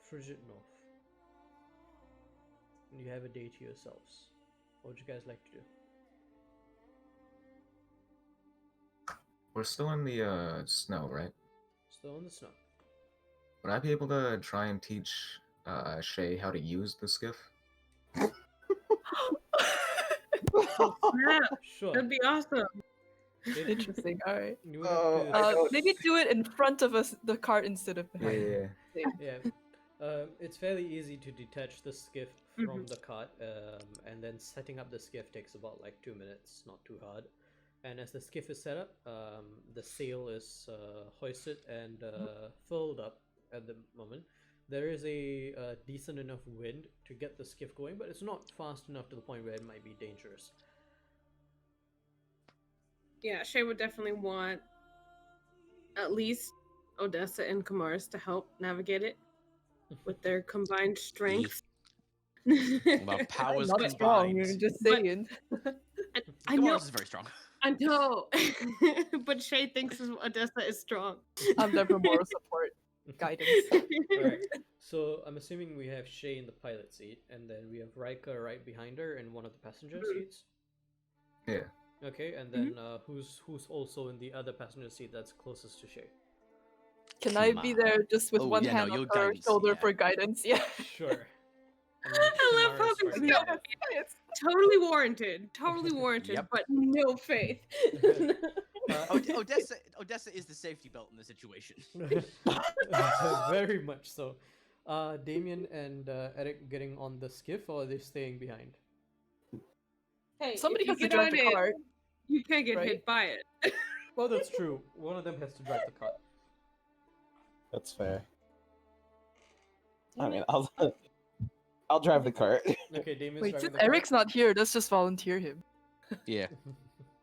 A: frigid north. And you have a day to yourselves. What would you guys like to do?
F: We're still in the snow, right?
A: Still in the snow.
F: Would I be able to try and teach Shay how to use the skiff?
B: Yeah,
A: Sure.
B: that'd be awesome.
E: Interesting. All right.
A: You would have to,
D: I don't-
E: Maybe do it in front of us, the cart, instead of behind.
F: Yeah.
A: yeah. It's fairly easy to detach the skiff from the cart, and then setting up the skiff takes about like 2 minutes, not too hard. And as the skiff is set up, the sail is hoisted and filled up at the moment. There is a decent enough wind to get the skiff going, but it's not fast enough to the point where it might be dangerous.
B: Yeah, Shay would definitely want at least Odessa and Kamaris to help navigate it with their combined strength.
C: Well, powers
E: Not strong.
C: combined.
E: You're just
B: But-
E: saying.
B: I know,
C: Mars is very strong.
B: I know, but Shay thinks Odessa is strong.
E: I'm there for moral support, guidance.
A: Alright, so I'm assuming we have Shay in the pilot seat, and then we have Rika right behind her in one of the passenger seats.
F: Yeah.
A: Okay, and then who's also in the other passenger seat that's closest to Shay?
E: Can I be there just with
C: Oh,
E: one
C: yeah, no,
E: hand on
C: your
E: her
C: guidance,
E: shoulder
C: yeah.
E: for guidance? Yeah.
A: Sure. And then
B: I love how
A: Kimara's
B: this
A: right
B: is
A: behind
B: going.
A: her.
B: totally warranted. Totally warranted,
C: Yep.
B: but no faith.
C: Odessa is the safety belt in the situation.
A: Very much so. Damien and Eric getting on the skiff, or are they staying behind?
B: Hey,
E: Somebody
B: if you
E: has to
B: get
E: drive
B: on
E: the
B: it,
E: cart.
B: you can't get
E: right?
B: hit by it.
A: Well, that's true. One of them has to drive the cart.
I: That's fair. I mean, I'll drive the cart.
A: Okay, Damien's
E: Wait,
A: driving
E: since
A: the cart.
E: Eric's not here, let's just volunteer him.
C: Yeah.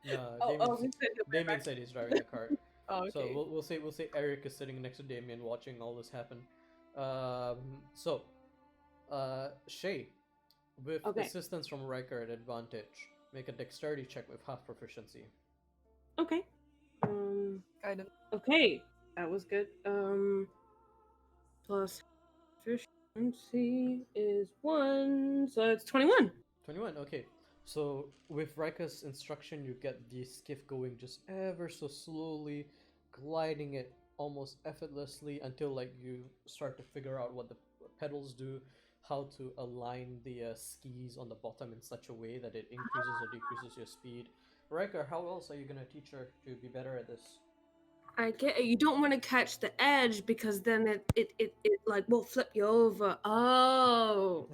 A: No,
B: We said he'll be
A: Damien
B: back.
A: said he's driving the cart.
E: Oh,
A: So
E: okay.
A: we'll say Eric is sitting next to Damien watching all this happen. Shay, with
B: Okay.
A: assistance from Riker at advantage, make a dexterity check with half proficiency.
B: Okay.
E: Guidance.
B: Okay, that was good. Plus efficiency is 1, so it's 21.
A: 21, okay. So with Riker's instruction, you get the skiff going just ever so slowly, gliding it almost effortlessly until like you start to figure out what the pedals do, how to align the skis on the bottom in such a way that it increases or decreases your speed. Riker, how else are you gonna teach her to be better at this?
B: I get it. You don't want to catch the edge because then it like will flip you over. Oh.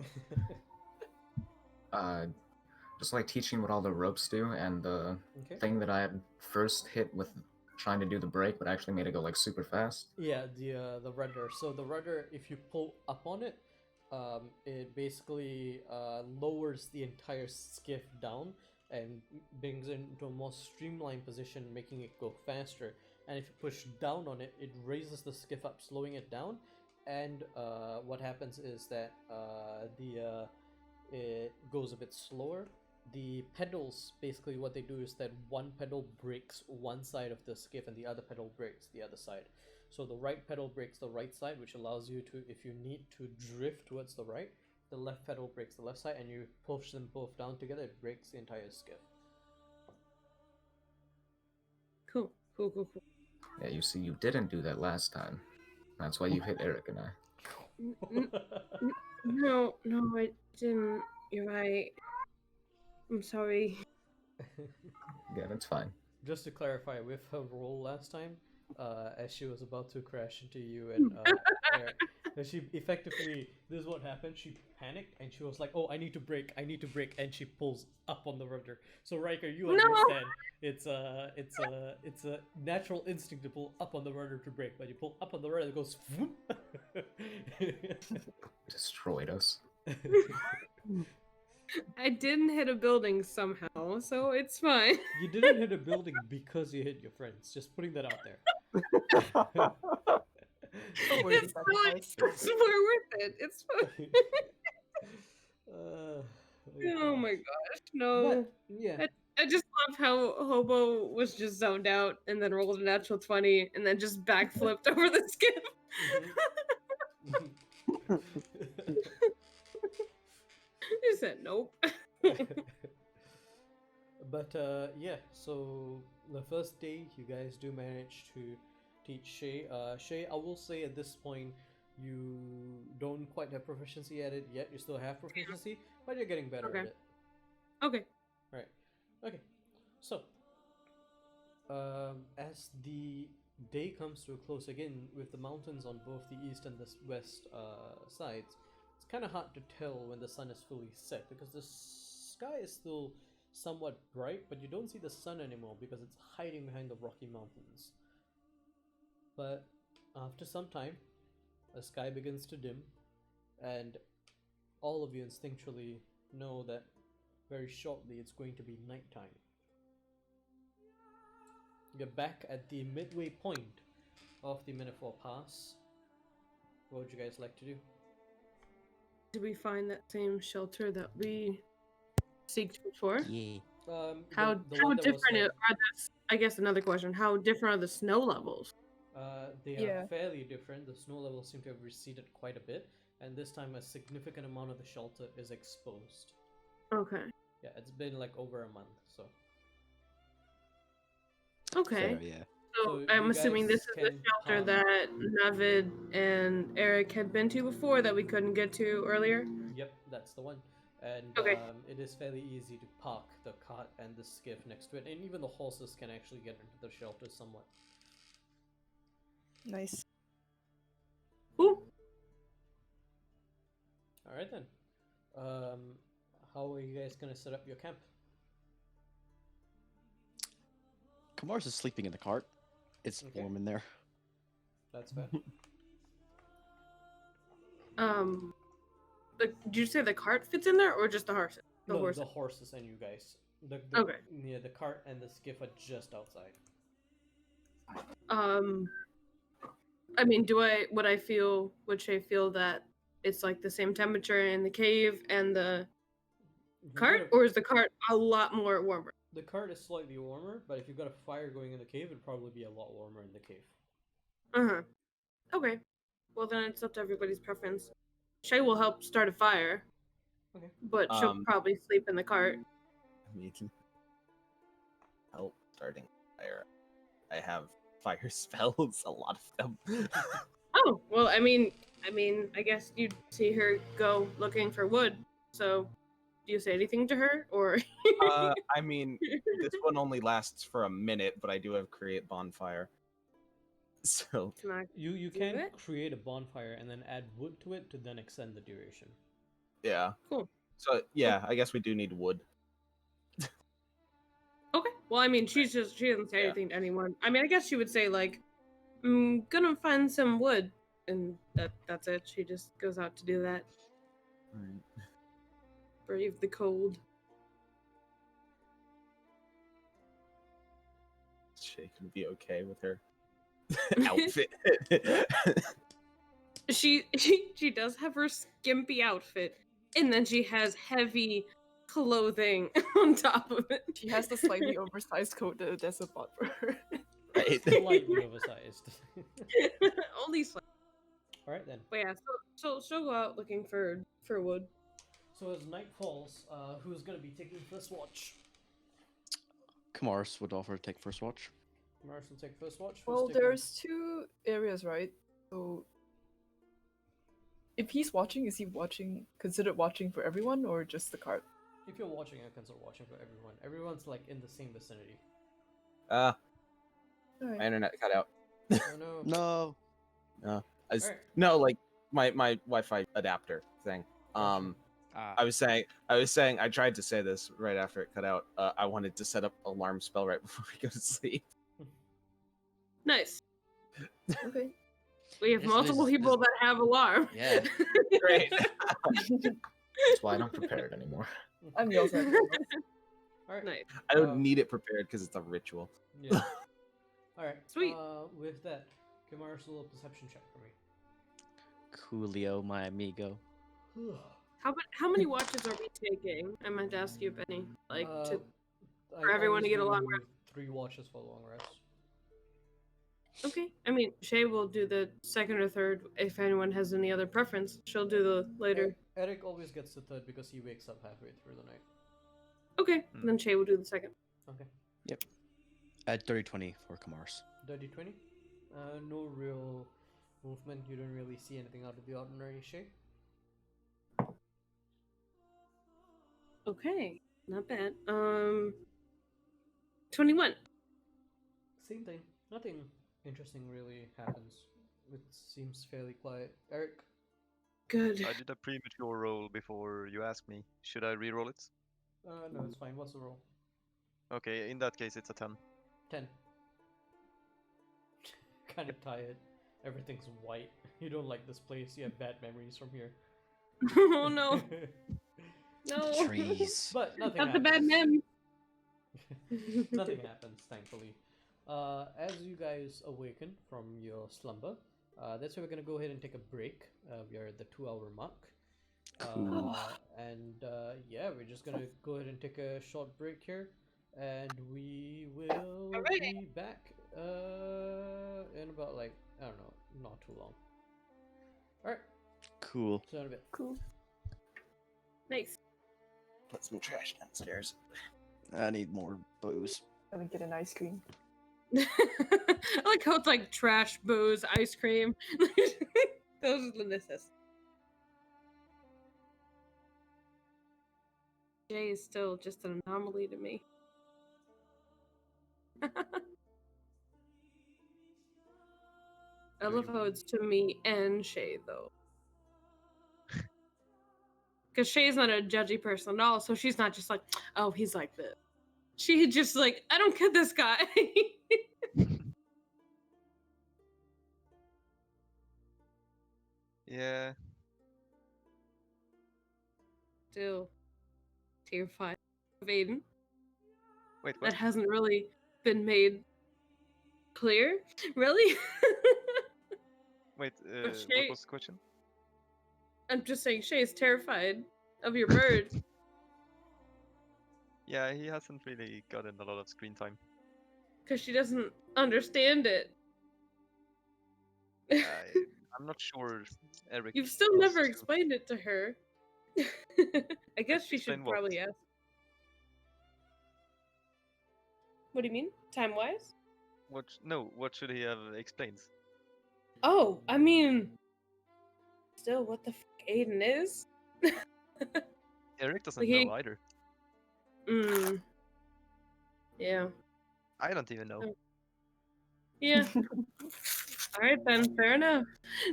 F: Just like teaching what all the ropes do, and the
A: Okay.
F: thing that I had first hit with trying to do the brake, but actually made it go like super fast.
A: Yeah, the rudder. So the rudder, if you pull up on it, it basically lowers the entire skiff down and brings it into a more streamlined position, making it go faster. And if you push down on it, it raises the skiff up, slowing it down. And what happens is that it goes a bit slower. The pedals, basically what they do is that one pedal brakes one side of the skiff and the other pedal brakes the other side. So the right pedal brakes the right side, which allows you to, if you need to drift towards the right, the left pedal brakes the left side, and you push them both down together, it brakes the entire skiff.
B: Cool.
F: Yeah, you see, you didn't do that last time. That's why you hit Eric and I.
B: No, I didn't. You're right. I'm sorry.
F: Yeah, that's fine.
A: Just to clarify, with her roll last time, as she was about to crash into you and Eric, she effectively, this is what happened, she panicked and she was like, oh, I need to brake, and she pulls up on the rudder. So Riker, you understand, it's a natural instinct to pull up on the rudder to brake, but you pull up on the rudder, it goes
F: Destroyed us.
B: I didn't hit a building somehow, so it's fine.
A: You didn't hit a building because you hit your friends, just putting that out there.
E: Don't worry,
B: It's fine.
E: guys.
B: It's more worth it. It's fine. Oh my gosh, no.
A: But, yeah.
B: I just love how Hobo was just zoned out and then rolled a natural 20 and then just backflipped over the skip. He said nope.
A: But yeah, so the first day you guys do manage to teach Shay. Shay, I will say at this point you don't quite have proficiency at it yet. You still have proficiency, but you're getting better at it.
B: Okay.
A: Right. Okay. So, as the day comes to a close again, with the mountains on both the east and the west sides, it's kind of hard to tell when the sun is fully set because the sky is still somewhat bright, but you don't see the sun anymore because it's hiding behind the Rocky Mountains. But after some time, the sky begins to dim, and all of you instinctually know that very shortly it's going to be nighttime. You're back at the midway point of the Metaphor Pass. What would you guys like to do?
B: Did we find that same shelter that we seeked before?
H: Yeah.
B: How
A: the one that was,
B: different are the? I guess another question: how different are the snow levels?
A: They
E: Yeah.
A: are fairly different. The snow levels seem to have receded quite a bit, and this time a significant amount of the shelter is exposed.
B: Okay.
A: Yeah, it's been like over a month, so.
B: Okay.
C: Fair, yeah.
B: So
A: So
B: I'm
A: you
B: assuming
A: guys
B: this is the
A: can
B: shelter that Navid and Eric had been to before that we couldn't get to earlier.
A: Yep, that's the one. and
B: Okay.
A: it is fairly easy to park the cart and the skiff next to it, and even the horses can actually get into the shelter somewhat.
E: Nice.
B: Cool.
A: All right then. How are you guys gonna set up your camp?
C: Kamars is sleeping in the cart. It's
A: Okay.
C: warm in there.
A: That's fair.
B: Did you say the cart fits in there, or just the horses? The
A: No,
B: horses.
A: the horses and you guys.
B: Okay.
A: Yeah, the cart and the skiff are just outside.
B: I mean, would Shay feel that it's like the same temperature in the cave and the
A: If you've
B: cart,
A: got
B: or is the cart a lot more warmer?
A: the cart is slightly warmer, but if you've got a fire going in the cave, it'd probably be a lot warmer in the cave.
B: Uh-huh. Okay. Well, then it's up to everybody's preference. Shay will help start a fire.
A: Okay.
B: But she'll probably sleep in the cart.
D: Me too. Help starting fire. I have fire spells, a lot of them.
B: Oh, well, I mean, I guess you'd see her go looking for wood. So, do you say anything to her, or?
D: I mean, this one only lasts for a minute, but I do have create bonfire. So
B: Can I
A: You
B: do
A: can
B: it?
A: create a bonfire and then add wood to it to then extend the duration.
D: yeah.
B: Cool.
D: So yeah, I guess we do need wood.
B: Okay. Well, I mean, she doesn't say anything to anyone. I mean, I guess she would say like, "I'm gonna find some wood," and that's it. She just goes out to do that.
D: Right.
B: Brave the cold.
D: She can be okay with her outfit.
B: She does have her skimpy outfit, and then she has heavy clothing on top of it.
E: She has the slightly oversized coat that Odessa bought for her.
D: Right.
A: Slightly oversized.
B: Only slightly.
A: All right then.
B: But yeah, so she'll go out looking for wood.
A: So as night falls, who's gonna be taking first watch?
C: Kamars would offer to take first watch.
A: Mars will take first watch. Who's
E: Well,
A: taking-
E: there's 2 areas, right? So, if he's watching, is he considered watching for everyone or just the cart?
A: If you're watching, I consider watching for everyone. Everyone's like in the same vicinity.
D: My
E: Alright.
D: internet cut out.
A: Oh no.
C: No.
A: Alright.
D: No, like my Wi-Fi adapter thing. I was saying I tried to say this right after it cut out. I wanted to set up alarm spell right before we go to sleep.
B: Nice.
E: Okay.
B: We have
H: This-
B: multiple
H: this-
B: people that have alarm.
H: Yeah.
D: Great.
F: That's why I don't prepare it anymore.
E: I'm also
A: Alright.
B: Nice.
D: I don't need it prepared because it's a ritual.
A: Yeah. Alright.
B: Sweet.
A: With that, give Mars a little perception check for me.
C: Coolio, my amigo.
B: How many watches are we taking? I meant to ask you, Benny. Like
A: I
B: for everyone to
A: always
B: get a long
A: do
B: rest.
A: 3 watches for long rest.
B: Okay. I mean, Shay will do the second or third if anyone has any other preference. She'll do the later.
A: Eric always gets the third because he wakes up halfway through the night.
B: Okay. Then Shay will do the second.
A: Okay.
C: At 30-20 for Kamars.
A: Dirty 20. No real movement. You don't really see anything out of the ordinary, Shay.
B: Okay. Not bad. 21.
A: Same thing. Nothing interesting really happens. It seems fairly quiet. Eric?
B: Good.
G: I did a premature roll before you asked me. Should I re-roll it?
A: No, it's fine. What's the roll?
G: Okay, in that case it's a 10.
A: 10. Kind of tired. Everything's white. You don't like this place. You have bad memories from here.
B: Oh no. No.
C: Trees.
A: But nothing
B: Not the
A: happens.
B: bad mem.
A: Nothing happens, thankfully. As you guys awaken from your slumber, that's where we're gonna go ahead and take a break. We are at the 2-hour mark.
C: Cool.
A: Yeah, we're just gonna go ahead and take a short break here, and we will
B: Alright.
A: be back in about like I don't know, not too long. All right,
C: Cool.
A: see you in a bit.
E: cool.
B: Nice.
D: Put some trash downstairs.
C: I need more booze.
E: Gonna get an ice cream.
B: I like how it's like trash, booze, ice cream. Those are the necessities. Jay is still just an anomaly to me. I love how it's to me and Shay, though. Because Shay's not a judgy person at all, so she's not just like, oh, he's like this. She just like, I don't get this guy.
G: Yeah.
B: Still, tier 5 of Aiden.
G: Wait,
B: That
G: what?
B: hasn't really been made clear, really?
G: Wait,
B: But
G: what
B: Shay,
G: was the question?
B: I'm just saying Shay's terrified of your bird.
G: Yeah, he hasn't really gotten a lot of screen time.
B: Because she doesn't understand it.
G: I'm not sure Eric
B: You've still
G: wants
B: never
G: to
B: explained it to her. I guess she should
G: explain what?
B: probably ask. What do you mean? Time-wise?
G: What should he have explained?
B: Oh, I mean... Still, what the fuck Aiden is?
G: Eric doesn't
B: Like he-
G: know either.
B: Yeah.
G: I don't even know.
B: Yeah. Alright then, fair enough.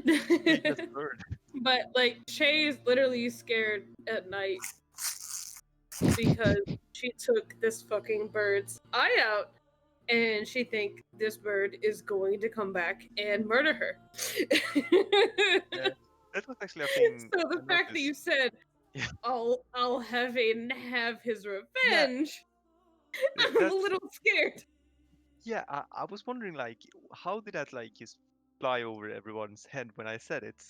G: Biggest bird.
B: But, like, Shay is literally scared at night because she took this fucking bird's eye out and she think this bird is going to come back and murder her.
G: Yeah, that was actually a thing.
B: So the
G: I
B: fact that you
G: noticed.
B: said,
G: Yeah.
B: I'll have Aiden have his revenge, I'm a
G: That's-
B: little scared.
G: Yeah, I was wondering, like, how did that, like, just fly over everyone's head when I said it?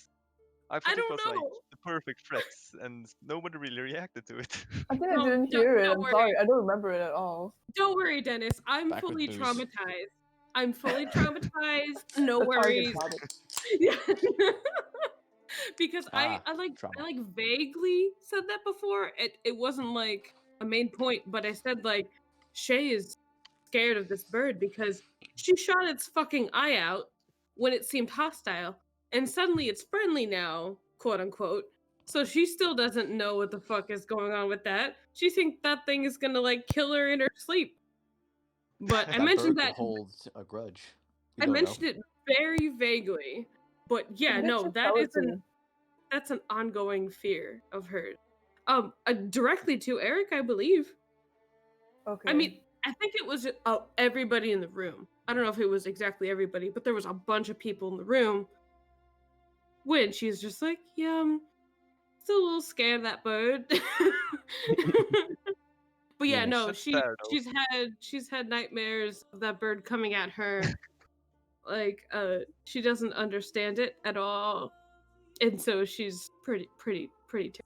G: I thought it
B: don't
G: was, like,
B: know.
G: the perfect threat, and nobody really reacted to it.
E: I think
B: No,
E: I didn't
B: don't-
E: hear it.
B: don't
E: I'm
B: worry.
E: sorry. I don't remember it at all.
B: Don't worry, Dennis. I'm
J: Back with
B: fully
J: booze.
B: traumatized. I'm fully traumatized. No
E: The target
B: worries.
E: got it.
B: Yeah. Because I
J: trauma.
B: like vaguely said that before. It wasn't like a main point, but I said like Shay is scared of this bird because she shot its fucking eye out when it seemed hostile, and suddenly it's friendly now, quote unquote. So she still doesn't know what the fuck is going on with that. She thinks that thing is gonna like kill her in her sleep. But I
J: That
B: mentioned
J: bird
B: that
J: could hold a grudge. You
B: I
J: don't know.
B: mentioned it very vaguely. But yeah,
E: Maybe
B: no,
E: it's
B: that isn't
E: skeleton.
B: that's an ongoing fear of hers. Directly to Eric, I believe.
E: Okay.
B: I mean, I think it was everybody in the room. I don't know if it was exactly everybody, but there was a bunch of people in the room. When she's just like, yeah, I'm still a little scared of that bird. But yeah,
J: Yes.
B: no,
G: That's fair, though.
B: she's had nightmares of that bird coming at her. Like, she doesn't understand it at all, and so she's pretty terrified.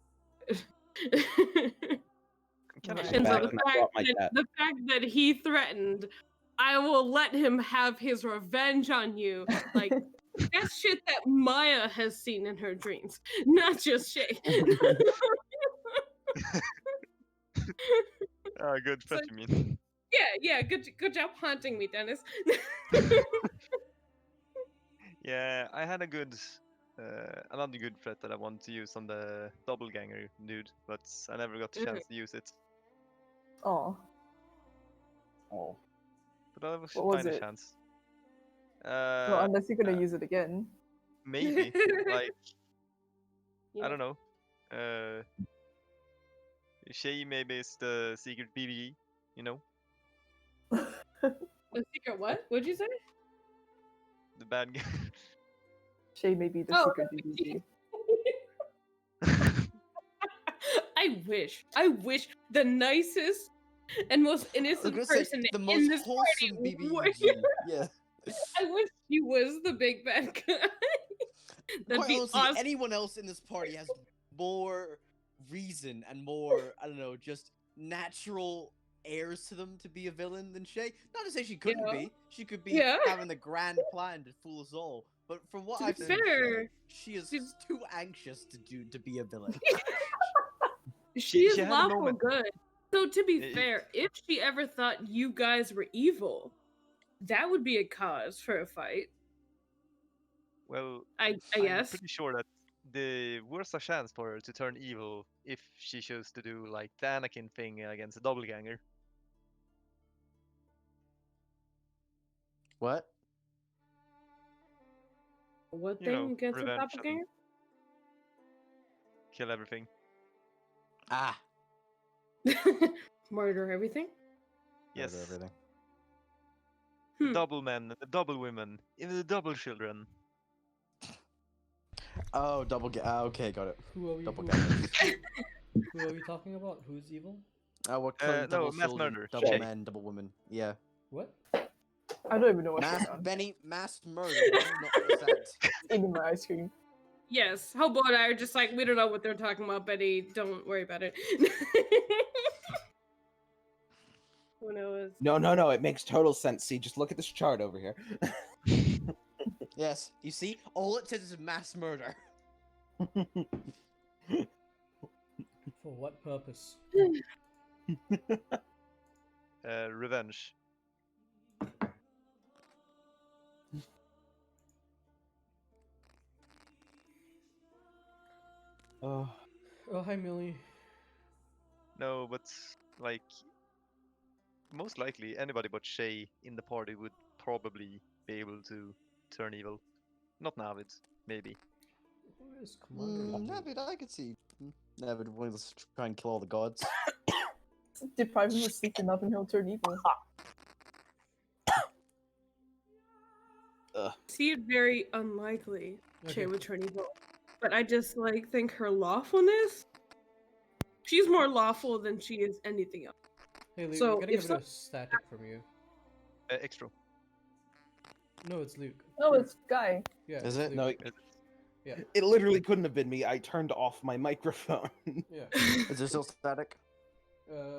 G: Kind of
E: Right.
B: And so
I: Back
B: the
I: and I brought my cat.
B: fact that he threatened, I will let him have his revenge on you. Like, that's shit that Maya has seen in her dreams, not just Shay.
G: Good
B: So-
G: threat, you mean?
B: Yeah, good job haunting me, Dennis.
G: Yeah, I had another good threat that I wanted to use on the doppelganger dude, but I never got the chance to use it.
E: Oh.
I: Oh.
G: But I was
E: What was
G: trying a
E: it?
G: chance.
E: Well, unless you're gonna use it again.
G: Maybe, like,
B: You
G: I don't know. Shay maybe is the secret BBE, you know,
B: The secret what? What'd you say?
G: the bad guy.
E: Shay may be the
B: Oh,
E: secret DBG.
B: I wish the nicest and most
H: I was
B: innocent
H: gonna say,
B: person
H: the
B: in
H: most
B: this
H: wholesome
B: party.
H: BBEG. Yeah.
B: I wish he was the big bad guy. That'd
H: Quite
B: be
H: honestly,
B: awesome.
H: anyone else in this party has more reason and more, I don't know, just natural heirs to them to be a villain than Shay. Not to say she couldn't
B: Yeah.
H: be. She could be
B: Yeah.
H: having the grand plan to fool us all. But from what
B: To
H: I've
B: be
H: seen,
B: fair,
H: Shay, she is
B: she's-
H: too anxious to be a villain.
B: She
G: She
B: is
G: had a
B: lawful
G: moment.
B: good. So to be
G: Eh,
B: fair, if she ever thought you guys were evil, that would be a cause for a fight.
G: Well,
B: I
G: I'm
B: guess.
G: pretty sure that the worse a chance for her to turn evil if she chose to do like the Anakin thing against a doppelganger.
C: What?
B: What
G: You
B: thing
G: know,
B: against the
G: revenge and
B: doppelganger?
G: kill everything.
C: Ah.
B: Murder everything?
G: Yes,
C: Murder everything.
G: the
B: Hmm.
G: double men, the double women, even the double children.
C: Oh, okay, got it.
A: Who are we?
C: Double
A: Who,
C: gammons.
A: who are we talking about? Who's evil?
C: We're killing
G: No,
C: double
G: mass
C: children,
G: murder.
C: double
E: Shay.
C: men, double women. Yeah.
A: What?
E: I don't even know what's
C: Mass
E: going on.
C: Benny, mass murder. How do you not understand?
E: Eating my ice cream.
B: Yes, Hobo and I are just like, we don't know what they're talking about, Betty. Don't worry about it. Who knows?
I: No. It makes total sense. See, just look at this chart over here.
C: Yes, you see, all it says is mass murder.
A: For what purpose?
G: Revenge.
I: Oh,
A: Oh, hi, Millie.
G: No, but like most likely anybody but Shay in the party would probably be able to turn evil. Not Navid, maybe.
A: Who is Commander?
C: Navid, I could see Navid wanting to try and kill all the gods.
E: Deprive him of sleep enough and he'll turn evil.
B: See it very unlikely
A: Okay.
B: Shay would turn evil. But I just like think her lawfulness. She's more lawful than she is anything else.
A: Hey, Luke,
B: So,
A: we're getting a
B: if
A: bit of static from you.
G: Extra.
A: No, it's Luke.
E: Oh, it's Guy.
A: Yeah.
C: Is
A: it's
C: it?
A: Luke.
I: no,
A: Yeah.
I: it literally couldn't have been me. I turned off my microphone.
A: Yeah.
C: Is there still static?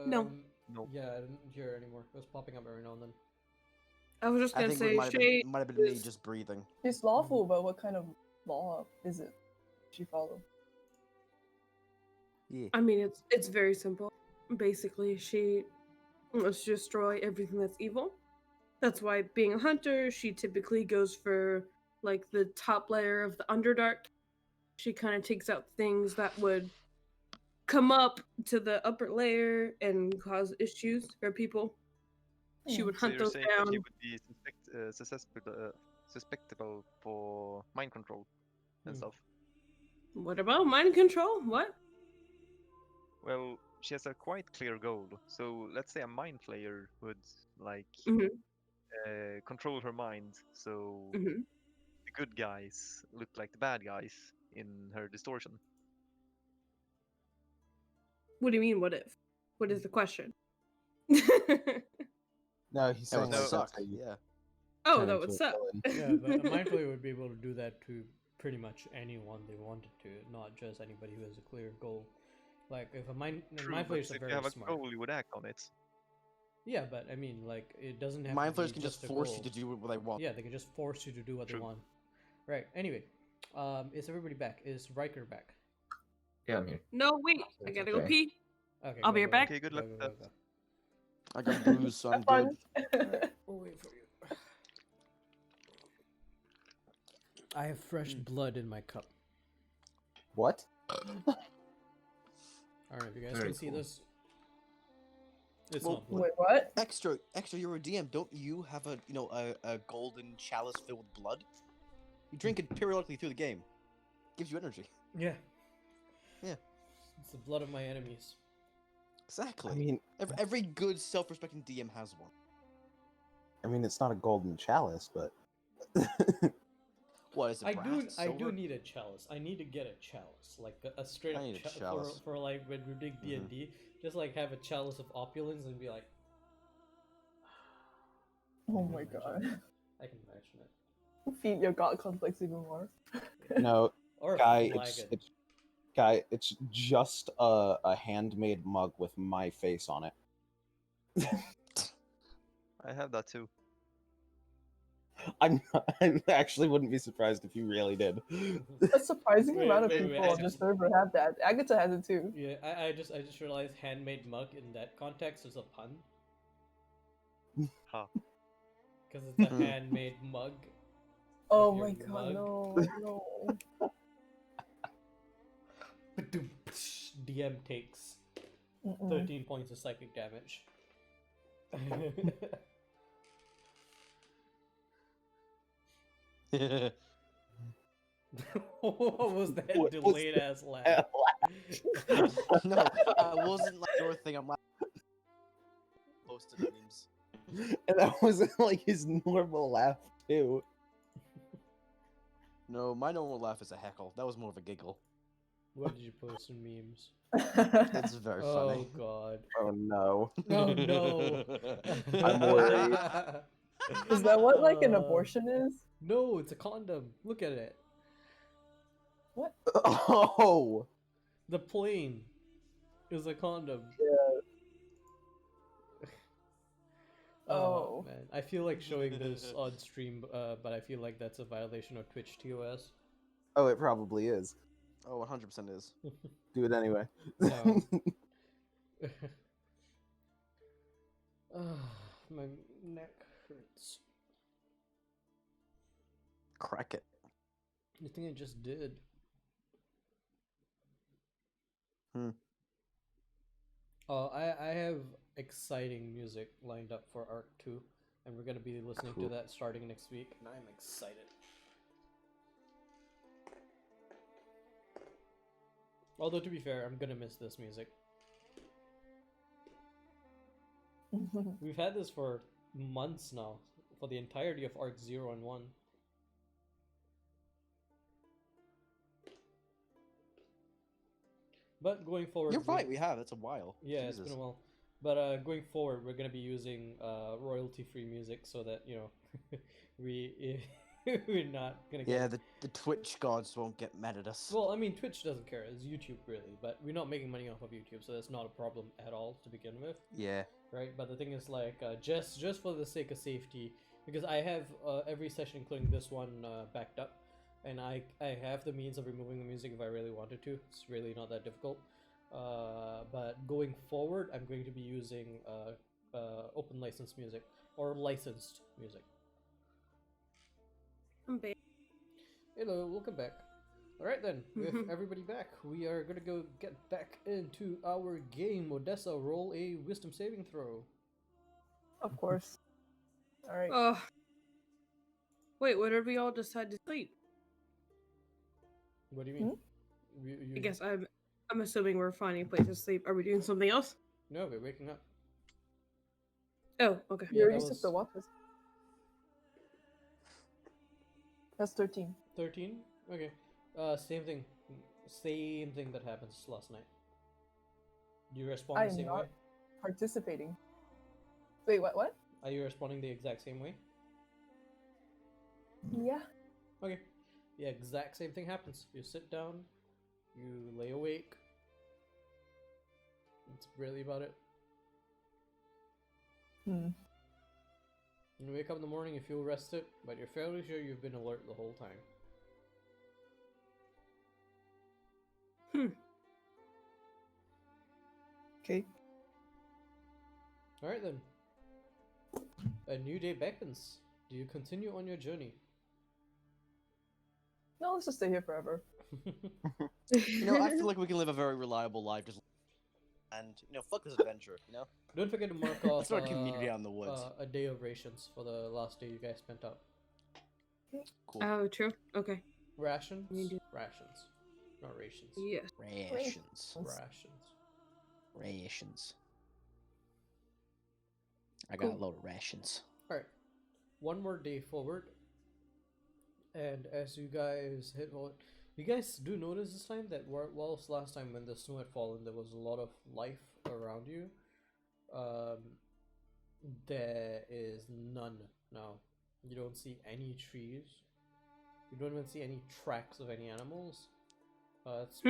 B: No.
G: No.
A: Yeah, I didn't hear it anymore. It was popping up every now and then.
B: I was just
C: I
B: gonna
C: think
B: say
C: it might
B: Shay
C: have been me
B: is-
C: just breathing.
E: She's lawful, but what kind of law is it she follow?
C: Yeah.
B: I mean, it's very simple. Basically, she wants to destroy everything that's evil. That's why, being a hunter, she typically goes for like the top layer of the Underdark. She kind of takes out things that would come up to the upper layer and cause issues for people. She would
G: So
B: hunt
G: you're
B: those
G: saying that
B: down.
G: he would be susceptible for mind control and
A: Hmm.
G: stuff.
B: What about mind control? What?
G: Well, she has a quite clear goal. So let's say a mind flayer would like
B: Mhm.
G: control her mind, so
B: Mhm.
G: the good guys look like the bad guys in her distortion.
B: What do you mean? What if? What is the question?
I: No, he's
C: That
I: saying
C: would
I: like,
C: suck.
I: that's how you
C: Yeah.
B: Oh,
I: turn
B: that
I: into
B: would
I: a
B: suck.
I: villain.
A: Yeah, but a mind flayer would be able to do that to pretty much anyone they wanted to, not just anybody who has a clear goal. Like if a mind
G: True,
A: mind
G: but
A: flayers are
G: if
A: very
G: you have a
A: smart.
G: goal, you would act on it.
A: Yeah, but I mean, like it doesn't have
C: Mind
A: to be
C: flayers can just
A: a
C: force
A: goal.
C: you to do what they want.
A: Yeah, they can just force you to do what they
G: True.
A: want. Right. Anyway, is everybody back? Is Riker back?
F: Yeah, I'm here.
B: No, wait. I
F: It's
B: gotta go
F: okay.
B: pee.
A: Okay.
B: I'll
A: go,
B: be
A: go,
B: right back.
A: go,
G: Okay, good
A: go,
G: luck
A: go,
G: with
A: go,
G: that.
A: go.
C: I got booze, so I'm
E: Have fun.
C: good.
A: We'll wait for you. I have fresh blood in my cup.
I: What?
A: I don't know if you guys
F: Very
A: can see
F: cool.
A: this. It's
C: Well,
A: not blood.
E: Wait, what?
C: Extra, you're a DM. Don't you have a golden chalice filled with blood? You drink it periodically through the game. Gives you energy.
A: Yeah.
C: Yeah.
A: It's the blood of my enemies.
C: Exactly.
I: I mean,
C: Every good, self-respecting DM has one.
I: it's not a golden chalice, but
C: What is it?
A: I
C: brass,
A: do
C: silver?
A: need a chalice. I need to get a chalice, like a straight
C: I
A: up
C: need a chalice.
A: for like when we dig D&D, just like have a chalice of opulence and be like.
E: Oh
A: I
E: my
A: can
E: god.
A: imagine it. I can imagine it.
E: Feed your god complex even more.
I: no,
A: Or a
I: guy,
A: flagon.
I: it's just a handmade mug with my face on it.
G: I have that too.
I: I actually wouldn't be surprised if you really did.
E: A surprising
A: Wait,
E: amount of
A: wait, wait,
E: people
A: I
E: on the
A: just-
E: server have that. Agatha has it too.
A: Yeah, I just realized handmade mug in that context is a pun.
G: Huh.
A: Because it's a handmade mug.
E: Oh
A: Your
E: my god,
A: mug.
E: no, no.
A: DM takes
E: Mm-mm.
A: 13 points of psychic damage. What was that
D: What was
A: delayed ass laugh?
C: No, I wasn't like your thing. I'm laughing. Posted memes.
I: And that wasn't like his normal laugh too.
C: No, my normal laugh is a heckle. That was more of a giggle.
A: What did you post in memes?
C: It's very
A: Oh
C: funny.
A: god.
I: Oh no.
A: Oh no.
I: I'm worried.
E: Is that what like an
A: Uh,
E: abortion is?
A: No, it's a condom. Look at it.
E: What?
I: Oh.
A: The plane is a condom.
E: Oh.
A: Man, I feel like showing this on stream, but I feel like that's a violation of Twitch TOS.
I: Oh, it probably is.
C: Oh, 100% is.
I: Do it anyway.
A: No. My neck hurts.
C: Crack it.
A: You think I just did? I have exciting music lined up for Arc 2, and we're gonna be listening
C: Cool.
A: to that starting next week, and I'm excited. Although to be fair, I'm gonna miss this music. We've had this for months now, for the entirety of Arc 0 and 1. But going forward,
C: You're right, we have. It's a while.
A: Yeah,
C: Jesus.
A: it's been a while. But going forward, we're gonna be using royalty-free music so that we we're not gonna get.
C: Yeah, the Twitch gods won't get mad at us.
A: Well, I mean, Twitch doesn't care. It's YouTube really, but we're not making money off of YouTube, so that's not a problem at all to begin with,
C: Yeah.
A: right? But the thing is, like, just for the sake of safety, because I have every session, including this one, backed up, and I have the means of removing the music if I really wanted to. It's really not that difficult. But going forward, I'm going to be using open license music or licensed music.
B: I'm back.
A: Hello, welcome back. All right then, with everybody back, we are gonna go get back into our game. Odessa, roll a wisdom saving throw.
E: Of course. All right.
B: Oh. Wait, what did we all decide to sleep?
A: What do you mean?
B: I guess I'm assuming we're finding a place to sleep. Are we doing something else?
A: No, we're waking up.
B: Oh, okay.
E: You
A: Yeah,
E: already
A: that
E: took
A: was
E: the waffles. That's 13.
A: 13. Okay. Same thing. Same thing that happened last night. Do you respond
E: I
A: the
E: am
A: same
E: not
A: way?
E: participating. Wait, what?
A: Are you responding the exact same way?
E: Yeah.
A: Okay. Yeah, exact same thing happens. You sit down, you lay awake. That's really about it. You wake up in the morning, you feel rested, but you're fairly sure you've been alert the whole time.
E: Okay.
A: Alright then. A new day beckons. Do you continue on your journey?
E: No, let's just stay here forever.
C: You know, I feel like we can live a very reliable life, just and fuck this adventure.
A: Don't forget to mark off
C: Let's start a community out in the woods.
A: a day of rations for the last day you guys spent out.
C: Cool.
B: Oh, true. Okay.
A: Rations?
B: We do.
A: Rations. Not rations.
B: Yes.
C: Rations.
A: Rations.
C: Rations. I
B: Cool.
C: got a load of rations.
A: Alright. One more day forward. And as you guys hit what you guys do notice this time that whilst last time when the snow had fallen there was a lot of life around you. There is none now. You don't see any trees. You don't even see any tracks of any animals. It's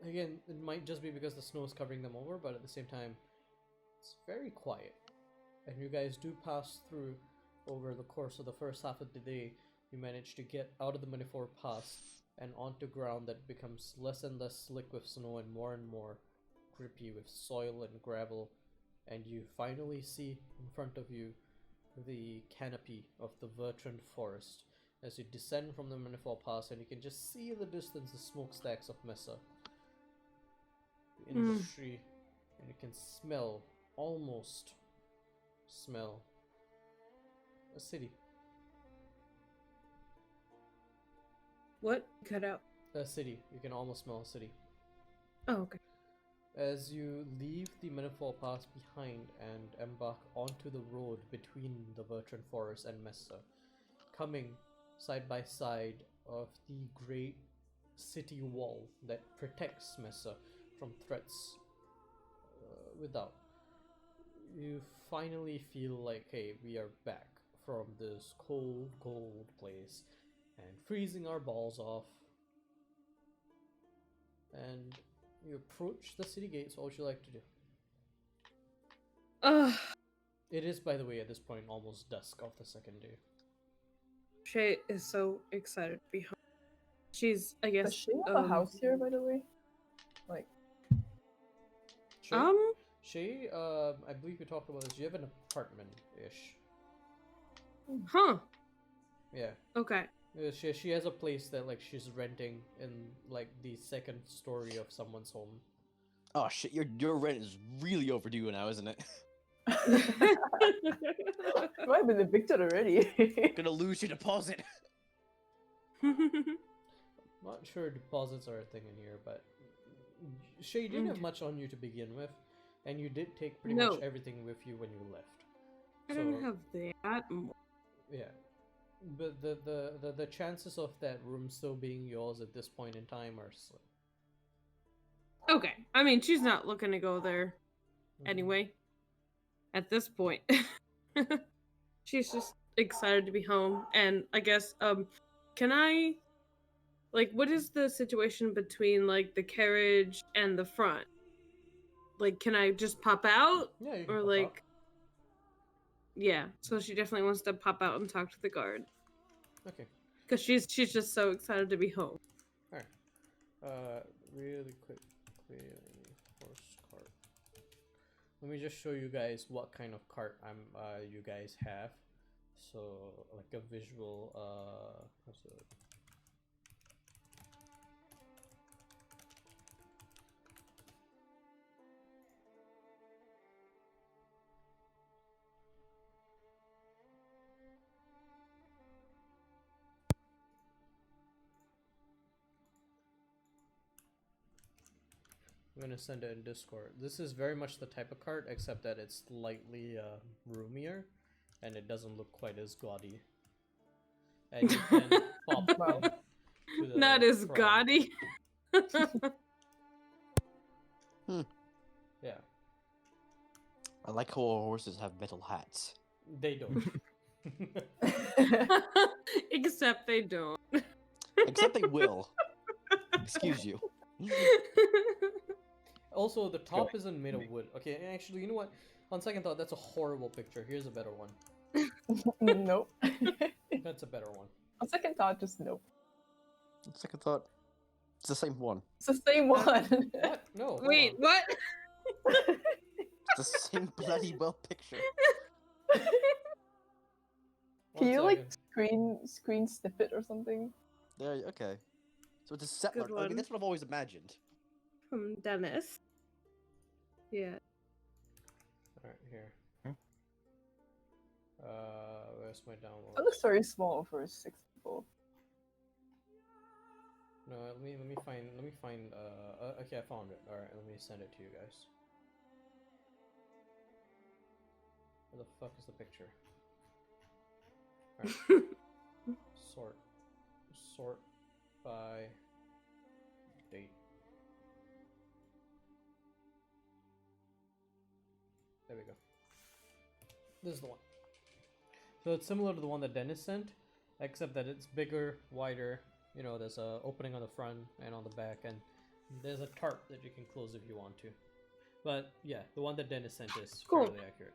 A: again, it might just be because the snow is covering them over, but at the same time, it's very quiet. And you guys do pass through over the course of the first half of the day. You manage to get out of the Metaphor Pass and onto ground that becomes less and less slick with snow and more grippy with soil and gravel. And you finally see in front of you the canopy of the Vertrand Forest as you descend from the Metaphor Pass, and you can just see in the distance the smokestacks of Mesa. in the tree, and you can almost smell a city.
B: What? Cut out.
A: A city. You can almost smell a city.
B: Oh, okay.
A: As you leave the Metaphor Pass behind and embark onto the road between the Bertrand Forest and Mesa, coming side by side of the great city wall that protects Mesa from threats without, you finally feel like, hey, we are back from this cold, cold place and freezing our balls off. And you approach the city gates. What would you like to do? It is, by the way, at this point almost dusk of the second day.
B: Shay is so excited to be home. She's, I guess,
E: Does she have a house here, by the way? Like,
A: Shay, I believe we talked about this. You have an apartment-ish.
B: Huh.
A: Yeah.
B: Okay.
A: She has a place that like she's renting in like the second story of someone's home.
C: Oh shit, your rent is really overdue now, isn't it?
E: you might have been evicted already.
C: Gonna lose your deposit.
A: Not sure deposits are a thing in here, but Shay, you didn't have much on you to begin with, and you did take pretty much everything with you when you left.
B: I don't have that.
A: Yeah. But the chances of that room still being yours at this point in time are slim.
B: Okay. I mean, she's not looking to go there anyway. At this point. She's just excited to be home. And I guess, can I... Like, what is the situation between, like, the carriage and the front? Like, can I just pop out?
A: Yeah, you can
B: or,
A: pop
B: like...
A: out.
B: Yeah, so she definitely wants to pop out and talk to the guard.
A: Okay.
B: Because she's just so excited to be home.
A: Alright. Really quickly, horse cart. Let me just show you guys what kind of cart you guys have. So, like a visual, what's it? I'm gonna send it in Discord. This is very much the type of cart, except that it's slightly roomier, and it doesn't look quite as gaudy. And you can pop to the
B: Not as
A: front.
B: gaudy.
A: Yeah.
C: I like how our horses have metal hats.
A: They don't.
B: Except they don't.
C: Except they will. Excuse you.
A: Also, the top isn't made of wood. Okay, actually, you know what? On second thought, that's a horrible picture. Here's a better one.
E: Nope.
A: That's a better one.
E: On second thought, just nope.
C: On second thought, it's the same one.
E: It's the same one.
A: What? No. hold
B: Wait,
A: on.
B: what?
C: It's the same bloody well picture.
E: Can
A: One
E: you like
A: second.
E: screen snip it or something?
C: There, okay. So it's a settler.
B: Good
C: Okay,
B: one.
C: that's what I've always imagined.
B: From Dennis. Yeah.
A: Alright, here.
F: Hmm?
A: Where's my download?
E: That looks very small for 6 people.
A: No, let me find okay, I found it. Alright, let me send it to you guys. Where the fuck is the picture? Alright. Sort by date. There we go. This is the one. So it's similar to the one that Dennis sent, except that it's bigger, wider. You know, there's a opening on the front and on the back, and there's a tarp that you can close if you want to. But yeah, the one that Dennis sent is
B: Cool.
A: fairly accurate.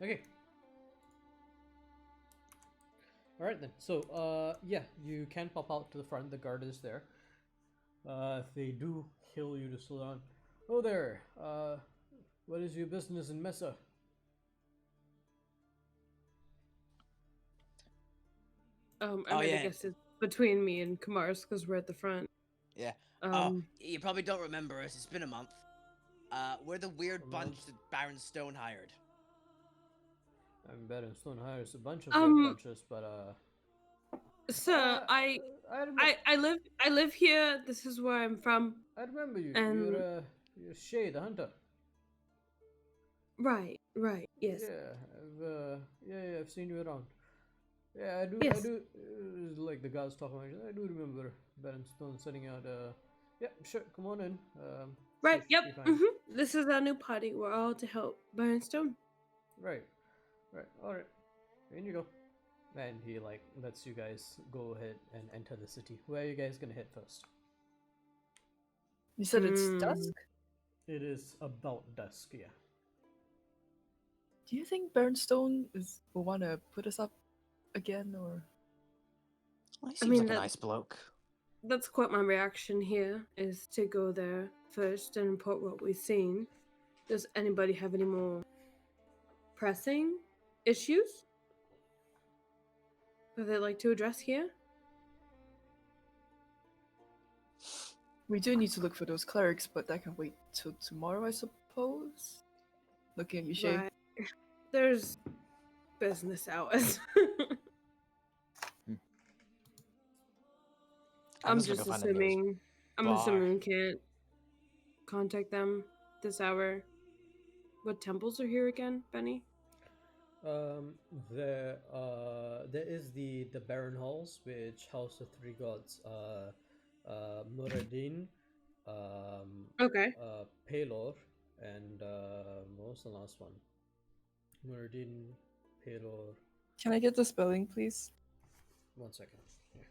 A: Okay. Alright then, so yeah, you can pop out to the front, the guard is there. If they do kill you to slow down. Oh there, what is your business in Mesa?
B: I
C: Oh,
B: mean,
C: yeah.
B: I guess it's between me and Kamar's because we're at the front.
H: Yeah.
B: Um,
H: You probably don't remember us. It's been a month. We're the weird
A: A
H: bunch
A: month?
H: that Baron Stone hired.
A: I'm Baron Stone hires a bunch of
B: Um,
A: weird bunches, but
B: sir, I live here. This is where I'm from.
A: I remember you.
B: And
A: You're Shay the hunter.
B: right, yes.
A: Yeah, I've seen you around. Yeah, I
B: Yes.
A: do. Like the guys talking about it, I do remember Baron Stone sending out. Yeah, sure, come on in.
B: Right,
A: should
B: yep.
A: be fine.
B: This is our new party. We're all to help Burnstone.
A: Right, all right. In you go. And he like lets you guys go ahead and enter the city. Where are you guys gonna head first?
E: You said it's
B: Hmm.
E: dusk?
A: It is about dusk. Yeah.
E: Do you think Burnstone will want to put us up again, or?
H: Well, he
B: I
H: seems
B: mean,
H: like a
B: that-
H: nice bloke.
B: That's quite my reaction here, is to go there first and report what we've seen. Does anybody have any more pressing issues that they'd like to address here?
E: We do need to look for those clerics, but that can wait till tomorrow, I suppose. Looking at you, Shay.
B: Right. There's business hours. I'm
H: just gonna
B: just
H: go find the nearest
B: assuming. I'm
H: bar.
B: assuming we can't contact them this hour. What temples are here again, Benny?
A: There is the Baron Halls, which house the three gods. Muradin,
B: Okay.
A: Pelor, and what was the last one? Muradin, Pelor.
E: Can I get the spelling, please?
A: 1 second. Yeah.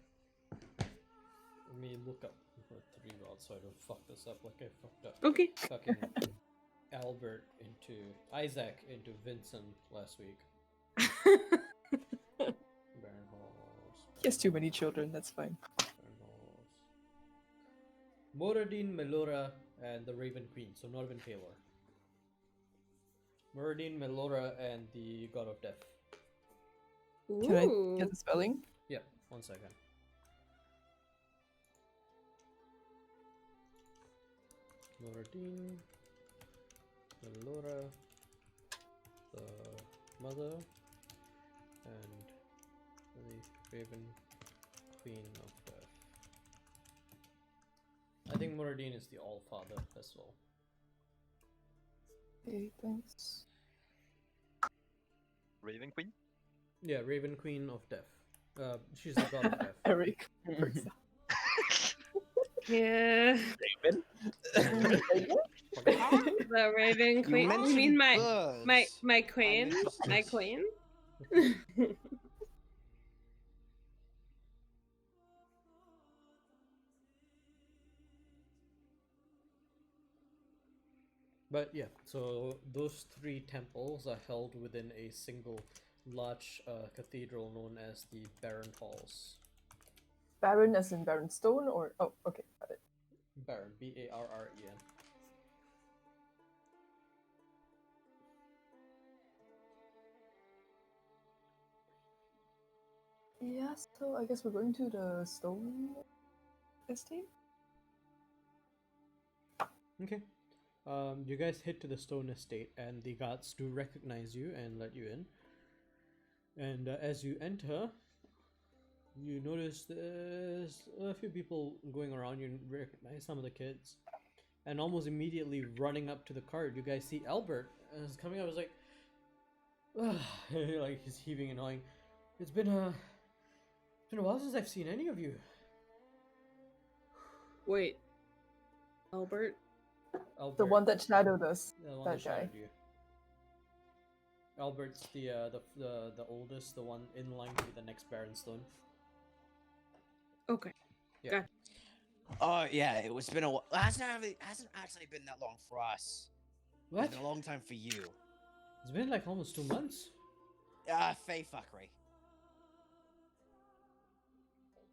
A: Let me look up the three gods so I don't fuck this up like I fucked up.
B: Okay.
A: Fucking Albert into Isaac into Vincent last week. Baron Halls.
E: He has too many children, that's fine.
A: Baron Halls. Moradin, Melora, and the Raven Queen. So not even Pelor. Moradin, Melora, and the God of Death.
E: Can I
B: Ooh.
E: get the spelling?
A: Yeah, 1 second. Moradin, Melora, the Mother, and the Raven Queen of Death. I think Moradin is the All Father as well.
E: Okay, thanks.
G: Raven Queen?
A: Yeah, Raven Queen of Death. She's the God of Death.
E: Eric.
B: Yeah.
D: Raven.
B: The Raven Queen. You mean my queen?
H: interested.
B: My queen?
A: But yeah, so those three temples are held within a single large cathedral known as the Barren Halls.
E: Baron as in Baron Stone, or oh, okay, got it.
A: Barren, Barren.
E: Yeah, so I guess we're going to the Stone Estate.
A: Okay. You guys head to the stone estate, and the guards do recognize you and let you in. And as you enter, you notice there's a few people going around. You recognize some of the kids, and almost immediately running up to the cart, you guys see Albert. And he's coming up. Is like, like he's heaving and hawing. It's been a while since I've seen any of you.
B: Wait. Albert?
A: Albert,
E: The one that shadowed us.
A: the one
E: that
A: that shadowed
E: guy.
A: you. Albert's the oldest, the one in line to be the next Baron Stone.
B: Okay.
H: Oh yeah, it was been a while. Hasn't actually been that long for us.
A: What?
H: It's been a long time for you.
A: It's been like almost 2 months.
H: Fey fuckery.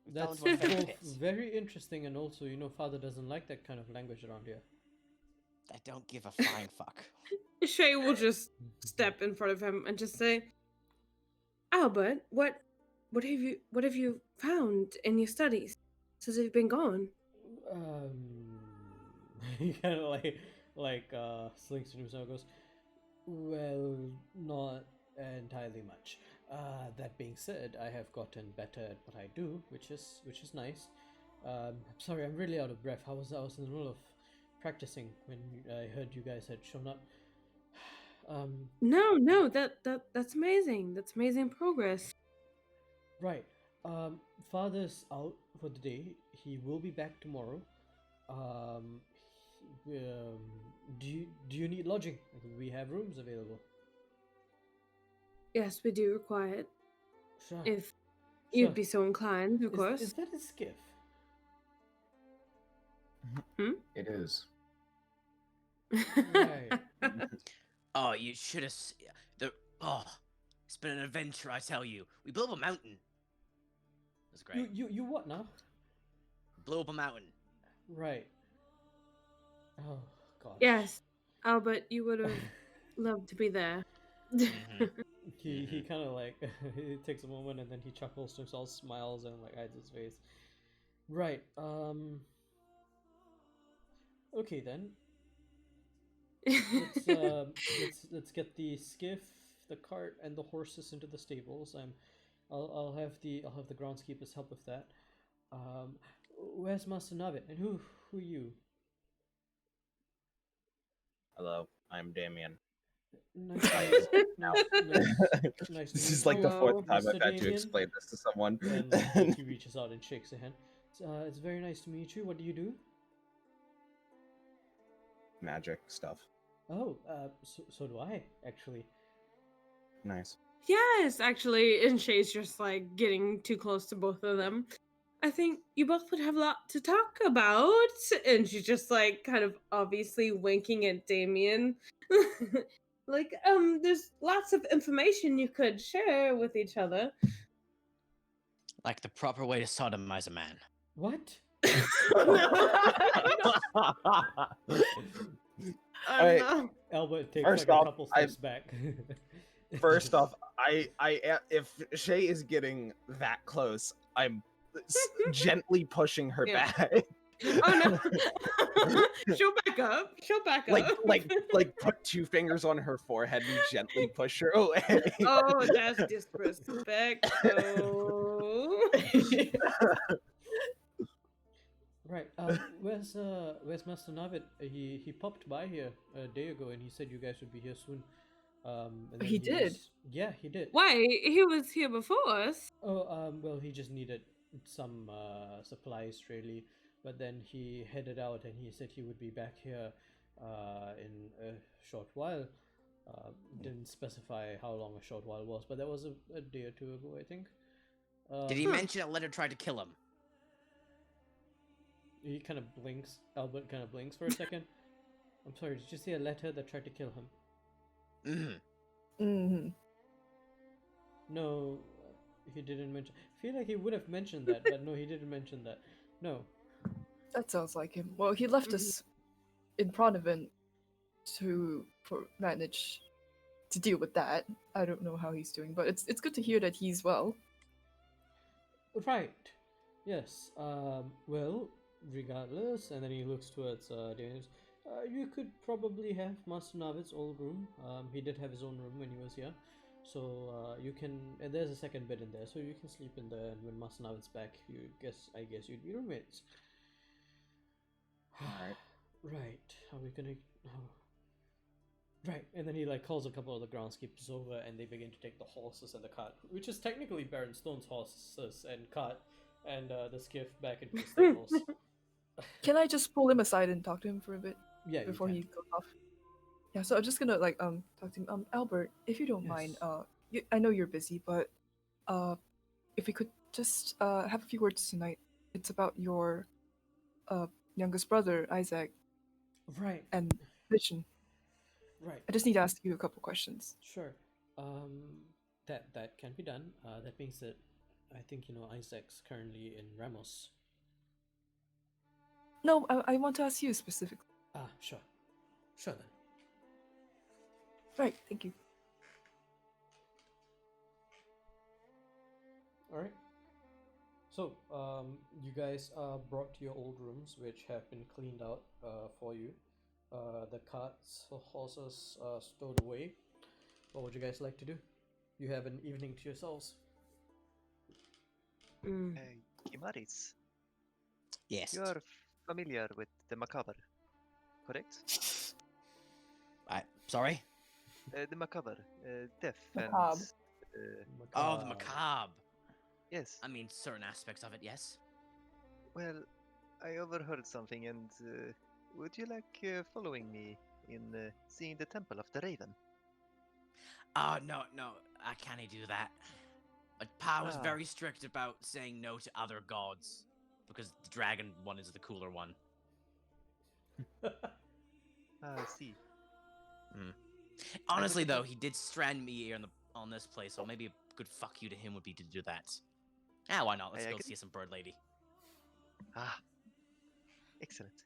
H: We fell
A: That's
H: into a fey
A: both
H: pit.
A: very interesting, and also, Father doesn't like that kind of language around here.
H: I don't give a flying fuck.
B: Shay will just step in front of him and just say, Albert, what have you found in your studies since you've been gone?
A: He kind of slinks to himself and goes, well, not entirely much. That being said, I have gotten better at what I do, which is nice. I'm sorry, I'm really out of breath. I was in the middle of practicing when I heard you guys had shown up.
B: No, that's amazing. That's amazing progress.
A: Right. Father's out for the day. He will be back tomorrow. Do you need lodging? We have rooms available.
B: Yes, we do require it.
A: Sure.
B: If
A: Sure.
B: you'd be so inclined, of course.
A: Is that a skiff?
F: It is.
A: Right.
H: Oh, you should have. It's been an adventure, I tell you. We blew up a mountain. It was great.
A: You what now?
H: Blew up a mountain.
A: Right. Oh god.
B: Yes, Albert, you would have loved to be there.
A: He kind of like he takes a moment and then he chuckles to himself, smiles, and like hides his face. Right. Okay then. Let's get the skiff, the cart, and the horses into the stables. I'll have the groundskeepers help with that. Where's Master Navid, and who are you?
D: Hello, I'm Damien.
A: Nice to meet
D: Now.
A: nice to
D: This
A: meet
D: is like the
B: Hello,
D: fourth time
A: Mr.
D: I've had to
A: Damien.
D: explain this to someone.
A: And he reaches out and shakes a hand. It's very nice to meet you. What do you do?
D: Magic stuff.
A: Oh, so do I, actually.
D: Nice.
B: Yes, actually, and Shay's just like getting too close to both of them. I think you both would have a lot to talk about. And she's just like kind of obviously winking at Damien. Like, there's lots of information you could share with each other.
H: Like the proper way to sodomize a man.
A: What?
D: Alright,
B: No.
A: Albert takes
D: First
A: like
D: off,
A: a couple steps back.
D: First off, I if Shay is getting that close, I'm gently pushing her
B: Yeah.
D: back.
B: Oh no. She'll back up. She'll back up.
D: like put two fingers on her forehead and gently push her away.
B: Oh, that's disrespectful.
A: Right. Where's Master Navid? He popped by here a day ago, and he said you guys would be here soon. And then
E: He did?
A: Yeah, he did.
B: Why? He was here before us.
A: Oh, well, he just needed some supplies, really. But then he headed out, and he said he would be back here in a short while. Didn't specify how long a short while was, but that was a day or two ago, I think.
H: Did he mention that letter tried to kill him?
A: He kind of blinks. Albert kind of blinks for a second. I'm sorry, did you say a letter that tried to kill him?
H: Mm-hmm.
E: Mm-hmm.
A: No, he didn't mention. I feel like he would have mentioned that, but no, he didn't mention that. No.
E: That sounds like him. Well, he left us in Pronavent to manage to deal with that. I don't know how he's doing, but it's good to hear that he's well.
A: Right. Yes. Well, regardless, and then he looks towards Daniels. You could probably have Master Navid's old room. He did have his own room when he was here, so you can. And there's a second bed in there, so you can sleep in there. And when Master Navid's back, I guess you'd be roommates.
D: Alright.
A: Right. Are we gonna? Oh. Right. And then he like calls a couple of the groundskeepers over, and they begin to take the horses and the cart, which is technically Baron Stone's horses and cart, and the skiff back into the stables.
E: Can I just pull him aside and talk to him for a bit
A: Yeah.
E: before
A: you
E: he goes off? Yeah, so I'm just gonna like talk to him. Albert, if you don't mind,
A: Yes.
E: I know you're busy, but if we could just have a few words tonight. It's about your youngest brother, Isaac,
A: can. Right.
E: and Vision.
A: Right.
E: I just need to ask you a couple questions.
A: Sure. That can be done. That being said, I think Isaac's currently in Ramos.
E: No, I want to ask you specifically.
A: Sure. Sure then.
E: Right, thank you.
A: All right. So, you guys brought to your old rooms, which have been cleaned out for you. The carts, the horses stowed away. What would you guys like to do? You have an evening to yourselves.
B: Mm.
G: Kimaris,
H: Yes.
G: you are familiar with the macabre, correct?
H: Sorry?
G: The macabre, death
E: Macabre.
G: and...
H: Oh, the macabre.
G: yes.
H: I mean, certain aspects of it, yes.
G: Well, I overheard something, and would you like following me in seeing the Temple of the Raven?
H: No, I can't do that. My pa was
G: Ah.
H: very strict about saying no to other gods, because the dragon one is the cooler one.
G: I see.
H: Honestly, though, he did strand me here on this place, so maybe a good fuck you to him would be to do that. Ah, why not? Let's
G: I
H: go
G: agree.
H: see some bird lady.
G: Ah, excellent.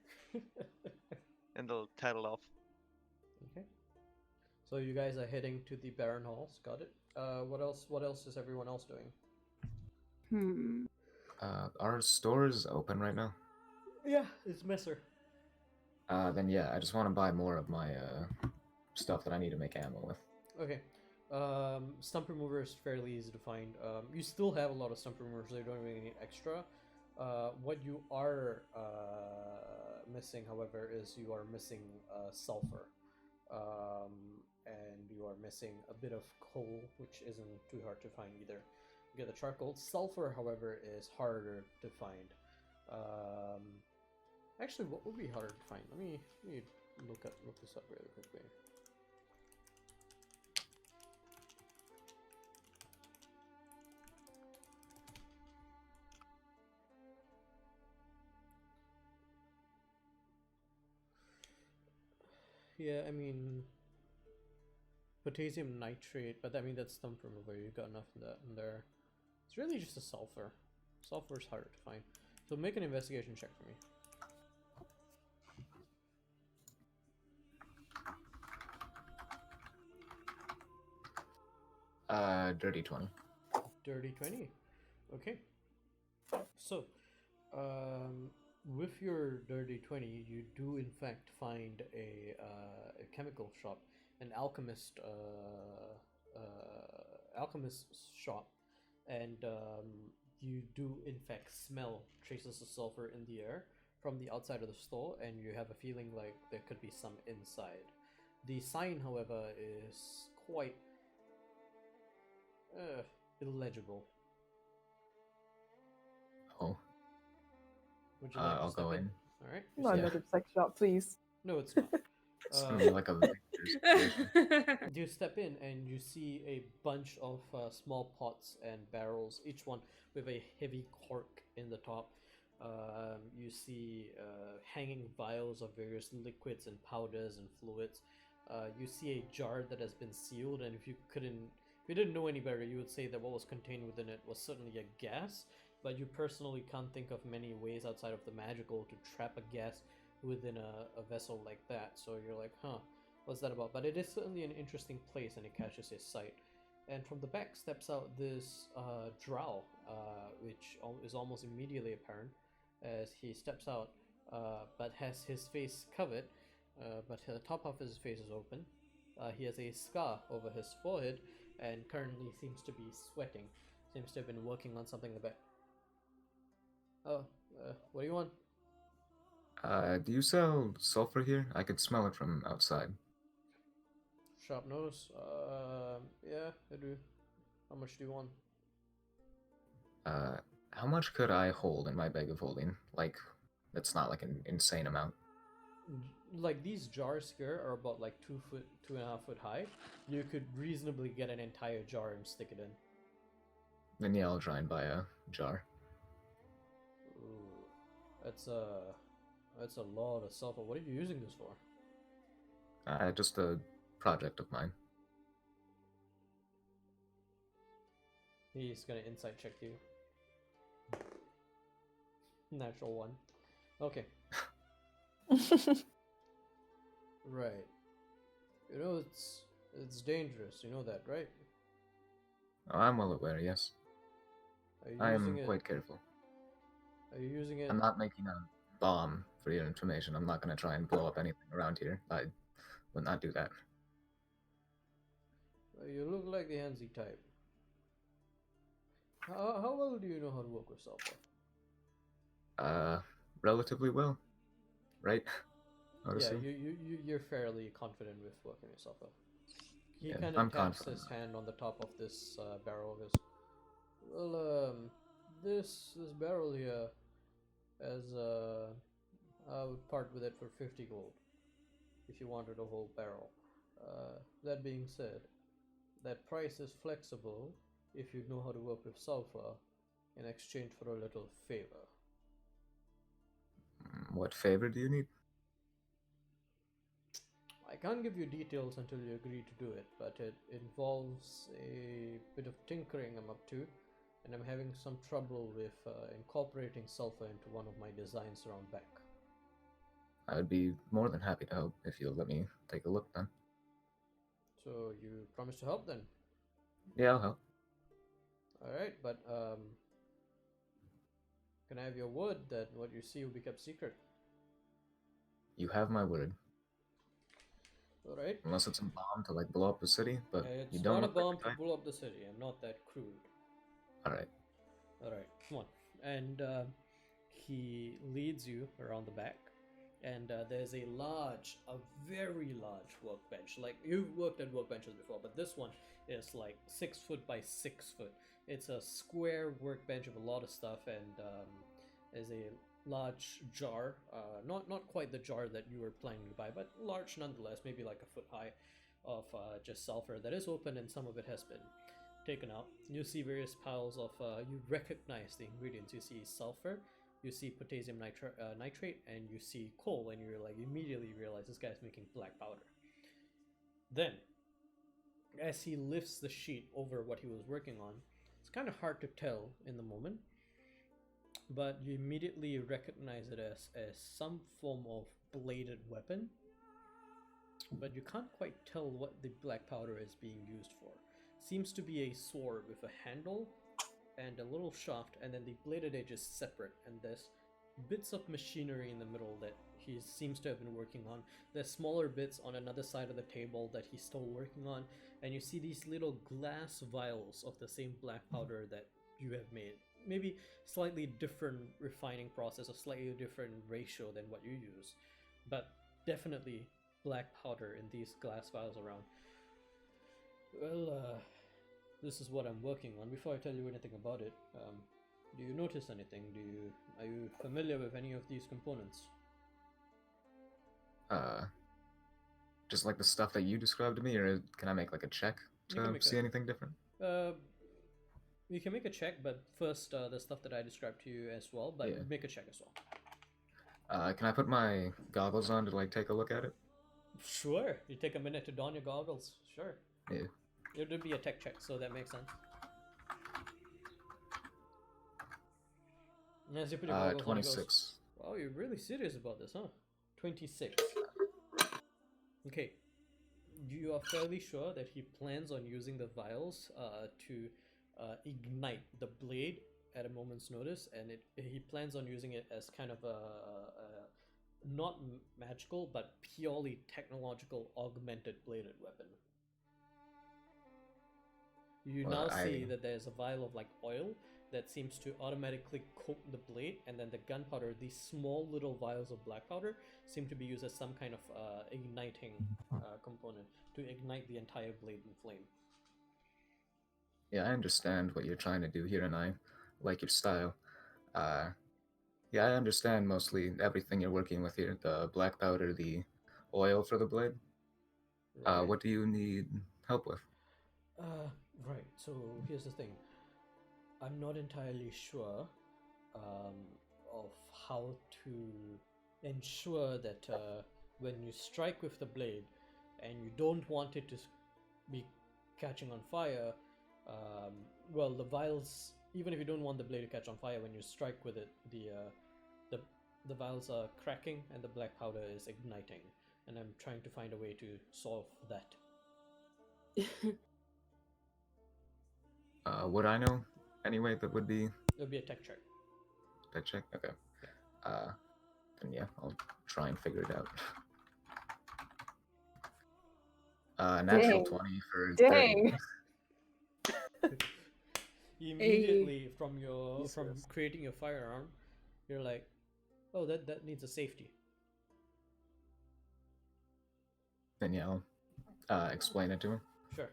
G: And they'll tattle off.
A: Okay. So you guys are heading to the Barren Halls. Got it. What else? What else is everyone else doing?
F: Are stores open right now?
A: Yeah, it's Messer.
F: Then yeah, I just want to buy more of my stuff that I need to make ammo with.
A: Okay. Stump remover is fairly easy to find. You still have a lot of stump removers, so you don't really need extra. What you are missing, however, is you are missing sulfur. And you are missing a bit of coal, which isn't too hard to find either. You get the charcoal. Sulfur, however, is harder to find. Actually, what would be harder to find? Let me look this up really quickly. Yeah, I mean, potassium nitrate, but I mean that's stump remover. You got enough of that in there. It's really just a sulfur. Sulfur is harder to find. So make an investigation check for me.
F: Dirty 20.
A: Dirty 20. Okay. So, with your dirty 20, you do in fact find a chemical shop, an alchemist shop, and you do in fact smell traces of sulfur in the air from the outside of the store, and you have a feeling like there could be some inside. The sign, however, is quite illegible.
F: Oh,
A: Would you like to
F: I'll
A: step
F: go in.
A: All right.
E: Not
F: Yeah.
E: another sex shop, please.
A: No, it's not.
F: It's gonna be like a Avengers situation.
A: You step in and you see a bunch of small pots and barrels, each one with a heavy cork in the top. You see hanging vials of various liquids and powders and fluids. You see a jar that has been sealed, and if you didn't know any better, you would say that what was contained within it was certainly a gas. But you personally can't think of many ways outside of the magical to trap a gas within a vessel like that. So you're like, huh, what's that about? But it is certainly an interesting place, and it catches his sight. And from the back steps out this drow, which is almost immediately apparent as he steps out, but has his face covered, but the top of his face is open. He has a scar over his forehead and currently seems to be sweating. Seems to have been working on something in the back. Oh, what do you want?
F: Do you sell sulfur here? I could smell it from outside.
A: Sharp nose. Yeah, I do. How much do you want?
F: How much could I hold in my bag of holding? Like, that's not like an insane amount.
A: Like these jars here are about like 2.5 foot high. You could reasonably get an entire jar and stick it in.
F: Then yeah, I'll try and buy a jar.
A: Ooh, that's a lot of sulfur. What are you using this for?
F: Just a project of mine.
A: He's gonna insight check you. Natural one. Okay. Right. You know it's dangerous. You know that, right?
F: Oh, I'm well aware, yes.
A: Are you
F: I
A: using
F: am
A: it?
F: quite careful.
A: Are you using it?
F: I'm not making a bomb, for your information. I'm not gonna try and blow up anything around here. I would not do that.
A: You look like the handsy type. How well do you know how to work with sulfur?
F: Relatively well, right? I would
A: Yeah,
F: assume.
A: you're fairly confident with working with sulfur. He
F: Yeah,
A: kind
F: I'm
A: of taps
F: confident.
A: his hand on the top of this barrel of his. Well, this barrel here has I would part with it for 50 gold if you wanted a whole barrel. That being said, that price is flexible if you know how to work with sulfur in exchange for a little favor.
F: What favor do you need?
A: I can't give you details until you agree to do it, but it involves a bit of tinkering I'm up to, and I'm having some trouble with incorporating sulfur into one of my designs around back.
F: I would be more than happy to help if you'll let me take a look then.
A: So you promise to help then?
F: Yeah, I'll help.
A: Alright, but can I have your word that what you see will be kept secret?
F: You have my word.
A: Alright.
F: Unless it's a bomb to like blow up the city, but
A: It's
F: you don't
A: not a
F: look like
A: bomb
F: the
A: to
F: type.
A: blow up the city. I'm not that crude.
F: Alright.
A: Alright, come on. And he leads you around the back. And there's a very large workbench. Like, you've worked at workbenches before, but this one is like 6 foot by 6 foot. It's a square workbench of a lot of stuff, and there's a large jar. Not quite the jar that you were planning to buy, but large nonetheless, maybe like a foot high, of just sulfur that is open, and some of it has been taken out. You see various piles of, you recognize the ingredients. You see sulfur, you see potassium nitrate, and you see coal, and you're like, immediately realize this guy's making black powder. Then, as he lifts the sheet over what he was working on, it's kind of hard to tell in the moment, but you immediately recognize it as some form of bladed weapon, but you can't quite tell what the black powder is being used for. Seems to be a sword with a handle and a little shaft, and then the bladed edge is separate, and there's bits of machinery in the middle that he seems to have been working on. There's smaller bits on another side of the table that he's still working on, and you see these little glass vials of the same black powder that you have made. Maybe slightly different refining process, a slightly different ratio than what you use, but definitely black powder in these glass vials around. Well, this is what I'm working on. Before I tell you anything about it, do you notice anything? Are you familiar with any of these components?
F: Just like the stuff that you described to me, or can I make like a check to see anything different?
A: You can make a check, but first the stuff that I described to you as well, but
F: Yeah.
A: make a check as well.
F: Can I put my goggles on to like take a look at it?
A: Sure. You take a minute to don your goggles. Sure.
F: Yeah.
A: It would be a tech check, so that makes sense. As you put your goggles on,
F: 26.
A: Wow, you're really serious about this, huh? 26. Okay. You are fairly sure that he plans on using the vials to ignite the blade at a moment's notice, and he plans on using it as kind of a not magical, but purely technological augmented bladed weapon. You
F: Well,
A: now see that there's a vial of like oil that seems to automatically coat the blade, and then the gunpowder, these small little vials of black powder, seem to be used as some kind of igniting component to ignite the entire blade in flame.
F: Yeah, I understand what you're trying to do here, and I like your style. Yeah, I understand mostly everything you're working with here. The black powder, the oil for the blade.
A: Right.
F: What do you need help with?
A: Right, so here's the thing. I'm not entirely sure of how to ensure that when you strike with the blade and you don't want it to be catching on fire, well, the vials, even if you don't want the blade to catch on fire, when you strike with it, the vials are cracking and the black powder is igniting, and I'm trying to find a way to solve that.
F: Would I know anyway that would be?
A: It'll be a tech check.
F: Did I check? Okay. Then yeah, I'll try and figure it out. Natural
E: Dang.
F: 20 for 30.
E: Dang.
A: Immediately from
I: Jesus.
A: creating your firearm, you're like, oh, that needs a safety.
F: Then yeah, I'll explain it to him.
A: Sure.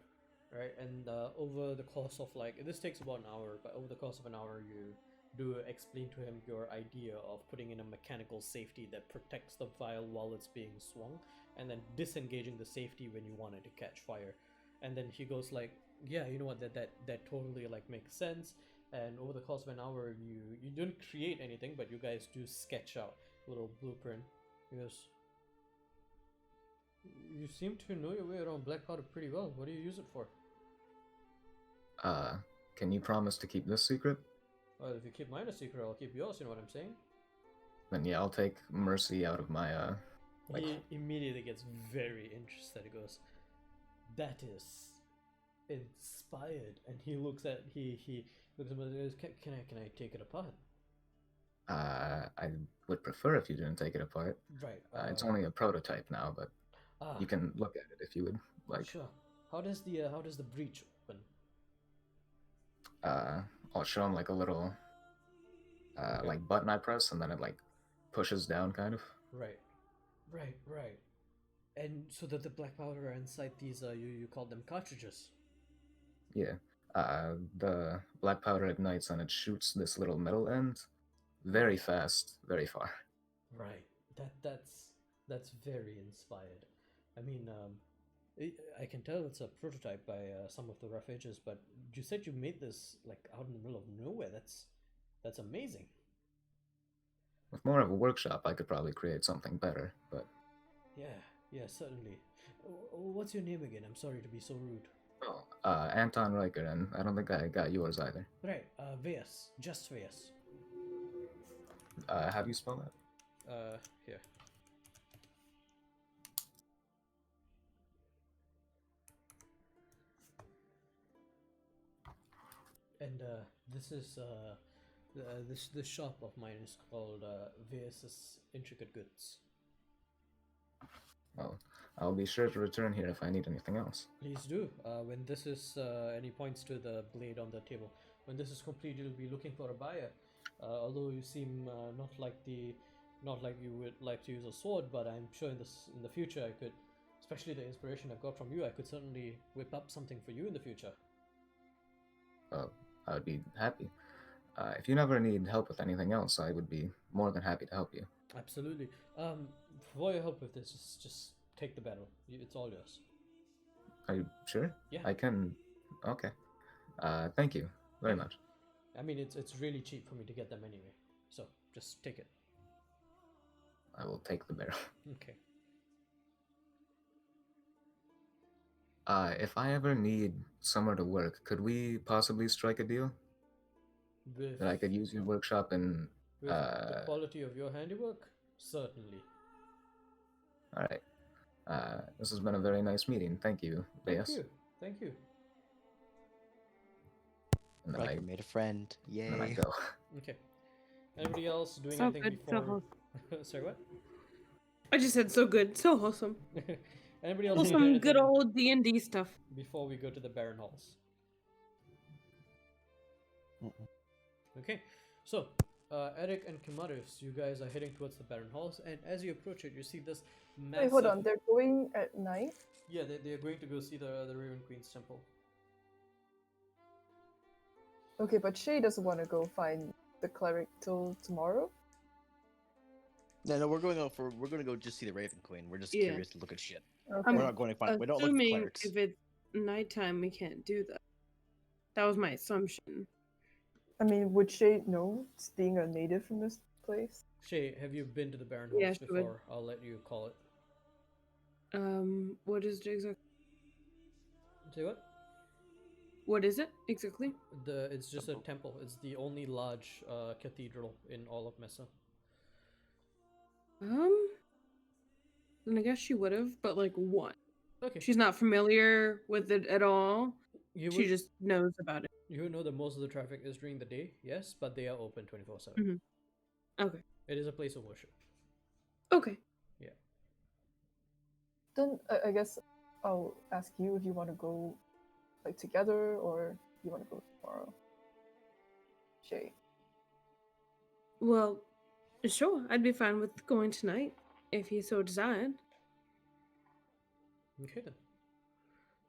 A: Right, and over the course of this takes about an hour, but over the course of an hour, you do explain to him your idea of putting in a mechanical safety that protects the vial while it's being swung, and then disengaging the safety when you want it to catch fire. And then he goes like, yeah, you know what, that totally makes sense. And over the course of an hour, you don't create anything, but you guys do sketch out a little blueprint. He goes, you seem to know your way around black powder pretty well. What do you use it for?
F: Can you promise to keep this secret?
A: Well, if you keep mine a secret, I'll keep yours, you know what I'm saying?
F: Then yeah, I'll take mercy out of my
A: He immediately gets very interested. He goes, that is inspired. And he looks at he looks at me and goes, can I take it apart?
F: I would prefer if you didn't take it apart.
A: Right.
F: It's only a prototype now, but you can look at it if you would like.
A: Sure. How does the breach open?
F: I'll show him like a little like button I press, and then it like pushes down, kind of.
A: Right. And so that the black powder are inside these you call them cartridges.
F: Yeah. The black powder ignites and it shoots this little metal end very fast, very far.
A: Right. That's very inspired. I mean, I can tell it's a prototype by some of the rough edges, but you said you made this out in the middle of nowhere. That's amazing.
F: With more of a workshop, I could probably create something better, but...
A: Yeah, certainly. What's your name again? I'm sorry to be so rude.
F: Oh, Anton Riker, and I don't think I got yours either.
A: Right, Veas. Just Veas.
F: How do you spell that?
A: Here. And this is this shop of mine is called Veas's Intricate Goods.
F: Well, I'll be sure to return here if I need anything else.
A: Please do. When this is, and he points to the blade on the table. When this is complete, you'll be looking for a buyer. Although you seem not like you would like to use a sword, but I'm sure in the future I could, especially the inspiration I've got from you, I could certainly whip up something for you in the future.
F: I would be happy. If you never need help with anything else, I would be more than happy to help you.
A: Absolutely. For your help with this, just take the battle. It's all yours.
F: Are you sure?
A: Yeah.
F: I can... Okay. Thank you very much.
A: I mean, it's really cheap for me to get them anyway. So, just take it.
F: I will take the barrel.
A: Okay.
F: If I ever need somewhere to work, could we possibly strike a deal? That I could use your workshop and...
A: With the quality of your handiwork? Certainly.
F: Alright. This has been a very nice meeting. Thank you, Veas.
A: Thank you.
F: And then
C: Riker made a friend. Yay.
F: then I go.
A: Okay. Anybody else doing
B: So
A: anything
B: good, so
A: before...
B: wholesome.
A: Sorry, what?
B: I just said so good, so wholesome.
A: Anybody else doing
B: Wholesome, good
A: anything
B: old D&D stuff.
A: before we go to the Barren halls? Okay, so Eric and Kimaris, you guys are heading towards the Barren halls, and as you approach it, you see this massive...
E: Wait, hold on. They're going at night?
A: Yeah, they're going to go see the Raven Queen's temple.
E: Okay, but Shay doesn't want to go find the cleric till tomorrow?
C: No, we're going to go just see the Raven Queen. We're just
B: Yeah.
C: curious to look at shit.
E: Okay.
C: We're not going to find. We don't look for
B: Assuming
C: clerics.
B: if it's nighttime, we can't do that. That was my assumption.
E: I mean, would Shay know, being a native from this place?
A: Shay, have you been to the Barren halls
B: Yeah, she would.
A: before? I'll let you call it.
B: What is it exactly?
A: Say what?
B: What is it exactly?
A: It's just a temple. It's the only large cathedral in all of Mesa.
B: Then I guess she would have, but one.
A: Okay.
B: She's not familiar with it at all.
A: You
B: She
A: would,
B: just knows about it.
A: you would know that most of the traffic is during the day, yes, but they are open 24/7.
B: Mhm. Okay.
A: It is a place of worship.
B: Okay.
E: Then I guess I'll ask you if you want to go like together or you want to go tomorrow. Shay.
B: Well, sure. I'd be fine with going tonight if you so desired.
A: Okay then.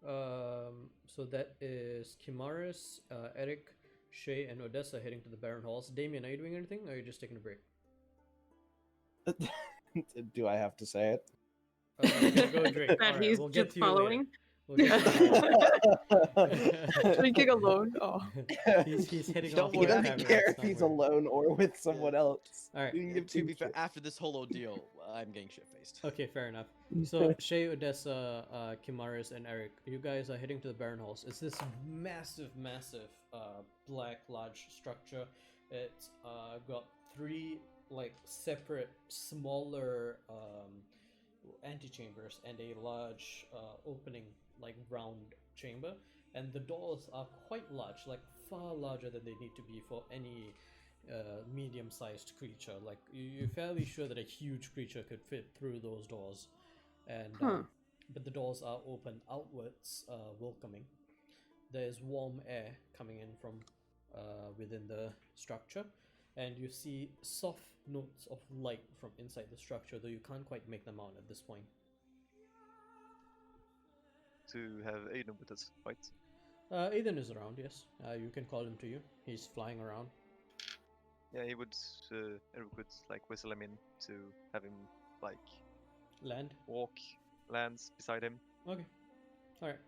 A: So that is Kimaris, Eric, Shay, and Odessa heading to the Barren Halls. Damien, are you doing anything, or are you just taking a break?
I: Do I have to say it?
A: Okay, go drink.
B: That
A: Alright,
B: he's
A: we'll get
B: just
A: to you later.
B: following.
A: We'll get to you later.
E: Drinking alone? Oh.
A: He's heading
C: Don't
A: off.
I: He
C: worry,
A: to
C: I
A: the
I: doesn't
C: have
A: tavern
I: care
A: next
I: if he's
A: time, where-
I: alone or with someone else.
A: Alright.
I: You can give
C: To
I: two
C: be fair,
I: shits.
C: after this whole ordeal, I'm getting shit faced.
A: Okay, fair enough. So Shay, Odessa, Kimaris, and Eric, you guys are heading to the Barren Halls. It's this massive, black, large structure. It's got three like separate, smaller antechambers and a large opening, like round chamber. And the doors are quite large, like far larger than they need to be for any medium-sized creature. Like you're fairly sure that a huge creature could fit through those doors, and but the doors are open outwards, welcoming. There's warm air coming in from within the structure, and you see soft notes of light from inside the structure, though you can't quite make them out at this point.
G: To have Aiden with us, right?
A: Aiden is around, yes. You can call him to you. He's flying around.
G: Yeah, he would. Eric would like whistle him in to have him like
A: Land.
G: lands beside him.
A: Okay. Alright.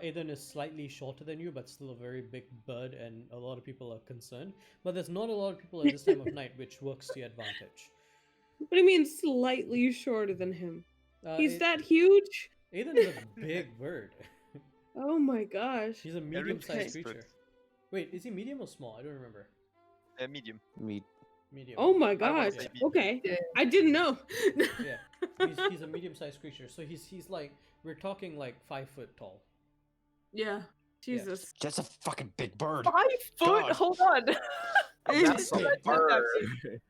A: Aiden is slightly shorter than you, but still a very big bird, and a lot of people are concerned. But there's not a lot of people at this time of night, which works to your advantage.
B: What do you mean slightly shorter than him? He's
A: A-
B: that huge?
A: Aiden is a big bird.
B: Oh my gosh.
A: He's a medium-sized
G: Okay.
A: creature. Wait, is he medium or small? I don't remember.
G: Medium.
A: Medium.
B: Oh my
G: I wanna
B: gosh.
G: say medium.
B: Okay.
E: Yeah.
B: I didn't know.
A: Yeah. He's a medium-sized creature, so he's like, we're talking like 5 foot tall.
B: Yeah. Jesus.
C: That's a fucking big bird.
E: 5 foot?
C: God.
E: Hold on.
I: That's a
A: Wait,
I: bird.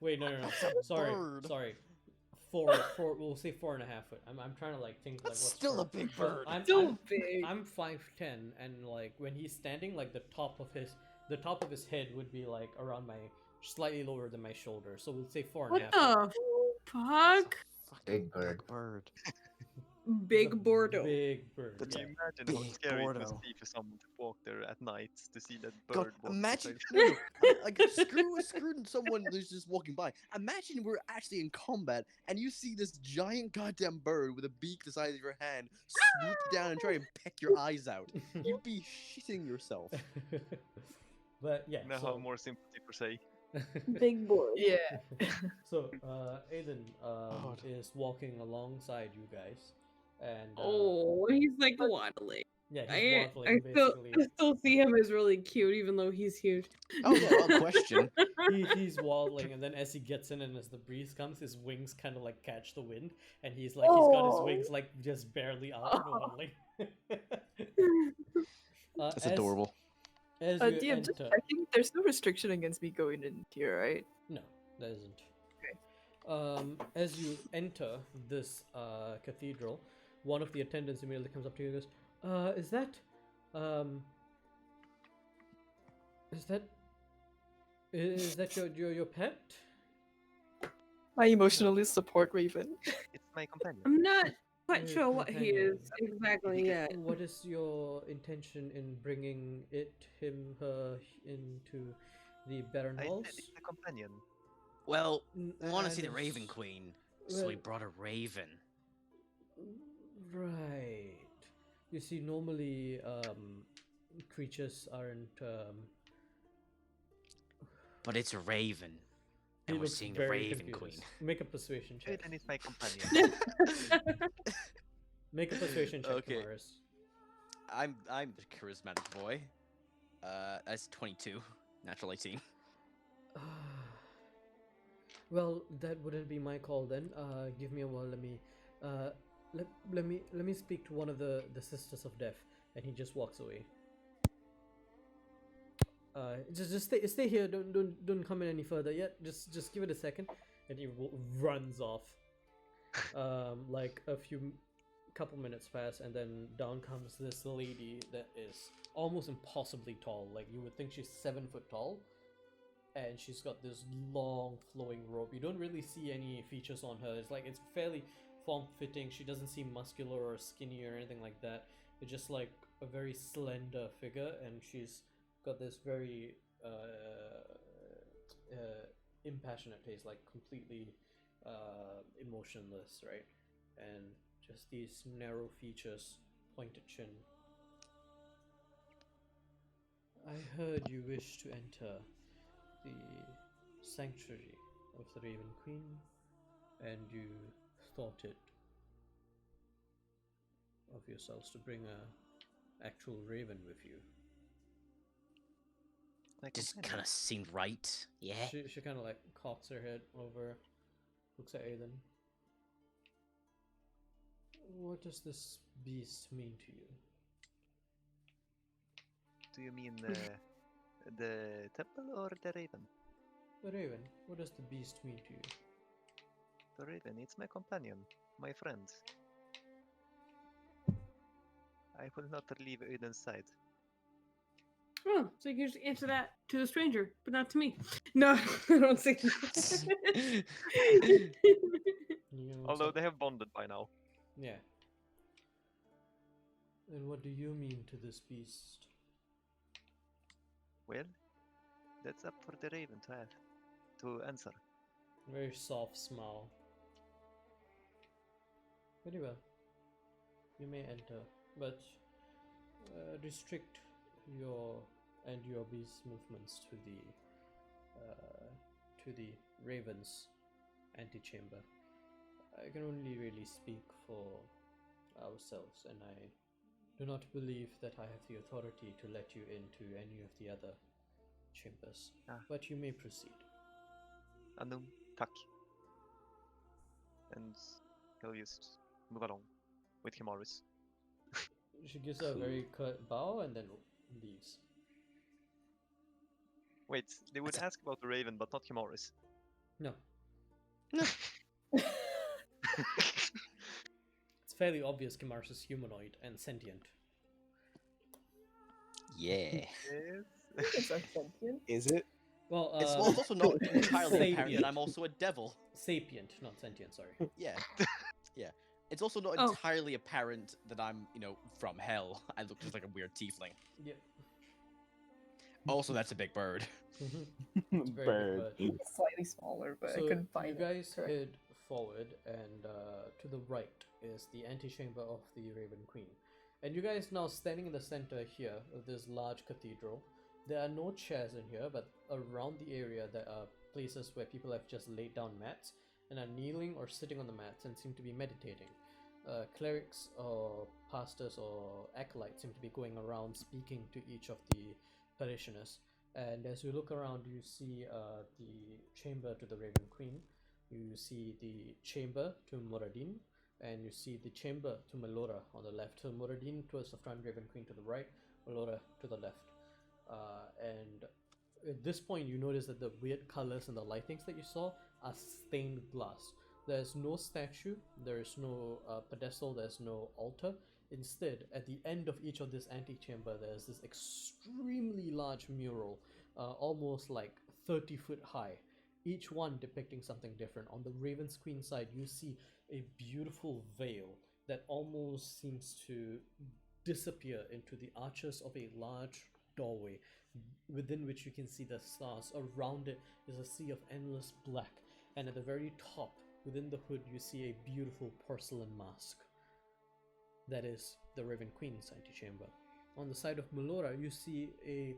A: Wait, no.
C: That's a
A: Sorry,
C: bird.
A: sorry. Four. We'll say 4.5 foot. I'm trying to like think like
C: That's
A: what's
C: still
A: for-
C: a big
A: well,
C: bird.
B: So big.
A: I'm 5'10", and like when he's standing, like the top of his head would be like around slightly lower than my shoulder. So we'll say 4.5
B: What
A: foot.
B: the fuck?
F: Big bird.
C: bird.
B: Big Bordeaux.
A: Big bird.
G: But
A: Yeah.
G: you imagine how
C: Big
G: scary it must
C: Bordeaux.
G: be for someone to walk there at night to see that
C: God,
G: bird walk
C: imagine
G: beside you.
C: like screw someone who's just walking by. Imagine we're actually in combat and you see this giant goddamn bird with a beak the size of your hand swoop down and try and peck your eyes out. You'd be shitting yourself.
A: But yeah.
G: Now
A: so...
G: more sympathy per se.
B: Big boy.
E: Yeah.
A: So Aiden
C: God.
A: is walking alongside you guys, and
B: Oh, he's like waddling.
A: yeah, he's
B: I
A: waddling
B: still,
A: basically.
B: I still see him as really cute, even though he's huge.
C: Oh yeah, without question.
A: He's waddling, and then as he gets in and as the breeze comes, his wings kind of like catch the wind, and he's got his
E: Oh.
A: wings like just barely out and waddling.
C: That's adorable.
A: As you
E: DM, just
A: enter,
E: checking. There's no restriction against me going in here, right?
A: no, there isn't.
E: Okay.
A: As you enter this cathedral, one of the attendants immediately comes up to you and goes, is that your pet?
E: My emotionally support Raven.
G: It's my companion.
B: I'm not quite
A: Your
B: sure what he
A: companion.
B: is exactly yet.
A: What is your intention in bringing her into the Barren
G: I said
A: Halls?
G: it's a companion.
H: Well, we want to see the
A: And-
H: Raven Queen, so we
A: well-
H: brought a raven.
A: Right. You see, normally creatures aren't.
H: But it's a raven,
A: He
H: and we're
A: looks
H: seeing the
A: very
H: Raven
A: confused.
H: Queen.
A: Make a persuasion check.
G: Aiden is my companion.
A: Make a persuasion check,
C: Okay.
A: Kamaris.
C: I'm the charismatic boy. That's 22, natural 18.
A: Well, that wouldn't be my call then. Give me a while. Let me speak to one of the Sisters of Death, and he just walks away. Just stay here. Don't come in any further yet. Just give it a second. And he runs off. Like a couple minutes pass, and then down comes this lady that is almost impossibly tall. Like you would think she's 7 foot tall, and she's got this long flowing robe. You don't really see any features on her. It's fairly form-fitting. She doesn't seem muscular or skinny or anything like that. It's just like a very slender figure, and she's got this very impassionate face, like completely emotionless, right? And just these narrow features, pointed chin. I heard you wish to enter the sanctuary of the Raven Queen, and you thought it of yourselves to bring a actual raven with you.
H: Just kind of seemed right. Yeah.
A: She kind of like cocks her head over, looks at Aiden. What does this beast mean to you?
G: Do you mean the temple or the raven?
A: The raven. What does the beast mean to you?
G: The raven, it's my companion, my friend. I will not leave Aiden's side.
B: Oh, so you can just answer that to the stranger, but not to me. No, I don't think.
G: Although they have bonded by now.
A: Yeah. And what do you mean to this beast?
G: Well, that's up for the raven to answer.
A: Very soft smile. Very well. You may enter, but restrict your beast's movements to the raven's antechamber. I can only really speak for ourselves, and I do not believe that I have the authority to let you into any of the other chambers. But you may proceed.
G: Anum, tack. And he'll just move along with Himaris.
A: She gives a very curt bow and then leaves.
G: Wait, they would ask about the raven, but not Himaris.
A: No. It's fairly obvious Kimaris is humanoid and sentient.
H: Yeah.
E: It's a sentient.
I: Is it?
A: Well,
C: It's also not entirely apparent
A: sapient.
C: that I'm also a devil.
A: Sapient, not sentient, sorry.
C: Yeah. Yeah. It's also not
B: Oh.
C: entirely apparent that I'm, from hell. I look just like a weird tiefling.
A: Yeah.
C: Also, that's a big bird.
A: It's a very
I: Bird.
A: big bird.
E: It's slightly smaller, but I
A: So
E: couldn't find
A: you
E: it.
A: guys
E: Correct.
A: head forward, and to the right is the antechamber of the Raven Queen. And you guys now standing in the center here of this large cathedral. There are no chairs in here, but around the area there are places where people have just laid down mats and are kneeling or sitting on the mats and seem to be meditating. Clerics or pastors or acolytes seem to be going around speaking to each of the parishioners. And as you look around, you see the chamber to the Raven Queen, you see the chamber to Moradin, and you see the chamber to Melora on the left. So Moradin towards the front, Raven Queen to the right, Melora to the left. And at this point, you notice that the weird colors and the lightings that you saw are stained glass. There's no statue, there is no pedestal, there's no altar. Instead, at the end of each of this antechamber, there's this extremely large mural, almost like 30 foot high, each one depicting something different. On the Raven's Queen side, you see a beautiful veil that almost seems to disappear into the arches of a large doorway, within which you can see the stars. Around it is a sea of endless black, and at the very top, within the hood, you see a beautiful porcelain mask. That is the Raven Queen's antechamber. On the side of Melora, you see a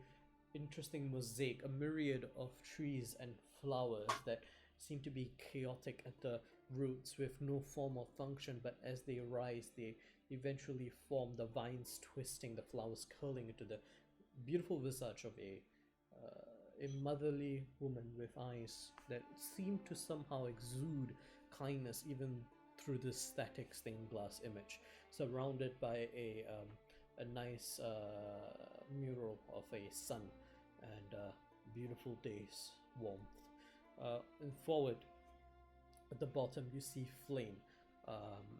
A: interesting mosaic, a myriad of trees and flowers that seem to be chaotic at the roots with no form or function, but as they rise, they eventually form, the vines twisting, the flowers curling into the beautiful visage of a motherly woman with eyes that seem to somehow exude kindness even through this static stained glass image, surrounded by a nice mural of a sun and beautiful days, warmth. And forward, at the bottom, you see flame.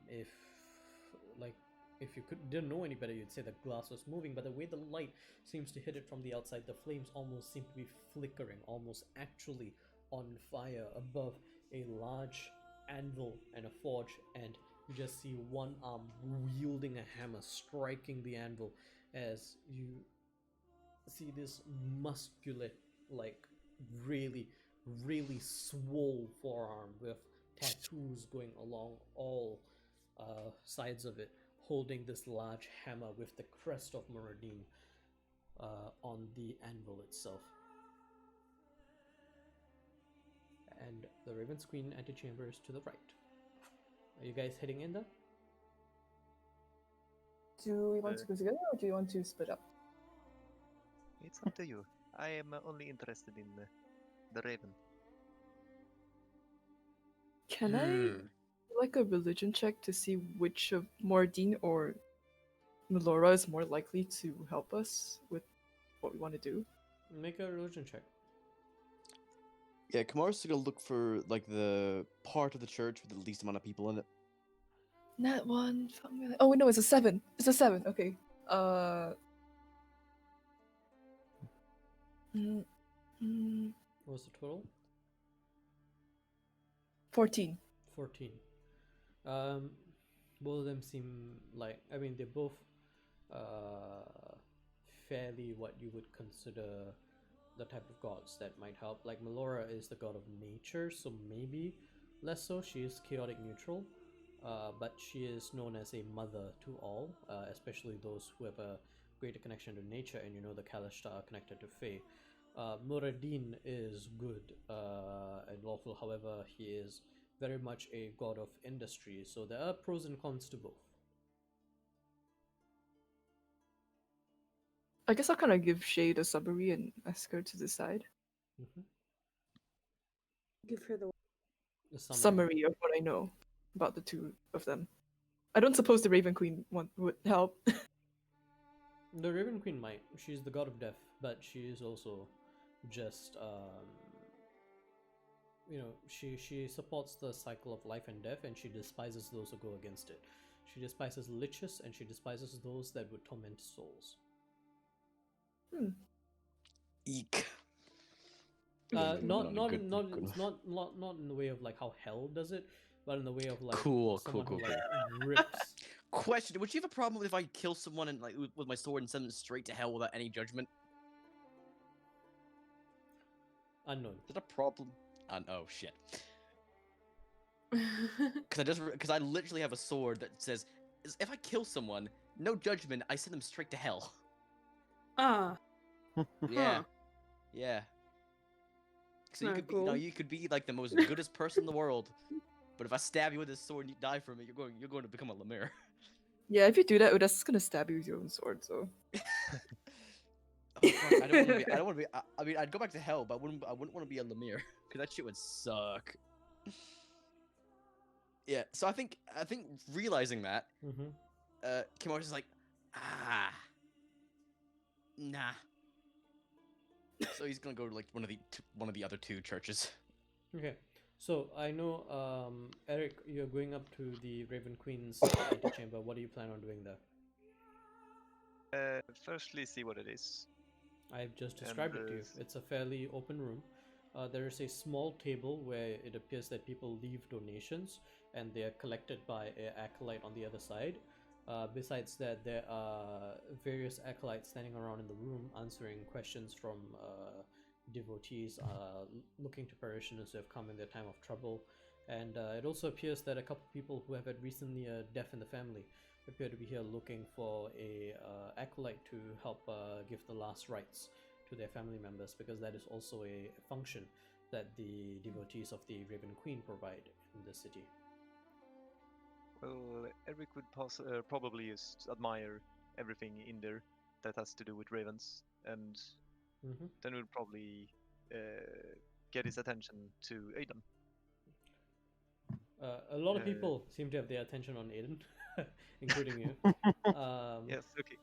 A: If like if you didn't know any better, you'd say the glass was moving, but the way the light seems to hit it from the outside, the flames almost seem to be flickering, almost actually on fire above a large anvil and a forge, and you just see one arm wielding a hammer striking the anvil as you see this muscular, like really, really swole forearm with tattoos going along all sides of it, holding this large hammer with the crest of Muradin on the anvil itself. And the Raven's Queen antechamber is to the right. Are you guys heading in there?
E: Do we want to go together or do you want to split up?
G: It's up to you. I am only interested in the Raven.
E: Can I do like a religion check to see which of Mordine or Melora is more likely to help us with what we want to do?
A: Make a religion check.
C: Yeah, Kamara's gonna look for like the part of the church with the least amount of people in it.
E: Nat one. Oh wait, no, it's a 7. It's a 7. Okay.
A: What was the total?
E: 14.
A: 14. Both of them seem like, I mean, they're both fairly what you would consider the type of gods that might help. Like Melora is the god of nature, so maybe less so. She is chaotic neutral, but she is known as a mother to all, especially those who have a greater connection to nature, and you know the Kalashtar are connected to Fae. Muradin is good and lawful, however, he is very much a god of industry, so there are pros and cons to both.
E: I guess I'll kind of give Shade a summary and ask her to decide.
B: Give her the
E: Summary of what I know about the two of them. I don't suppose the Raven Queen would help.
A: The Raven Queen might. She's the god of death, but she is also just you know, she supports the cycle of life and death, and she despises those who go against it. She despises liches, and she despises those that would torment souls.
C: Eek.
A: Not in the way of like how hell does it, but in the way of like
C: Cool.
A: rips.
C: Question: would you have a problem if I kill someone and like with my sword and send them straight to hell without any judgment?
A: Unknown.
C: Is that a problem? Oh shit. Because I literally have a sword that says, if I kill someone, no judgment, I send them straight to hell.
B: Ah.
C: Yeah. Yeah. So you
B: Not
C: could be,
B: cool.
C: you could be like the most goodest person in the world, but if I stab you with this sword and you die from it, you're going to become a Lemire.
E: Yeah, if you do that, Udess is gonna stab you with your own sword. So.
C: Oh, fuck, I don't want to be. I mean, I'd go back to hell, but I wouldn't want to be a Lemire because that shit would suck. Yeah. So I think realizing that, Kimura's just like, nah. So he's gonna go to like one of the other two churches.
A: Okay, so I know, Eric, you're going up to the Raven Queen's antechamber. What do you plan on doing there?
G: Firstly, see what it is.
A: I've just described it to you. It's a fairly open room. There is a small table where it appears that people leave donations, and they are collected by an acolyte on the other side. Besides that, there are various acolytes standing around in the room answering questions from devotees looking to parishioners who have come in their time of trouble. And it also appears that a couple of people who have had recently a death in the family appear to be here looking for a acolyte to help give the last rites to their family members, because that is also a function that the devotees of the Raven Queen provide in the city.
G: Well, Eric would probably just admire everything in there that has to do with ravens, and then we'll probably get his attention to Aiden.
A: A lot of people seem to have their attention on Aiden, including you.
G: Yes, okay.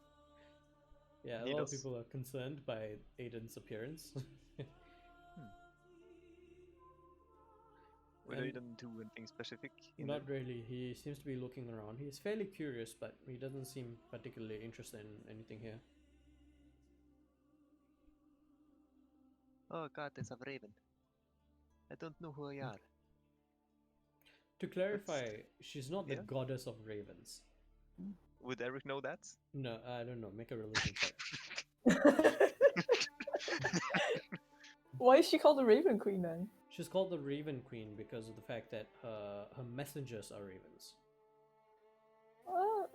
A: Yeah, a
G: Need
A: lot of
G: us?
A: people are concerned by Aiden's appearance.
G: Will
A: And
G: Aiden do anything specific? In
A: not really. He seems to be looking around. He's fairly curious, but he doesn't seem particularly interested in anything here.
G: Oh god, there's a raven. I don't know who you are.
A: To clarify, she's not the
G: yeah?
A: goddess of ravens.
G: Would Eric know that?
A: No, I don't know. Make a religion check.
E: Why is she called the Raven Queen then?
A: She's called the Raven Queen because of the fact that her messengers are ravens.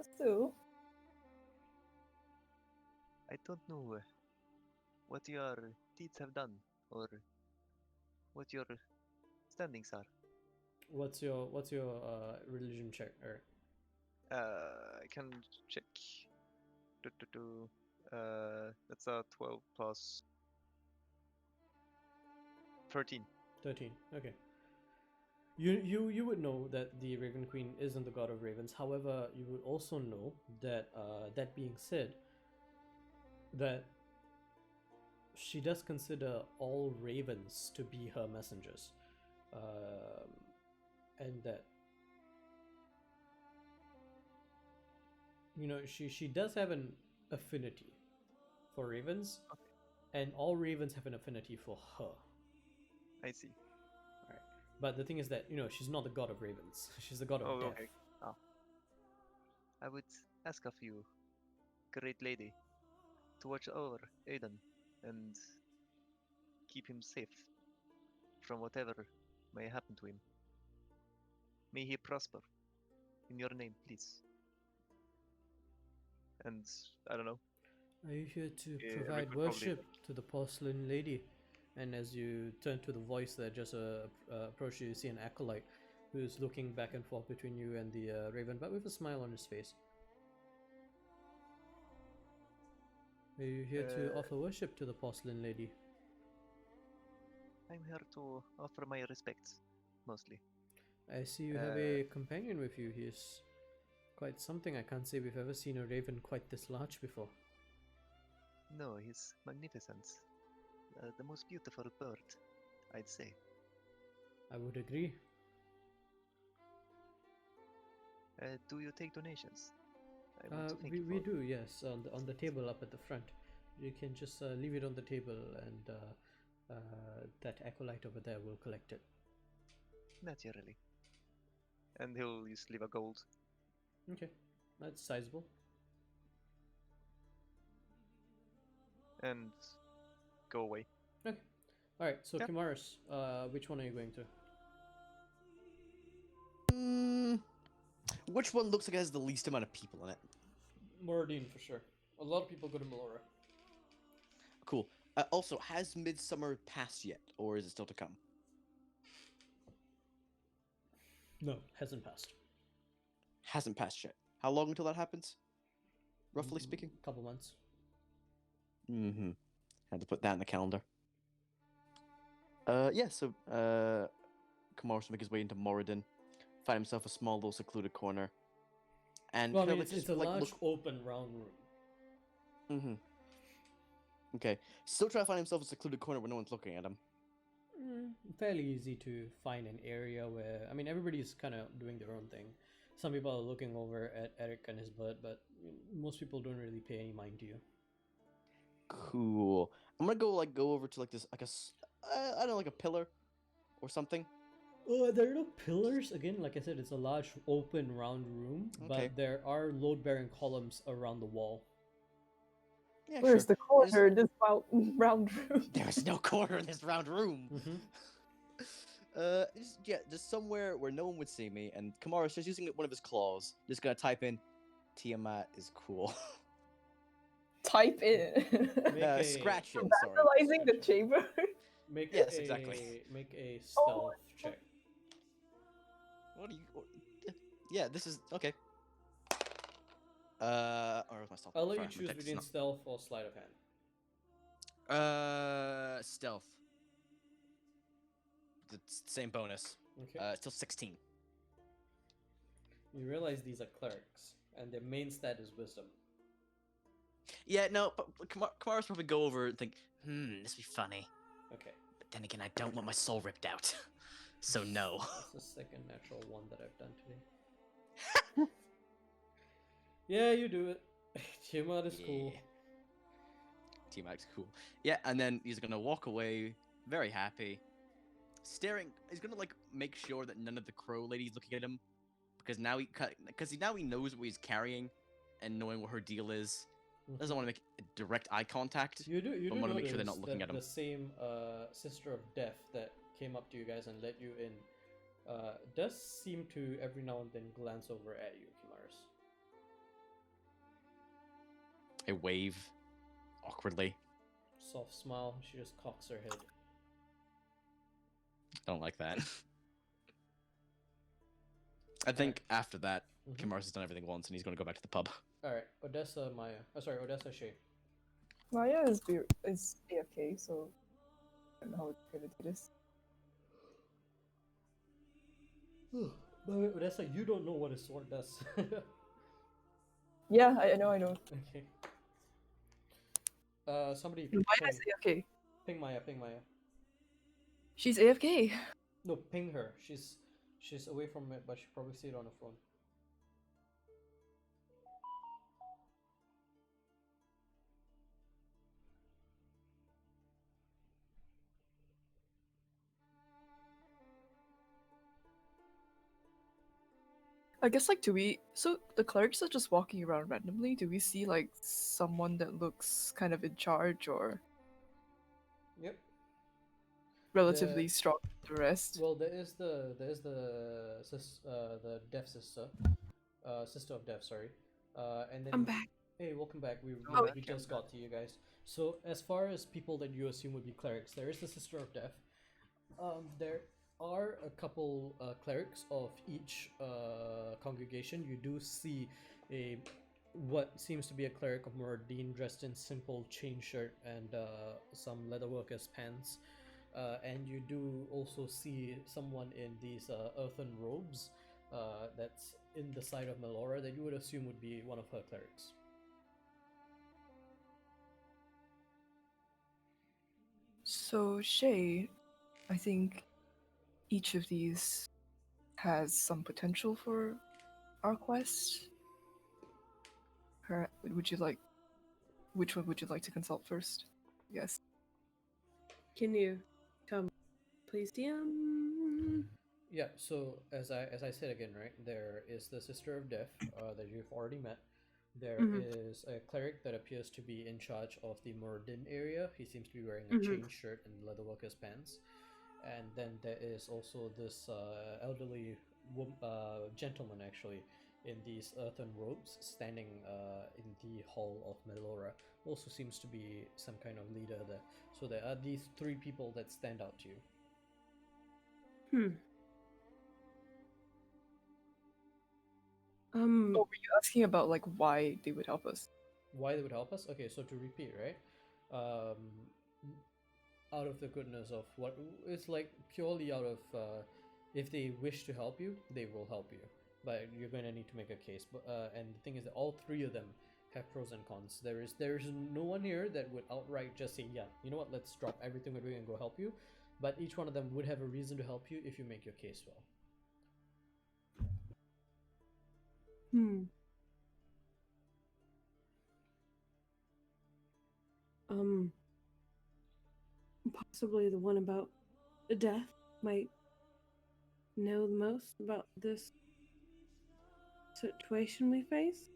E: Still.
G: I don't know what your deeds have done or what your standings are.
A: What's your religion check, Eric?
G: I can check. That's a 12 plus 13.
A: 13. Okay. You would know that the Raven Queen isn't the god of ravens. However, you would also know that that being said, that she does consider all ravens to be her messengers, and that she does have an affinity for ravens, and all ravens have an affinity for her.
G: I see.
A: Right. But the thing is that she's not the god of ravens. She's the god of death.
G: Okay. Oh. I would ask of you, great lady, to watch over Aiden and keep him safe from whatever may happen to him. May he prosper. In your name, please. And I don't know.
A: Are you here to
G: Yeah, Rick
A: provide
G: would probably-
A: worship to the porcelain lady? And as you turn to the voice that just approached you, you see an acolyte who's looking back and forth between you and the raven, but with a smile on his face. Are you here to offer worship to the porcelain lady?
G: I'm here to offer my respects, mostly.
A: I see you have a companion with you. He's quite something. I can't say we've ever seen a raven quite this large before.
G: No, he's magnificent. The most beautiful bird, I'd say.
A: I would agree.
G: Do you take donations? I want to thank you
A: We
G: for-
A: do, yes, on the table up at the front. You can just leave it on the table, and that acolyte over there will collect it.
G: Naturally. And he'll just leave a gold.
A: Okay, that's sizable.
G: And go away.
A: Okay, all right. So
G: Yep.
A: Kimaris, which one are you going to?
C: Which one looks like it has the least amount of people in it?
A: Moradine for sure. A lot of people go to Melora.
C: Cool. Also, has Midsummer passed yet, or is it still to come?
A: No, hasn't passed.
C: Hasn't passed yet. How long until that happens? Roughly speaking?
A: Couple months.
C: Mm-hmm. Had to put that in the calendar. Yeah, so, Kamaros will make his way into Moradin, find himself a small little secluded corner. And
A: Well, I
C: kinda,
A: mean,
C: like,
A: it's
C: just,
A: a
C: like,
A: large
C: look-
A: open round room.
C: Mm-hmm. Okay. Still trying to find himself a secluded corner where no one's looking at him.
A: Fairly easy to find an area where, I mean, everybody's kind of doing their own thing. Some people are looking over at Eric and his bird, but most people don't really pay any mind to you.
C: Cool. I'm gonna go over to like this, like I don't know, like a pillar or something.
A: There are no pillars. Again, like I said, it's a large open round room,
C: Okay.
A: but there are load-bearing columns around the wall.
C: Yeah,
E: Where's
C: sure.
E: the corner in this round room?
C: There's no corner in this round room.
A: Mm-hmm.
C: Just somewhere where no one would see me, and Kamara's just using one of his claws. Just gonna type in, Tiamat is cool.
E: Type in.
C: Scratch it. Sorry.
E: Vandalizing the chamber.
A: Make
C: Yes, exactly.
A: Make a stealth check.
C: What do you? Yeah, this is okay. Or was my stealth?
A: I'll let you
C: Sorry,
A: choose
C: my
A: between
C: text
A: stealth or sleight of hand.
C: is stealth. The same bonus.
A: Okay.
C: Still 16.
A: You realize these are clerics, and their main stat is wisdom.
C: Yeah, no, but Kamara's probably go over and think, this would be funny.
A: Okay.
C: But then again, I don't want my soul ripped out. So no.
A: That's the second natural one that I've done today. Yeah, you do it. Tiamat is cool.
C: T-Mac's cool. Yeah, and then he's gonna walk away, very happy, staring. He's gonna like make sure that none of the crow ladies looking at him, because now he knows what he's carrying, and knowing what her deal is. Doesn't want to make direct eye contact.
A: You do
C: but want to make sure they're
A: notice
C: not looking
A: that
C: at him.
A: the same Sister of Death that came up to you guys and let you in does seem to every now and then glance over at you, Kimaris.
C: I wave awkwardly.
A: Soft smile, she just cocks her head.
C: I don't like that. I think after that, Kimaris has done everything once, and he's going to go back to the pub.
A: Alright, Odessa, Maya. Odessa, Shay.
E: Maya is AFK, so I don't know how it's gonna do this.
A: By the way, Odessa, you don't know what a sword does.
E: Yeah, I know.
A: Okay. Somebody
E: Maya is AFK.
A: ping Maya.
E: She's AFK.
A: No, ping her. She's away from it, but she probably see it on her phone.
E: I guess like so the clerics are just walking around randomly. Do we see like someone that looks kind of in charge or
A: Yep.
E: relatively strong than the rest?
A: Well, there is the deaf sister, sister of death. Sorry. And then
B: I'm back.
A: Hey, welcome back. We
C: Oh,
A: we just got to you guys. So as far as people that you assume would be clerics, there is the sister of death. There are a couple clerics of each congregation. You do see what seems to be a cleric of Moradin dressed in simple chain shirt and some leatherworker's pants. And you do also see someone in these earthen robes that's in the side of Melora that you would assume would be one of her clerics.
E: So Shay, I think each of these has some potential for our quest. Which one would you like to consult first? Yes.
B: Can you tell me, please, DM?
A: Yeah, so as I said again, right, there is the Sister of Death that you've already met. There is a cleric that appears to be in charge of the Moradin area. He seems to be wearing a chain shirt and leatherworker's pants. And then there is also this elderly gentleman, actually, in these earthen robes, standing in the hall of Melora. Also seems to be some kind of leader there. So there are these three people that stand out to you.
E: Oh, were you asking about like why they would help us?
A: Why they would help us? Okay, so to repeat, right? Out of the goodness of what it's like, purely out of if they wish to help you, they will help you. But you're going to need to make a case. But and the thing is that all three of them have pros and cons. There is no one here that would outright just say, yeah, you know what, let's drop everything we're doing and go help you. But each one of them would have a reason to help you if you make your case well.
B: Possibly the one about the death might know the most about this situation we face.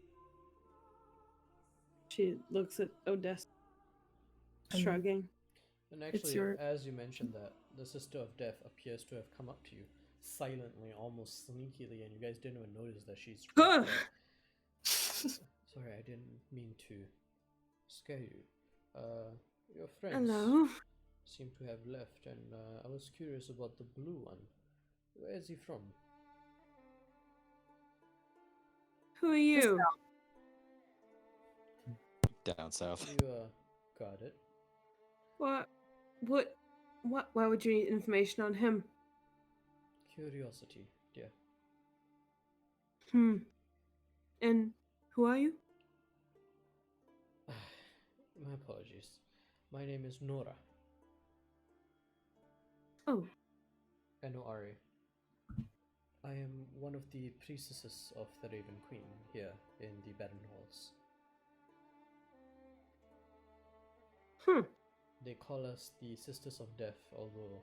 B: She looks at Odessa, shrugging.
A: And actually, as you mentioned that, the Sister of Death appears to have come up to you silently, almost sneakily, and you guys didn't even notice that she's Sorry, I didn't mean to scare you. Your friends seem to have left, and I was curious about the blue one. Where is he from?
B: Who are you?
C: Down south.
A: You got it.
B: What? Why would you need information on him?
A: Curiosity, dear.
B: And who are you?
A: My apologies. My name is Nora.
B: Oh,
A: N-O-R-A. I am one of the priestesses of the Raven Queen here in the Barren Halls. They call us the Sisters of Death, although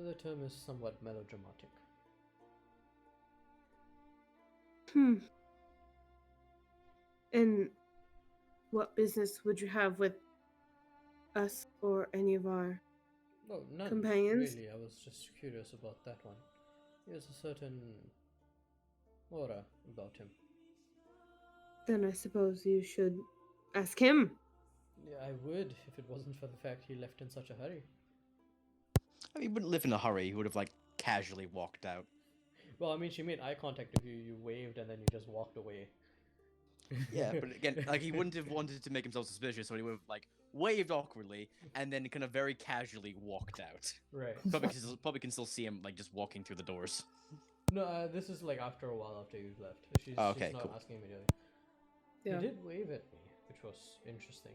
A: the term is somewhat melodramatic.
B: And what business would you have with us or any of our
A: No, none,
B: companions?
A: really. I was just curious about that one. There's a certain aura about him.
B: Then I suppose you should ask him.
A: Yeah, I would if it wasn't for the fact he left in such a hurry.
C: I mean, he wouldn't live in a hurry. He would have like casually walked out.
A: Well, I mean, she made eye contact with you, you waved, and then you just walked away.
C: Yeah, but again, like he wouldn't have wanted to make himself suspicious, so he would have like waved awkwardly and then kind of very casually walked out.
A: Right.
C: Probably can still see him like just walking through the doors.
A: No, this is like after a while after you've left. She's,
C: Oh, okay,
A: she's not
C: cool.
A: asking immediately.
B: Yeah.
A: He did wave at me, which was interesting.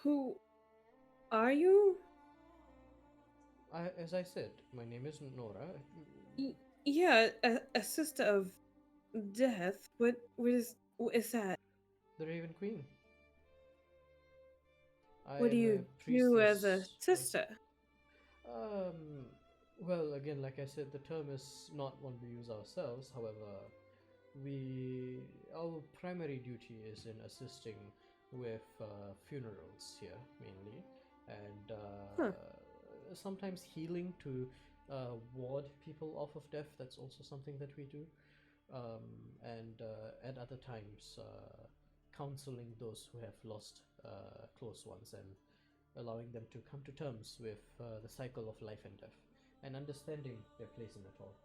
B: Who are you?
A: As I said, my name is Nora.
B: Yeah, a sister of death. What is that?
A: The Raven Queen. I
B: What do
A: am
B: you do as a
A: priestess of-
B: sister?
A: Well, again, like I said, the term is not one we use ourselves. However, our primary duty is in assisting with funerals here, mainly, and sometimes healing to ward people off of death. That's also something that we do, and at other times, counseling those who have lost close ones and allowing them to come to terms with the cycle of life and death and understanding their place in it all.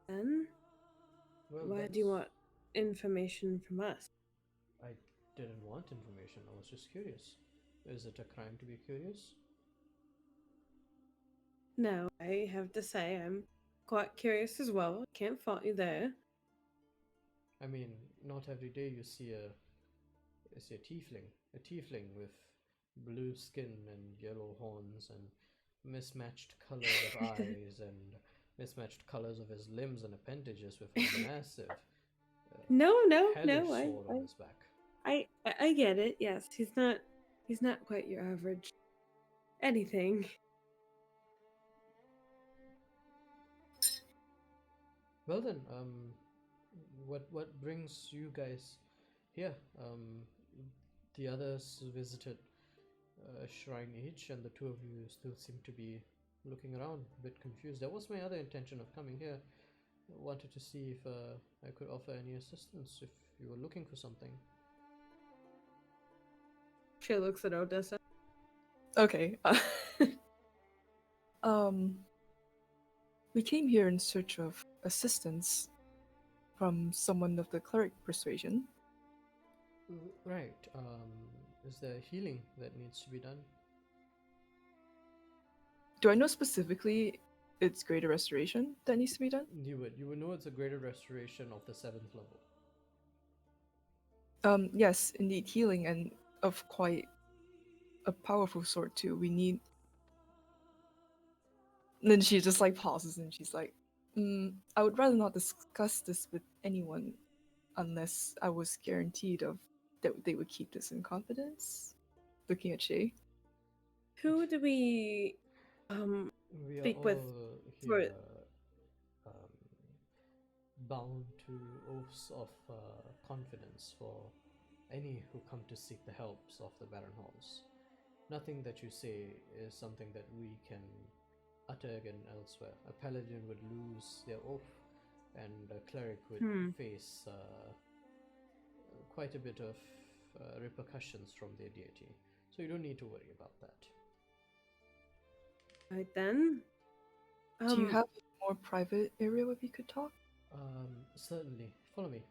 B: Then
A: Well,
B: why do you want information from us?
A: I didn't want information. I was just curious. Is it a crime to be curious?
B: No, I have to say I'm quite curious as well. Can't fault you there.
A: I mean, not every day you see a tiefling with blue skin and yellow horns and mismatched colors of eyes and mismatched colors of his limbs and appendages with a massive
B: No,
A: hellish sword on his back.
B: I get it. Yes, he's not quite your average anything.
A: Well then, what brings you guys here? The others visited Shrine each, and the two of you still seem to be looking around, a bit confused. That was my other intention of coming here. I wanted to see if I could offer any assistance if you were looking for something.
B: She looks at Odessa.
E: Okay. We came here in search of assistance from someone of the cleric persuasion.
A: Right. Is there healing that needs to be done?
E: Do I know specifically it's greater restoration that needs to be done?
A: You would know it's a greater restoration of the 7th level.
E: Yes, indeed, healing, and of quite a powerful sort too. We need. And then she just like pauses and she's like, I would rather not discuss this with anyone unless I was guaranteed of that they would keep this in confidence. Looking at Shay.
B: Who do we
A: We
B: speak
A: are
B: with
A: all
B: for
A: here bound to oaths of confidence for any who come to seek the helps of the Barren Halls. Nothing that you say is something that we can utter again elsewhere. A paladin would lose their oath, and a cleric would face quite a bit of repercussions from their deity. So you don't need to worry about that.
B: Right then.
E: Do you have a more private area where we could talk?
A: Certainly. Follow me.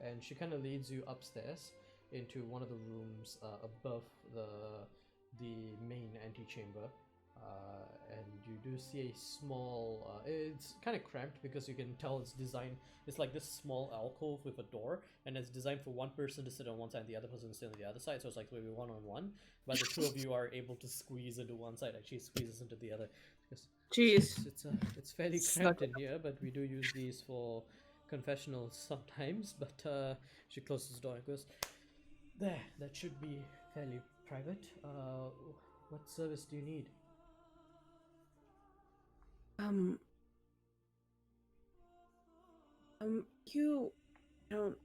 A: And she kind of leads you upstairs into one of the rooms above the main antechamber, and you do see a small. It's kind of cramped because you can tell it's designed. It's like this small alcove with a door, and it's designed for one person to sit on one side, and the other person to sit on the other side. So it's like maybe 1-on-1. But the two of you are able to squeeze into one side, and she squeezes into the other. Because
B: Jeez.
A: it's fairly
E: Snug
A: cramped in here, but we do use these for confessionals sometimes. But she closes the door and goes, "There, that should be fairly private. What service do you need?"
B: You don't.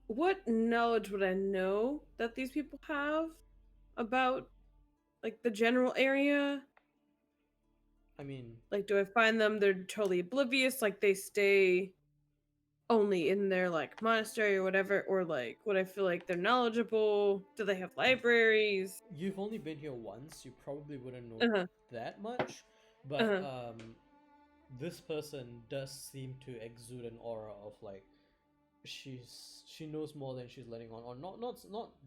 B: What knowledge would I know that these people have about, like, the general area?
A: I mean,
B: Like, do I find them they're totally oblivious, like they stay only in their like monastery or whatever, or like would I feel like they're knowledgeable? Do they have libraries?
A: you've only been here once. You probably wouldn't know
B: Uh-huh.
A: that much, but
B: Uh-huh.
A: this person does seem to exude an aura of like she knows more than she's letting on, or not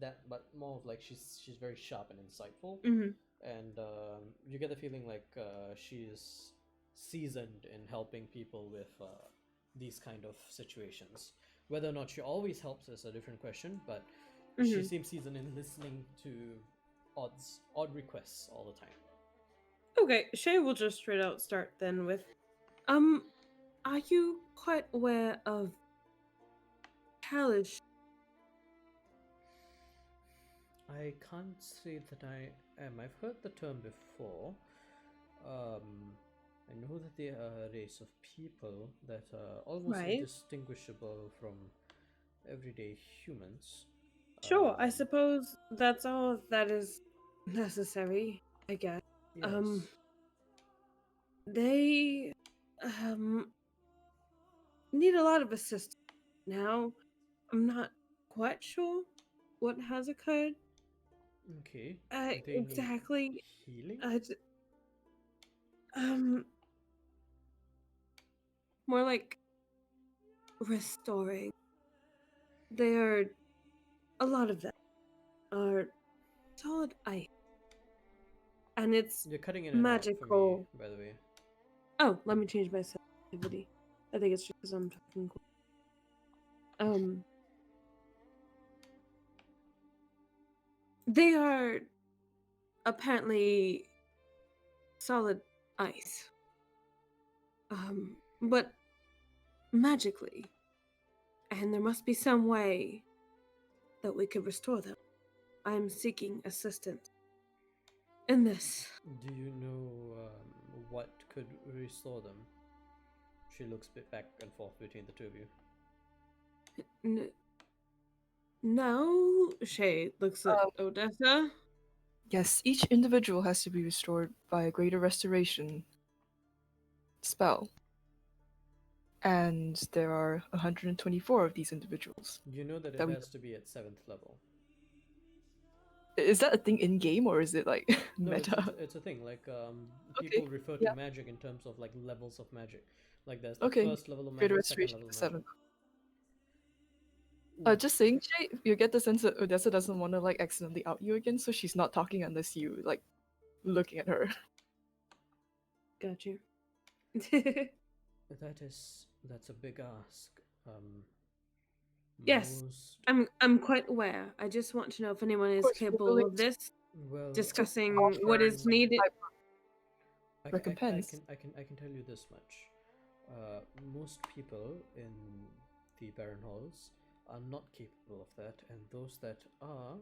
A: that, but more of like she's very sharp and insightful,
B: Mm-hmm.
A: and you get the feeling like she's seasoned in helping people with these kind of situations. Whether or not she always helps is a different question, but she
B: Mm-hmm.
A: seems seasoned in listening to odd requests all the time.
B: Okay, Shay will just straight out start then with, are you quite aware of Kalish?
A: I can't say that I am. I've heard the term before. I know that they are a race of people that are almost
B: Right.
A: indistinguishable from everyday humans.
B: Sure, I suppose that's all that is necessary, I guess.
A: Yes.
B: They need a lot of assistance. Now, I'm not quite sure what has occurred.
A: Okay. They need
B: Exactly.
A: healing.
B: More like restoring. They are, a lot of them are solid ice. And it's
A: You're cutting in and out for me,
B: magical.
A: by the way.
B: Oh, let me change my sensitivity. I think it's just because I'm talking cool. They are apparently solid ice. But magically. And there must be some way that we could restore them. I am seeking assistance in this.
A: Do you know what could restore them? She looks back and forth between the two of you.
B: No, Shay looks at Odessa.
E: Yes, each individual has to be restored by a greater restoration spell. And there are 124 of these individuals.
A: You know that
E: That
A: it
E: we-
A: has to be at 7th level.
E: Is that a thing in game or is it like
A: No,
E: meta?
A: it's a thing. Like
E: Okay,
A: people refer to
E: yeah.
A: magic in terms of like levels of magic. Like there's the
E: Okay,
A: first level of
E: greater
A: magic, second
E: restoration
A: level of
E: is
A: magic.
E: 7. Just saying, Shay, you get the sense that Odessa doesn't want to like accidentally out you again, so she's not talking unless you like looking at her.
B: Got you.
A: That's a big ask.
B: Yes,
A: Most,
B: I'm quite aware. I just want to know if anyone is
E: course, we're
B: capable
E: willing
B: of this,
A: well,
B: discussing
E: offer
B: what is
E: some
B: needed.
E: type
A: I
E: recompense.
A: I can tell you this much. Most people in the Barren Halls are not capable of that, and those that are,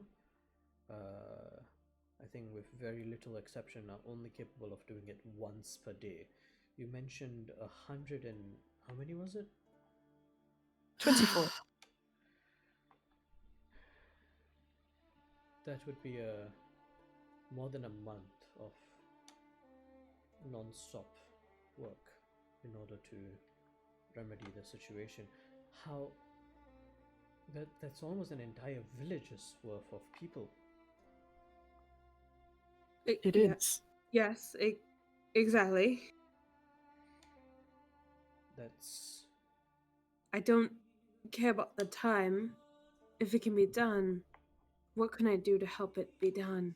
A: I think with very little exception, are only capable of doing it once per day. You mentioned 100 and how many was it?
E: 24.
A: That would be more than a month of non-stop work in order to remedy the situation. How that's almost an entire village's worth of people.
E: It
B: Yeah.
E: is.
B: Yes, exactly.
A: That's
B: I don't care about the time. If it can be done, what can I do to help it be done?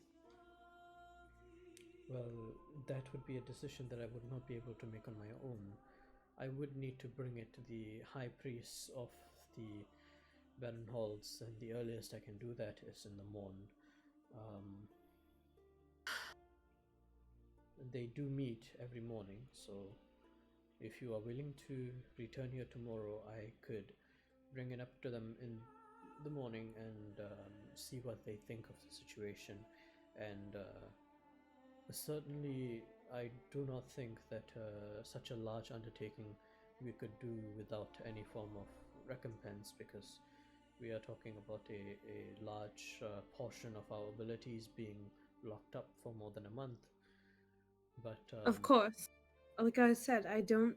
A: Well, that would be a decision that I would not be able to make on my own. I would need to bring it to the high priest of the Barren Halls, and the earliest I can do that is in the morn. Um, they do meet every morning, so if you are willing to return here tomorrow, I could bring it up to them in the morning and see what they think of the situation. And certainly, I do not think that such a large undertaking we could do without any form of recompense, because we are talking about a large portion of our abilities being locked up for more than a month. But
B: Of course. Like I said, I don't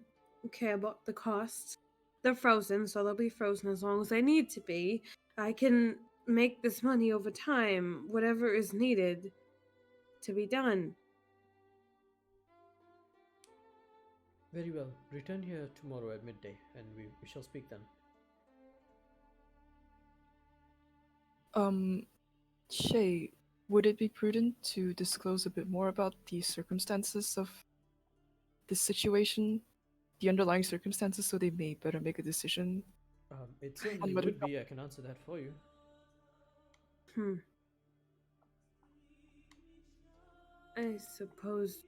B: care about the costs. They're frozen, so they'll be frozen as long as they need to be. I can make this money over time, whatever is needed to be done.
A: very well, return here tomorrow at midday, and we shall speak then.
E: Shay, would it be prudent to disclose a bit more about the circumstances of this situation, the underlying circumstances, so they may better make a decision?
A: It certainly
E: whether-
A: would be. I can answer that for you.
B: I suppose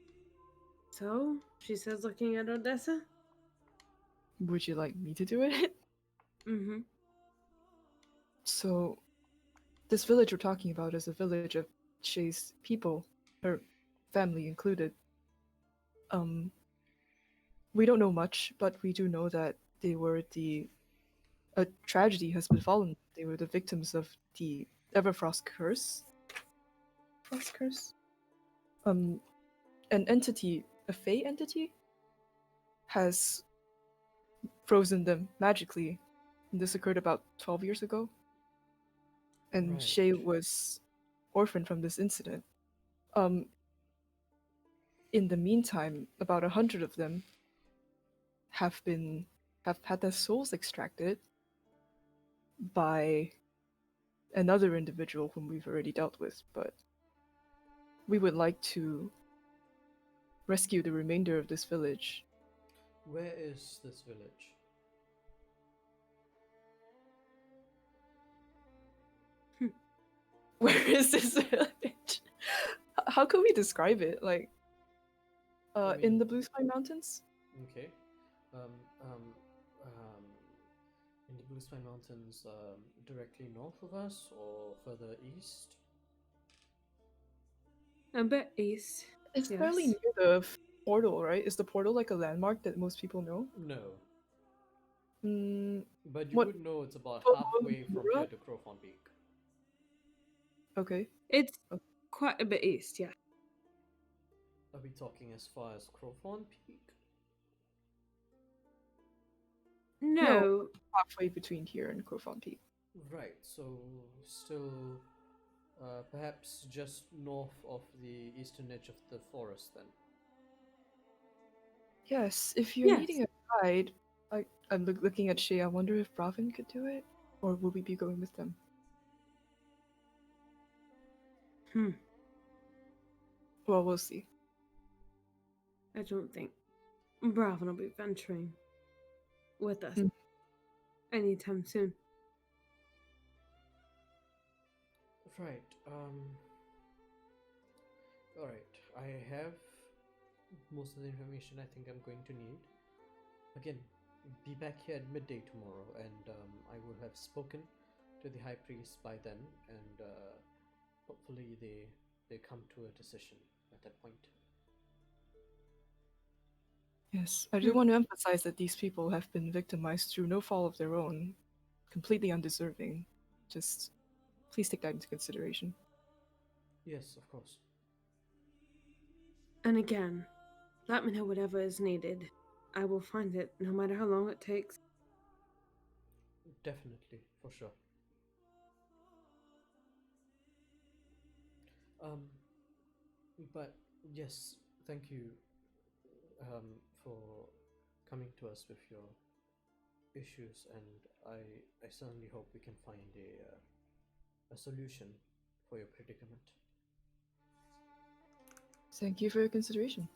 B: so, she says, looking at Odessa.
E: Would you like me to do it?
B: Mm-hmm.
E: So, this village we're talking about is a village of Shay's people, her family included. We don't know much, but we do know that they were a tragedy has befallen. They were the victims of the Everfrost curse. Frost curse? An entity, a Fey entity, has frozen them magically. And this occurred about 12 years ago. And
A: Right.
E: Shay was orphaned from this incident. In the meantime, about 100 of them have had their souls extracted by another individual whom we've already dealt with, but we would like to rescue the remainder of this village.
A: Where is this village?
E: Where is this village? How can we describe it? Like,
A: I
E: in
A: mean-
E: the Blue Sky Mountains?
A: Okay. Um, um, um, in the Blue Sky Mountains, directly north of us or further east?
B: A bit east.
E: It's
B: Yes.
E: fairly near the portal, right? Is the portal like a landmark that most people know?
A: No.
E: Mm,
A: But you
E: What-
A: would know it's about
E: what-
A: halfway from
E: Mura?
A: here to Crowfawn Peak.
E: okay.
B: It's
E: Okay.
B: quite a bit east, yeah.
A: Are we talking as far as Crowfawn Peak?
B: No,
E: Halfway between here and Crowfawn Peak.
A: Right, so still perhaps just north of the eastern edge of the forest then.
E: Yes, if you're
B: Yes.
E: needing a guide, I'm looking at Shay. I wonder if Bravin could do it, or will we be going with them? Well, we'll see.
B: I don't think Bravin will be venturing with us
E: Hmm.
B: anytime soon.
A: Right, alright, I have most of the information I think I'm going to need. Again, be back here at midday tomorrow, and I will have spoken to the high priest by then, and hopefully they come to a decision at that point.
E: Yes, I do want to emphasize that these people have been victimized through no fault of their own, completely undeserving. Just please take that into consideration.
A: Yes, of course.
B: And again, let me know whatever is needed. I will find it, no matter how long it takes.
A: Definitely, for sure. But yes, thank you for coming to us with your issues, and I certainly hope we can find a solution for your predicament.
E: Thank you for your consideration.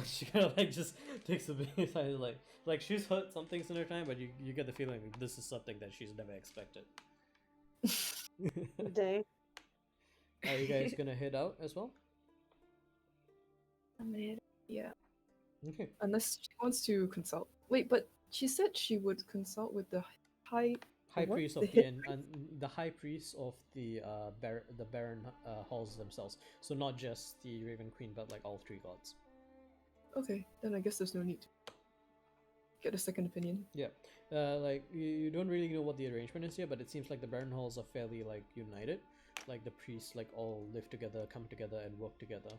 A: She kind of like just takes a big time, like she's heard some things in her time, but you get the feeling this is something that she's never expected.
B: Day.
A: Are you guys gonna head out as well?
E: Yeah.
A: Okay.
E: Unless she wants to consult. Wait, but she said she would consult with the high
A: High
E: what?
A: priest of
E: The
A: the
E: hit-
A: the high priest of the Barren halls themselves. So not just the Raven Queen, but like all three gods.
E: Okay, then I guess there's no need to get a second opinion.
A: Yeah, like you don't really know what the arrangement is here, but it seems like the Baron Halls are fairly like united. Like the priests like all live together, come together, and work together.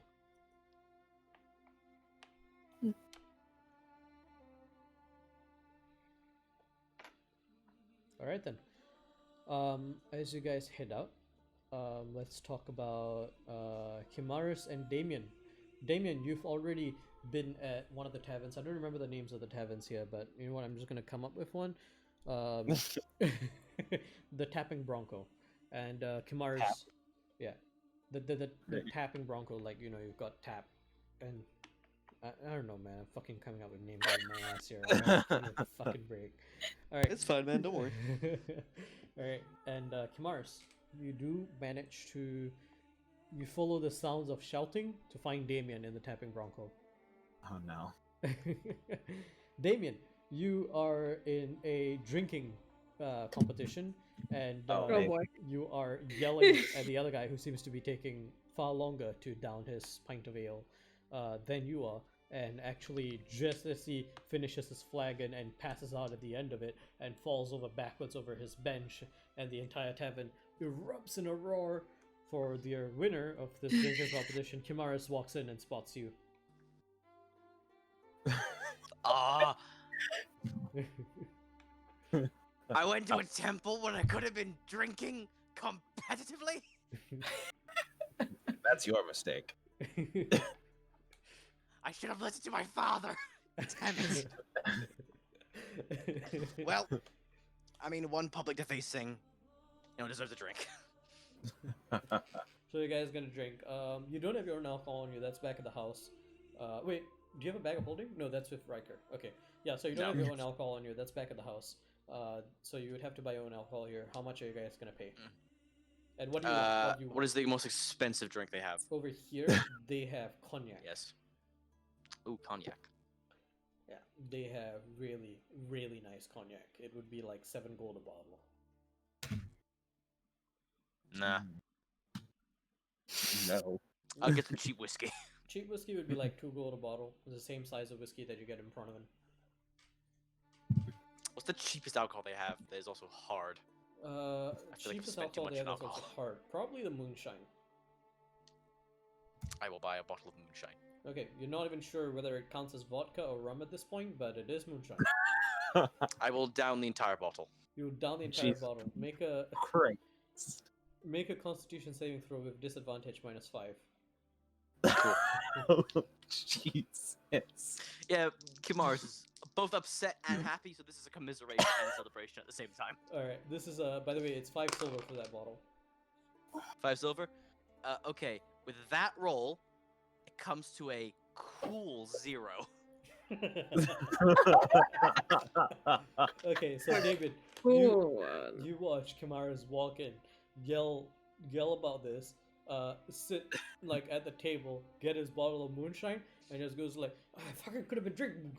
E: Hmm.
A: All right then. As you guys head out, let's talk about Kimaris and Damien. Damien, you've already been at one of the taverns. I don't remember the names of the taverns here, but you know what? I'm just gonna come up with one. The Tapping Bronco, and Kimaris.
D: Tap.
A: Yeah, the Tapping Bronco. Like you know, you've got tap, and I don't know, man. I'm fucking coming up with names out of my ass here. Right? Give me a fucking break. All right.
C: It's fine, man. Don't worry.
A: All right, and Kimaris, you do manage to. You follow the sounds of shouting to find Damien in the Tapping Bronco.
D: Oh no.
A: Damien, you are in a drinking competition, and
D: Oh,
E: Oh boy.
A: you are yelling at the other guy who seems to be taking far longer to down his pint of ale than you are. And actually, just as he finishes his flagon and passes out at the end of it and falls over backwards over his bench, and the entire tavern erupts in a roar for the winner of this drinking competition, Kimaris walks in and spots you.
H: Ah, I went to a temple when I could have been drinking competitively.
D: That's your mistake.
H: I should have listened to my father. Damn it. Well, I mean, one public defacing, deserves a drink.
A: So you guys gonna drink. You don't have your own alcohol on you. That's back at the house. Wait, do you have a bag of holding? No, that's with Riker. Okay, yeah. So you don't
H: No.
A: have your own alcohol on you. That's back at the house. So you would have to buy your own alcohol here. How much are you guys gonna pay? And what do you want? What do you
C: What
A: want?
C: is the most expensive drink they have?
A: Over here? They have cognac.
C: Yes. Ooh, cognac.
A: Yeah, they have really, really nice cognac. It would be like 7 gold a bottle.
C: Nah,
D: No.
C: I'll get some cheap whiskey.
A: Cheap whiskey would be like 2 gold a bottle. It's the same size of whiskey that you get in Pronovan.
C: What's the cheapest alcohol they have that is also hard? feel like I've
A: Cheapest
C: spent too
A: alcohol
C: much
A: they have
C: on
A: that's also
C: alcohol.
A: hard. Probably the moonshine.
C: I will buy a bottle of moonshine.
A: Okay, you're not even sure whether it counts as vodka or rum at this point, but it is moonshine.
C: I will down the entire bottle.
A: You down the entire
D: Jeez.
A: bottle.
D: Great.
A: Make a Constitution saving throw with disadvantage -5.
D: Oh, Jesus.
C: Yeah, Kimaris is both upset and happy, so this is a commiseration and celebration at the same time.
A: All right, this is by the way, it's 5 silver for that bottle.
C: 5 silver? Okay, with that roll, it comes to a cool 0.
A: Okay, so David,
B: Cool.
A: you watch Kamaris walk in, yell about this, sit like at the table, get his bottle of moonshine, and just goes like, "I fucking could have been drinking,"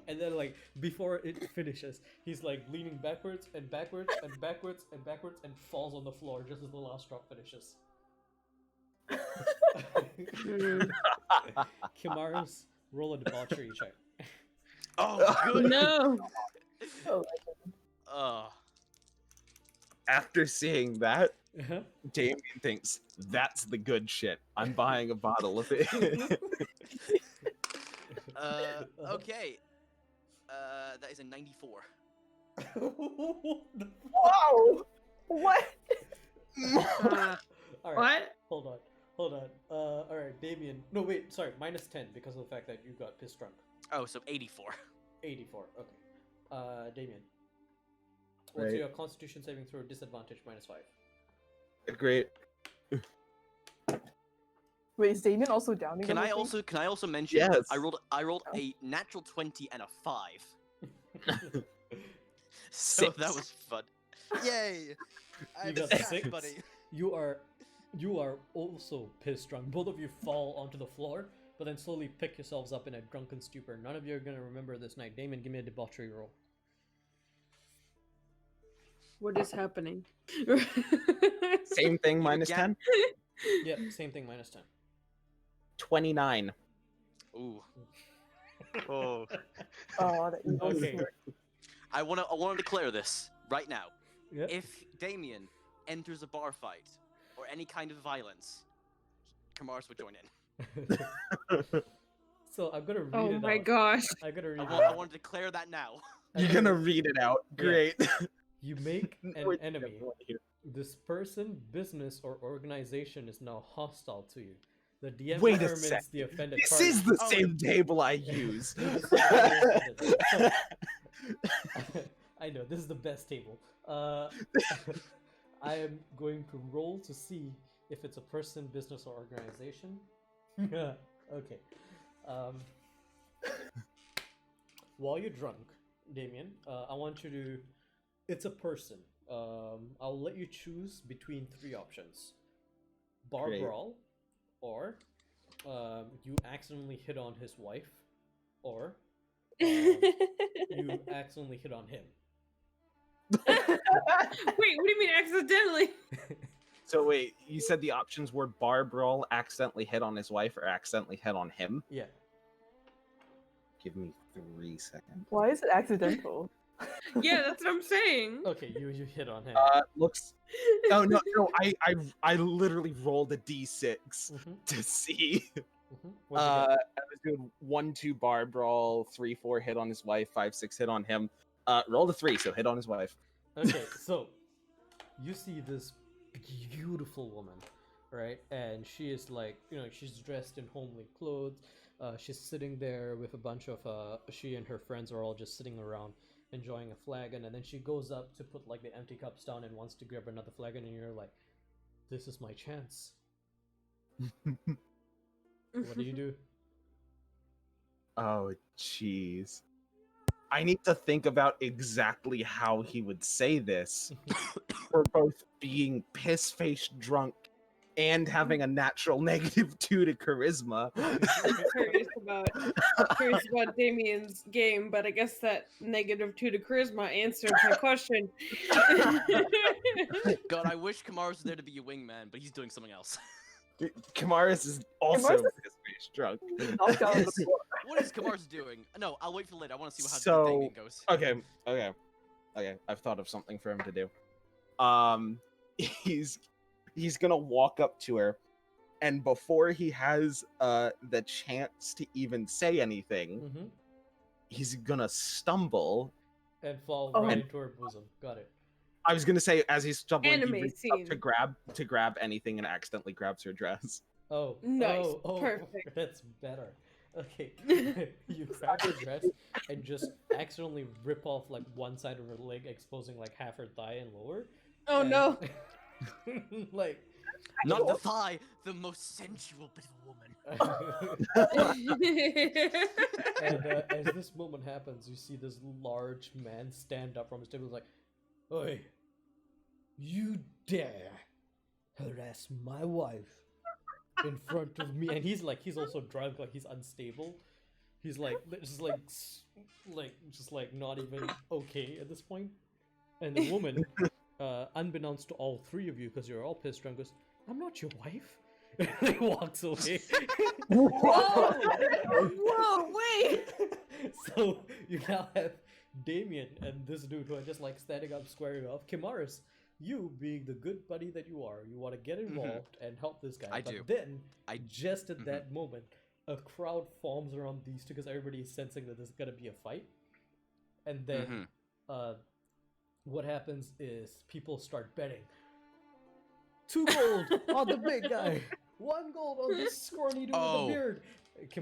A: and then like before it finishes, he's like leaning backwards and backwards and backwards and backwards and falls on the floor just as the last drop finishes. Kimaris, roll a debauchery check.
C: Oh, good!
B: No.
D: After seeing that,
A: Uh-huh.
D: Damien thinks that's the good shit. I'm buying a bottle of it.
C: Okay. That is a 94.
E: Whoa! What?
A: All right,
B: What?
A: hold on. All right, Damien. No, wait, sorry, -10 because of the fact that you got piss drunk.
C: Oh, so 84.
A: 84. Okay. Damien. what's
D: Right.
A: your Constitution saving throw disadvantage -5?
D: Great.
E: Wait, is Damien also downing?
C: Can
E: on
C: I
E: the thing?
C: also mention?
D: Yes.
C: I rolled a natural 20 and a 5. So that
D: 6.
C: was fun. Yay! I
A: You
C: had a
A: got
C: stat,
A: 6.
C: buddy.
A: You are also piss drunk. Both of you fall onto the floor, but then slowly pick yourselves up in a drunken stupor. None of you are gonna remember this night. Damon, give me a debauchery roll.
B: What is happening?
I: Same thing,
C: You
I: minus
C: again-
I: 10.
A: Yep, same thing, -10.
I: 29.
C: Ooh.
G: Oh,
E: Oh, the evil
A: Okay.
E: spirit.
C: I want to declare this right now.
A: Yep.
C: If Damien enters a bar fight or any kind of violence, Kamaris would join in.
A: So I'm gonna read
B: Oh
A: it
B: my
A: out.
B: gosh.
A: I'm gonna read
C: I
A: it
C: want,
A: out.
C: I want to declare that now.
I: You're gonna read it out.
A: Yeah.
I: Great.
A: You make an
I: Wait,
A: enemy.
I: everyone here.
A: This person, business, or organization is now hostile to you. The DM
I: Wait a
A: determines
I: sec.
A: the offended
I: This
A: party.
I: is the
C: Oh,
I: same table I use.
A: I know, this is the best table. I am going to roll to see if it's a person, business, or organization. Okay. While you're drunk, Damien, I want you to... It's a person. I'll let you choose between 3 options. Bar
I: Great.
A: brawl, or you accidentally hit on his wife, or you accidentally hit on him.
B: Wait, what do you mean accidentally?
I: So wait, you said the options were bar brawl, accidentally hit on his wife, or accidentally hit on him?
A: Yeah.
I: Give me 3 seconds.
E: Why is it accidental?
B: Yeah, that's what I'm saying.
A: Okay, you hit on him.
I: Looks. Oh no, I literally rolled a d6
A: Mhm,
I: to see.
A: mhm. What'd you get?
I: I was doing 1-2 bar brawl, 3-4 hit on his wife, 5-6 hit on him. Rolled a 3, so hit on his wife.
A: Okay, so you see this beautiful woman, right? And she is like, she's dressed in homely clothes. She's sitting there with a bunch of, she and her friends are all just sitting around enjoying a flagon. And then she goes up to put like the empty cups down and wants to grab another flagon. And you're like, this is my chance. What do you do?
I: Oh, jeez. I need to think about exactly how he would say this for both being piss-faced drunk and having a natural -2 to charisma.
B: Curious about Damien's game, but I guess that -2 to charisma answered my question.
C: God, I wish Kamaris was there to be your wingman, but he's doing something else.
I: Kamaris is also
E: Kamaris is-
I: piss-faced drunk.
E: Knocked down on the floor.
C: What is Kamaris doing? No, I'll wait for later. I want to see how
I: So-
C: Damien goes.
I: Okay. I've thought of something for him to do. He's gonna walk up to her, and before he has the chance to even say anything,
A: Mm-hmm.
I: he's gonna stumble.
A: And fall
E: Oh.
A: right into her bosom. Got it.
I: I was gonna say as he's stumbling, he
B: Anime
I: reaches up
B: scene.
I: to grab anything and accidentally grabs her dress.
A: Oh,
B: Nice,
A: oh,
B: perfect.
A: That's better. Okay, you grab her dress and just accidentally rip off like one side of her leg, exposing like half her thigh and lower.
B: Oh
A: and-
B: no.
A: Like,
C: Not the thigh, the most sensual bit of a woman.
A: and as this moment happens, you see this large man stand up from his table, like, "Oi, you dare harass my wife in front of me?" And he's also drunk, like he's unstable. He's like just like not even okay at this point. And the woman, unbeknownst to all 3 of you, because you're all pissed drunk, goes, "I'm not your wife." And he walks away.
B: Whoa! Whoa, wait!
A: So you now have Damien and this dude who are just like standing up, squaring off. Kimaris, you being the good buddy that you are, you want to get involved and help this guy.
C: I
A: but
C: do.
A: then,
C: I-
A: just at that moment, a crowd forms around these two because everybody is sensing that there's gonna be a fight. And then, what happens is people start betting. 2 gold on the big guy. 1 gold on this scrawny dude with
C: Oh,
A: the beard.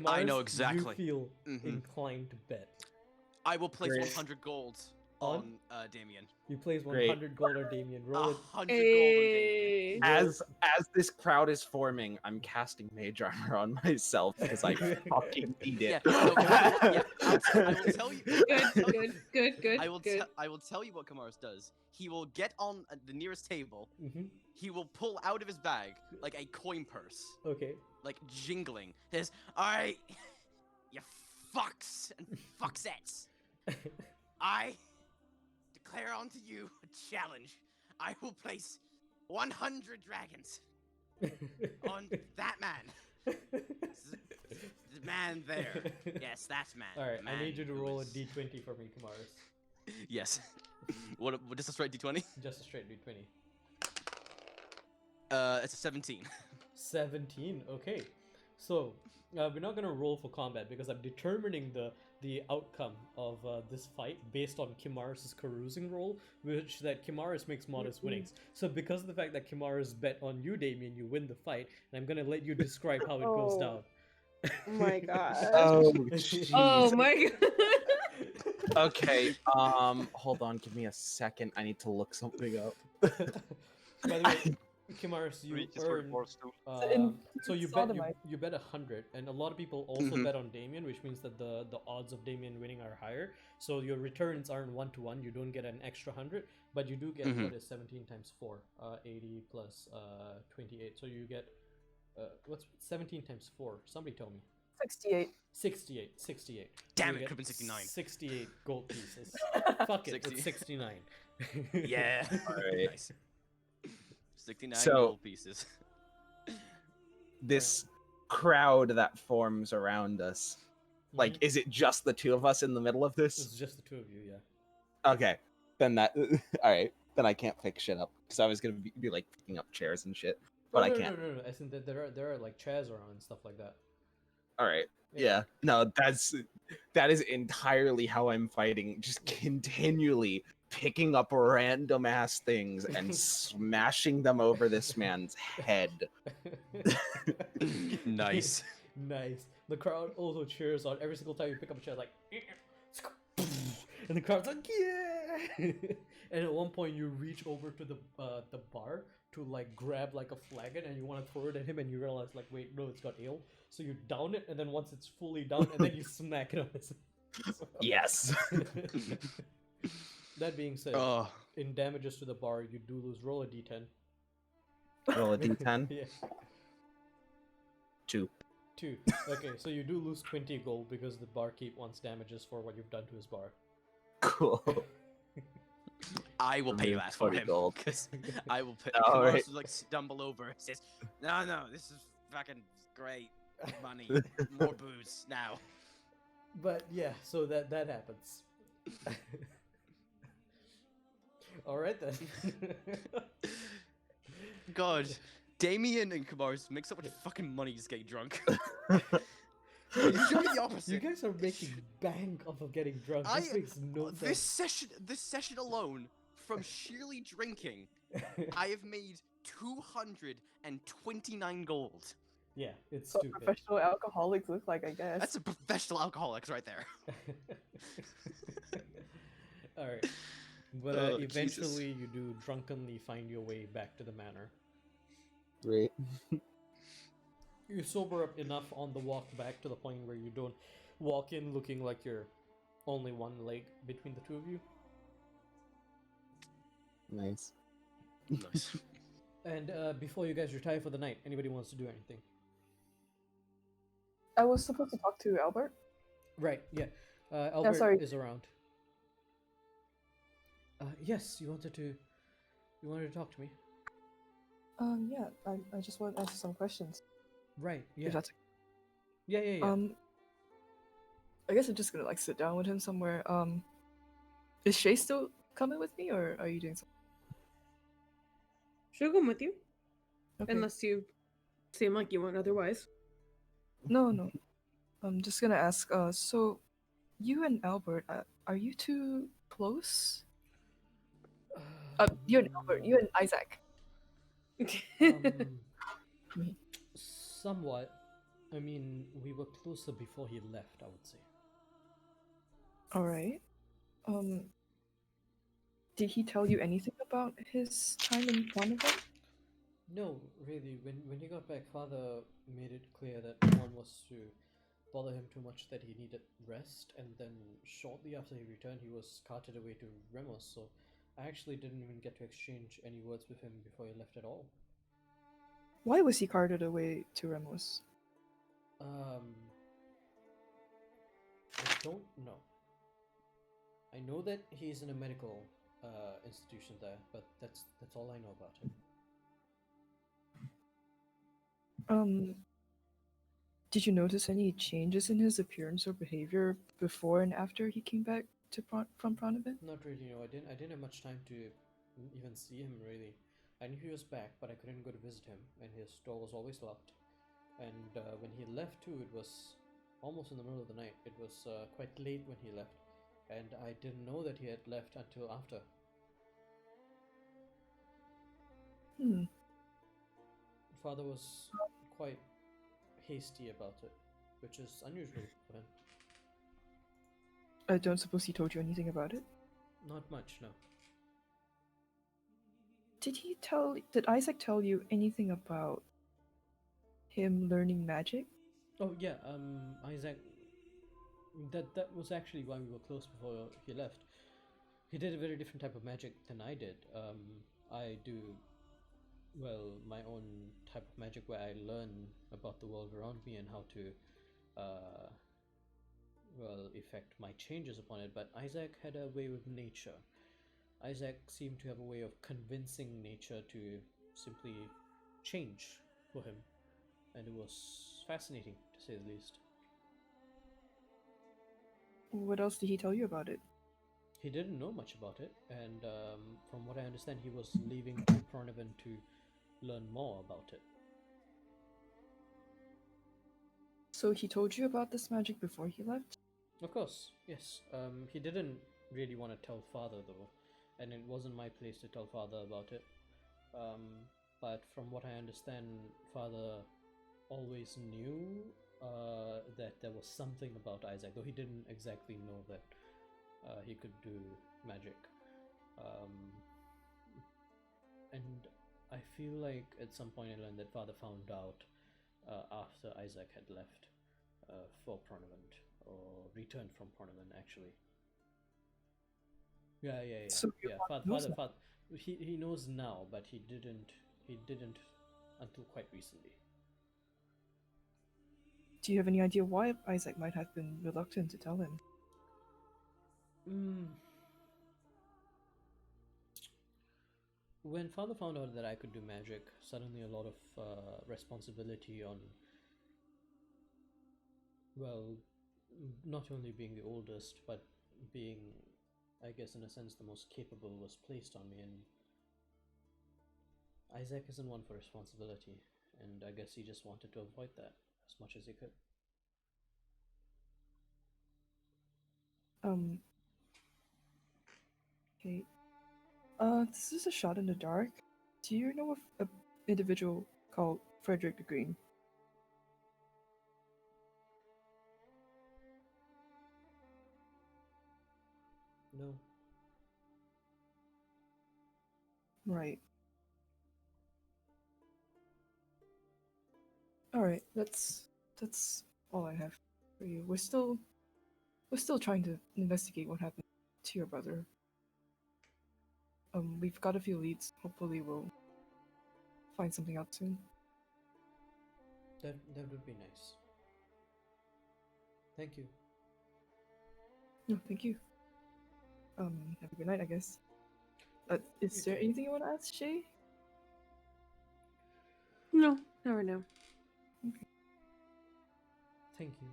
C: I know
A: Kimaris,
C: exactly.
A: You feel
C: Mhm.
A: inclined to bet.
C: I will place
I: Great.
C: 100 gold on Damien.
A: You place
I: Great.
A: 100 gold on Damien. Roll it.
C: 100 gold on Damien.
I: As this crowd is forming, I'm casting mage armor on myself because I fucking need it.
C: Yeah, no, yeah. I will tell you.
B: Good.
C: I will tell you what Kamaris does. He will get on the nearest table.
A: Mhm.
C: He will pull out of his bag like a coin purse,
A: Okay.
C: like jingling. He says, "Alright, you fucks and fucksettes. I declare unto you a challenge. I will place 100 dragons on that man. The man there. Yes, that's man.
A: All right.
C: The
A: I
C: man
A: need you to
C: who
A: roll a
C: is-
A: d20 for me, Kamaris.
C: Yes. What just a straight d20?
A: Just a straight d20.
C: It's a 17.
A: 17. Okay. So we're not gonna roll for combat because I'm determining the outcome of this fight based on Kimaris' carousing roll, which that Kimaris makes modest winnings. So because of the fact that Kimaris bet on you, Damien, you win the fight, and I'm gonna let you describe how it goes
B: Oh.
A: down.
B: Oh my god.
I: Oh,
B: Oh
I: jeez.
B: my god.
I: Okay. Hold on. Give me a second. I need to look something up.
A: By the way, Kimaris, you
G: Reaches for
A: earn.
G: force too.
A: So you bet 100, and a lot of people also
C: Mhm.
A: bet on Damien, which means that the odds of Damien winning are higher. So your returns aren't 1-to-1. You don't get an extra 100, but you do get
C: Mhm.
A: what is 17 times 4, 80 plus 28. So you get what's 17 times 4? Somebody tell me.
E: 68.
A: 68.
C: Damn
A: You
C: it,
A: get
C: could've been 69.
A: 68 gold pieces. Fuck it,
C: 60.
A: it's 69.
C: Yeah.
I: Alright.
C: Nice. 69
I: So-
C: gold pieces.
I: This crowd that forms around us. Like,
A: Mhm.
I: is it just the two of us in the middle of this?
A: It's just the two of you, yeah.
I: Okay. Then that. All right. Then I can't pick shit up because I was gonna be like picking up chairs and shit, but
A: Oh,
I: I
A: no,
I: can't.
A: No. I think that there are like chairs around and stuff like that.
I: All right. Yeah. No, that is entirely how I'm fighting. Just continually picking up random ass things and smashing them over this man's head.
C: Nice.
A: Nice. The crowd also cheers on every single time you pick up a chair, like, and the crowd's like, yeah. And at one point, you reach over to the bar to like grab like a flagon, and you want to throw it at him, and you realize like, wait, no, it's got ale. So you down it, and then once it's fully down, and then you smack it on his.
I: Yes.
A: That being said,
C: Oh.
A: in damages to the bar, you do lose. Roll a d10.
I: Roll a d10.
A: Yeah.
I: 2.
A: 2. Okay, so you do lose 20 gold because the barkeep wants damages for what you've done to his bar.
I: Cool.
C: I will pay
I: Remove
C: that for
I: 40
C: him.
I: gold.
C: 'Cause I will pay.
I: All
C: Kamaris
I: right.
C: will like stumble over. Says, "No, this is fucking great money. More booze now."
A: But yeah, so that happens. All right then.
C: God, Damien and Kamaris make so much fucking money just getting drunk. You should be the opposite.
A: You guys are making bank off of getting drunk. This makes no
C: This
A: sense.
C: session alone, from sheerly drinking, I have made 229 gold.
A: Yeah, it's
E: What
A: stupid.
E: professional alcoholics look like, I guess.
C: That's a professional alcoholics right there.
A: All right, but
C: Oh, Jesus.
A: eventually you do drunkenly find your way back to the manor.
I: Great.
A: You sober up enough on the walk back to the point where you don't walk in looking like you're only one leg between the two of you.
I: Nice.
C: Nice.
A: And before you guys retire for the night, anybody wants to do anything?
E: I was supposed to talk to Albert.
A: Right, yeah. Albert
E: sorry.
A: is around. Yes, you wanted to talk to me?
E: Yeah, I just want to answer some questions.
A: Right, yeah.
E: If that's
A: Yeah.
E: I guess I'm just gonna like sit down with him somewhere. Is Shay still coming with me, or are you doing something?
B: She'll come with you,
E: Okay.
B: unless you seem like you want otherwise.
E: No. I'm just gonna ask. So, you and Albert, are you two close? You and Albert, you and Isaac.
A: Um, somewhat. I mean, we were closer before he left, I would say.
E: All right. Did he tell you anything about his time in Donovan?
A: No, really. When he got back, Father made it clear that one was to bother him too much, that he needed rest, and then shortly after he returned, he was carted away to Remos. So I actually didn't even get to exchange any words with him before he left at all.
E: Why was he carted away to Remos?
A: I don't know. I know that he's in a medical institution there, but that's all I know about him.
E: Did you notice any changes in his appearance or behavior before and after he came back to from Pronoven?
A: Not really. No, I didn't have much time to even see him really. I knew he was back, but I couldn't go to visit him, and his door was always locked. And when he left too, it was almost in the middle of the night. It was quite late when he left, and I didn't know that he had left until after. Father was quite hasty about it, which is unusual for him.
E: I don't suppose he told you anything about it?
A: Not much, no.
E: Did Isaac tell you anything about him learning magic?
A: Oh yeah, Isaac. That was actually why we were close before he left. He did a very different type of magic than I did. I do, well, my own type of magic where I learn about the world around me and how to, well, effect my changes upon it. But Isaac had a way with nature. Isaac seemed to have a way of convincing nature to simply change for him, and it was fascinating to say the least.
E: What else did he tell you about it?
A: He didn't know much about it, and from what I understand, he was leaving to Pronoven to learn more about it.
E: So he told you about this magic before he left?
A: Of course, yes. He didn't really want to tell Father though, and it wasn't my place to tell Father about it. But from what I understand, Father always knew that there was something about Isaac, though he didn't exactly know that he could do magic. And I feel like at some point I learned that Father found out after Isaac had left for Pronovent, or returned from Pronovent actually. Yeah.
E: So your father knows now.
A: Father, he knows now, but he didn't until quite recently.
E: Do you have any idea why Isaac might have been reluctant to tell him?
A: When Father found out that I could do magic, suddenly a lot of responsibility on, well, not only being the oldest, but being, I guess in a sense, the most capable was placed on me, and Isaac isn't one for responsibility, and I guess he just wanted to avoid that as much as he could.
E: Okay. This is a shot in the dark. Do you know of an individual called Frederick the Green?
A: No.
E: Right. Alright, that's all I have for you. We're still trying to investigate what happened to your brother. We've got a few leads. Hopefully we'll find something out soon.
A: That would be nice. Thank you.
E: No, thank you. Have a good night, I guess. Is there anything you want to ask, Shay?
B: No, never know.
E: Okay.
A: Thank you.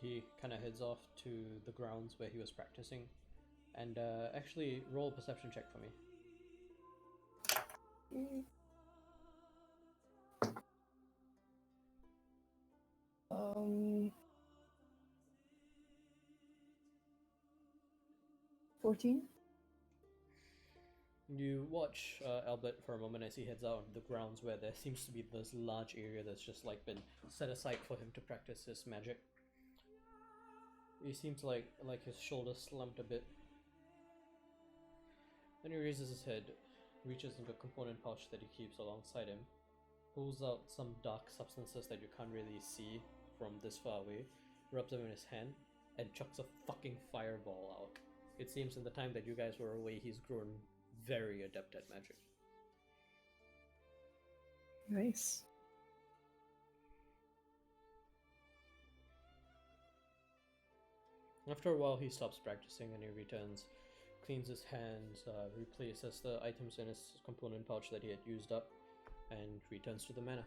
A: He kind of heads off to the grounds where he was practicing, and actually roll a perception check for me.
E: 14?
A: You watch Albert for a moment as he heads out on the grounds where there seems to be this large area that's just like been set aside for him to practice his magic. He seems like his shoulders slumped a bit. Then he raises his head, reaches into a component pouch that he keeps alongside him, pulls out some dark substances that you can't really see from this far away, rubs them in his hand, and chucks a fucking fireball out. It seems in the time that you guys were away, he's grown very adept at magic.
E: Nice.
A: After a while, he stops practicing and he returns, cleans his hands, replaces the items in his component pouch that he had used up, and returns to the manor.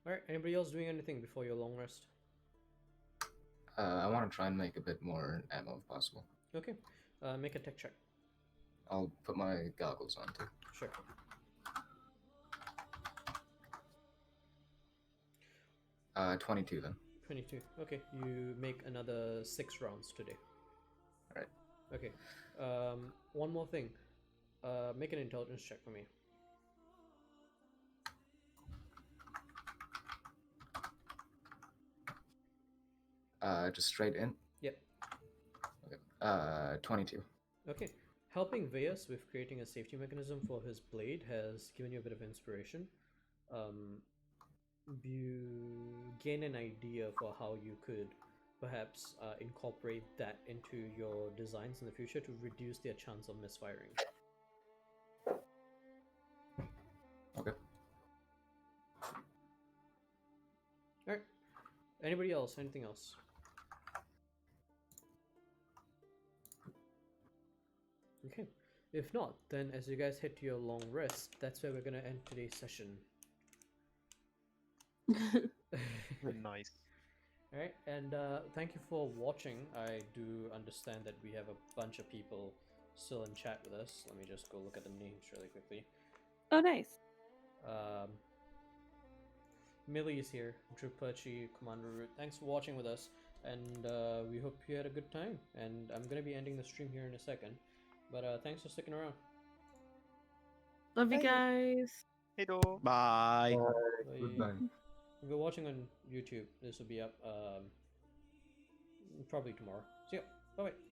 A: Alright, anybody else doing anything before your long rest?
F: I want to try and make a bit more ammo if possible.
A: Okay, make a tech check.
F: I'll put my goggles on too.
A: Sure.
F: Uh, 22 then.
A: 22. Okay, you make another 6 rounds today.
F: Alright.
A: Okay, one more thing. Make an intelligence check for me.
F: Just straight in?
A: Yep.
F: Okay. 22.
A: Okay. Helping Veus with creating a safety mechanism for his blade has given you a bit of inspiration. You gain an idea for how you could perhaps incorporate that into your designs in the future to reduce their chance of misfiring.
F: Okay.
A: Alright. Anybody else? Anything else? Okay. If not, then as you guys head to your long rest, that's where we're gonna end today's session.
G: Nice.
A: Alright, and thank you for watching. I do understand that we have a bunch of people still in chat with us. Let me just go look at the names really quickly.
B: Oh, nice.
A: Millie is here, Drew Perchi, Commander Root. Thanks for watching with us, and we hope you had a good time. And I'm gonna be ending the stream here in a second, but thanks for sticking around.
B: Love you guys.
G: Hello.
C: Bye.
A: Bye.
F: Goodbye.
A: If you're watching on YouTube, this will be up probably tomorrow. See ya. Bye bye.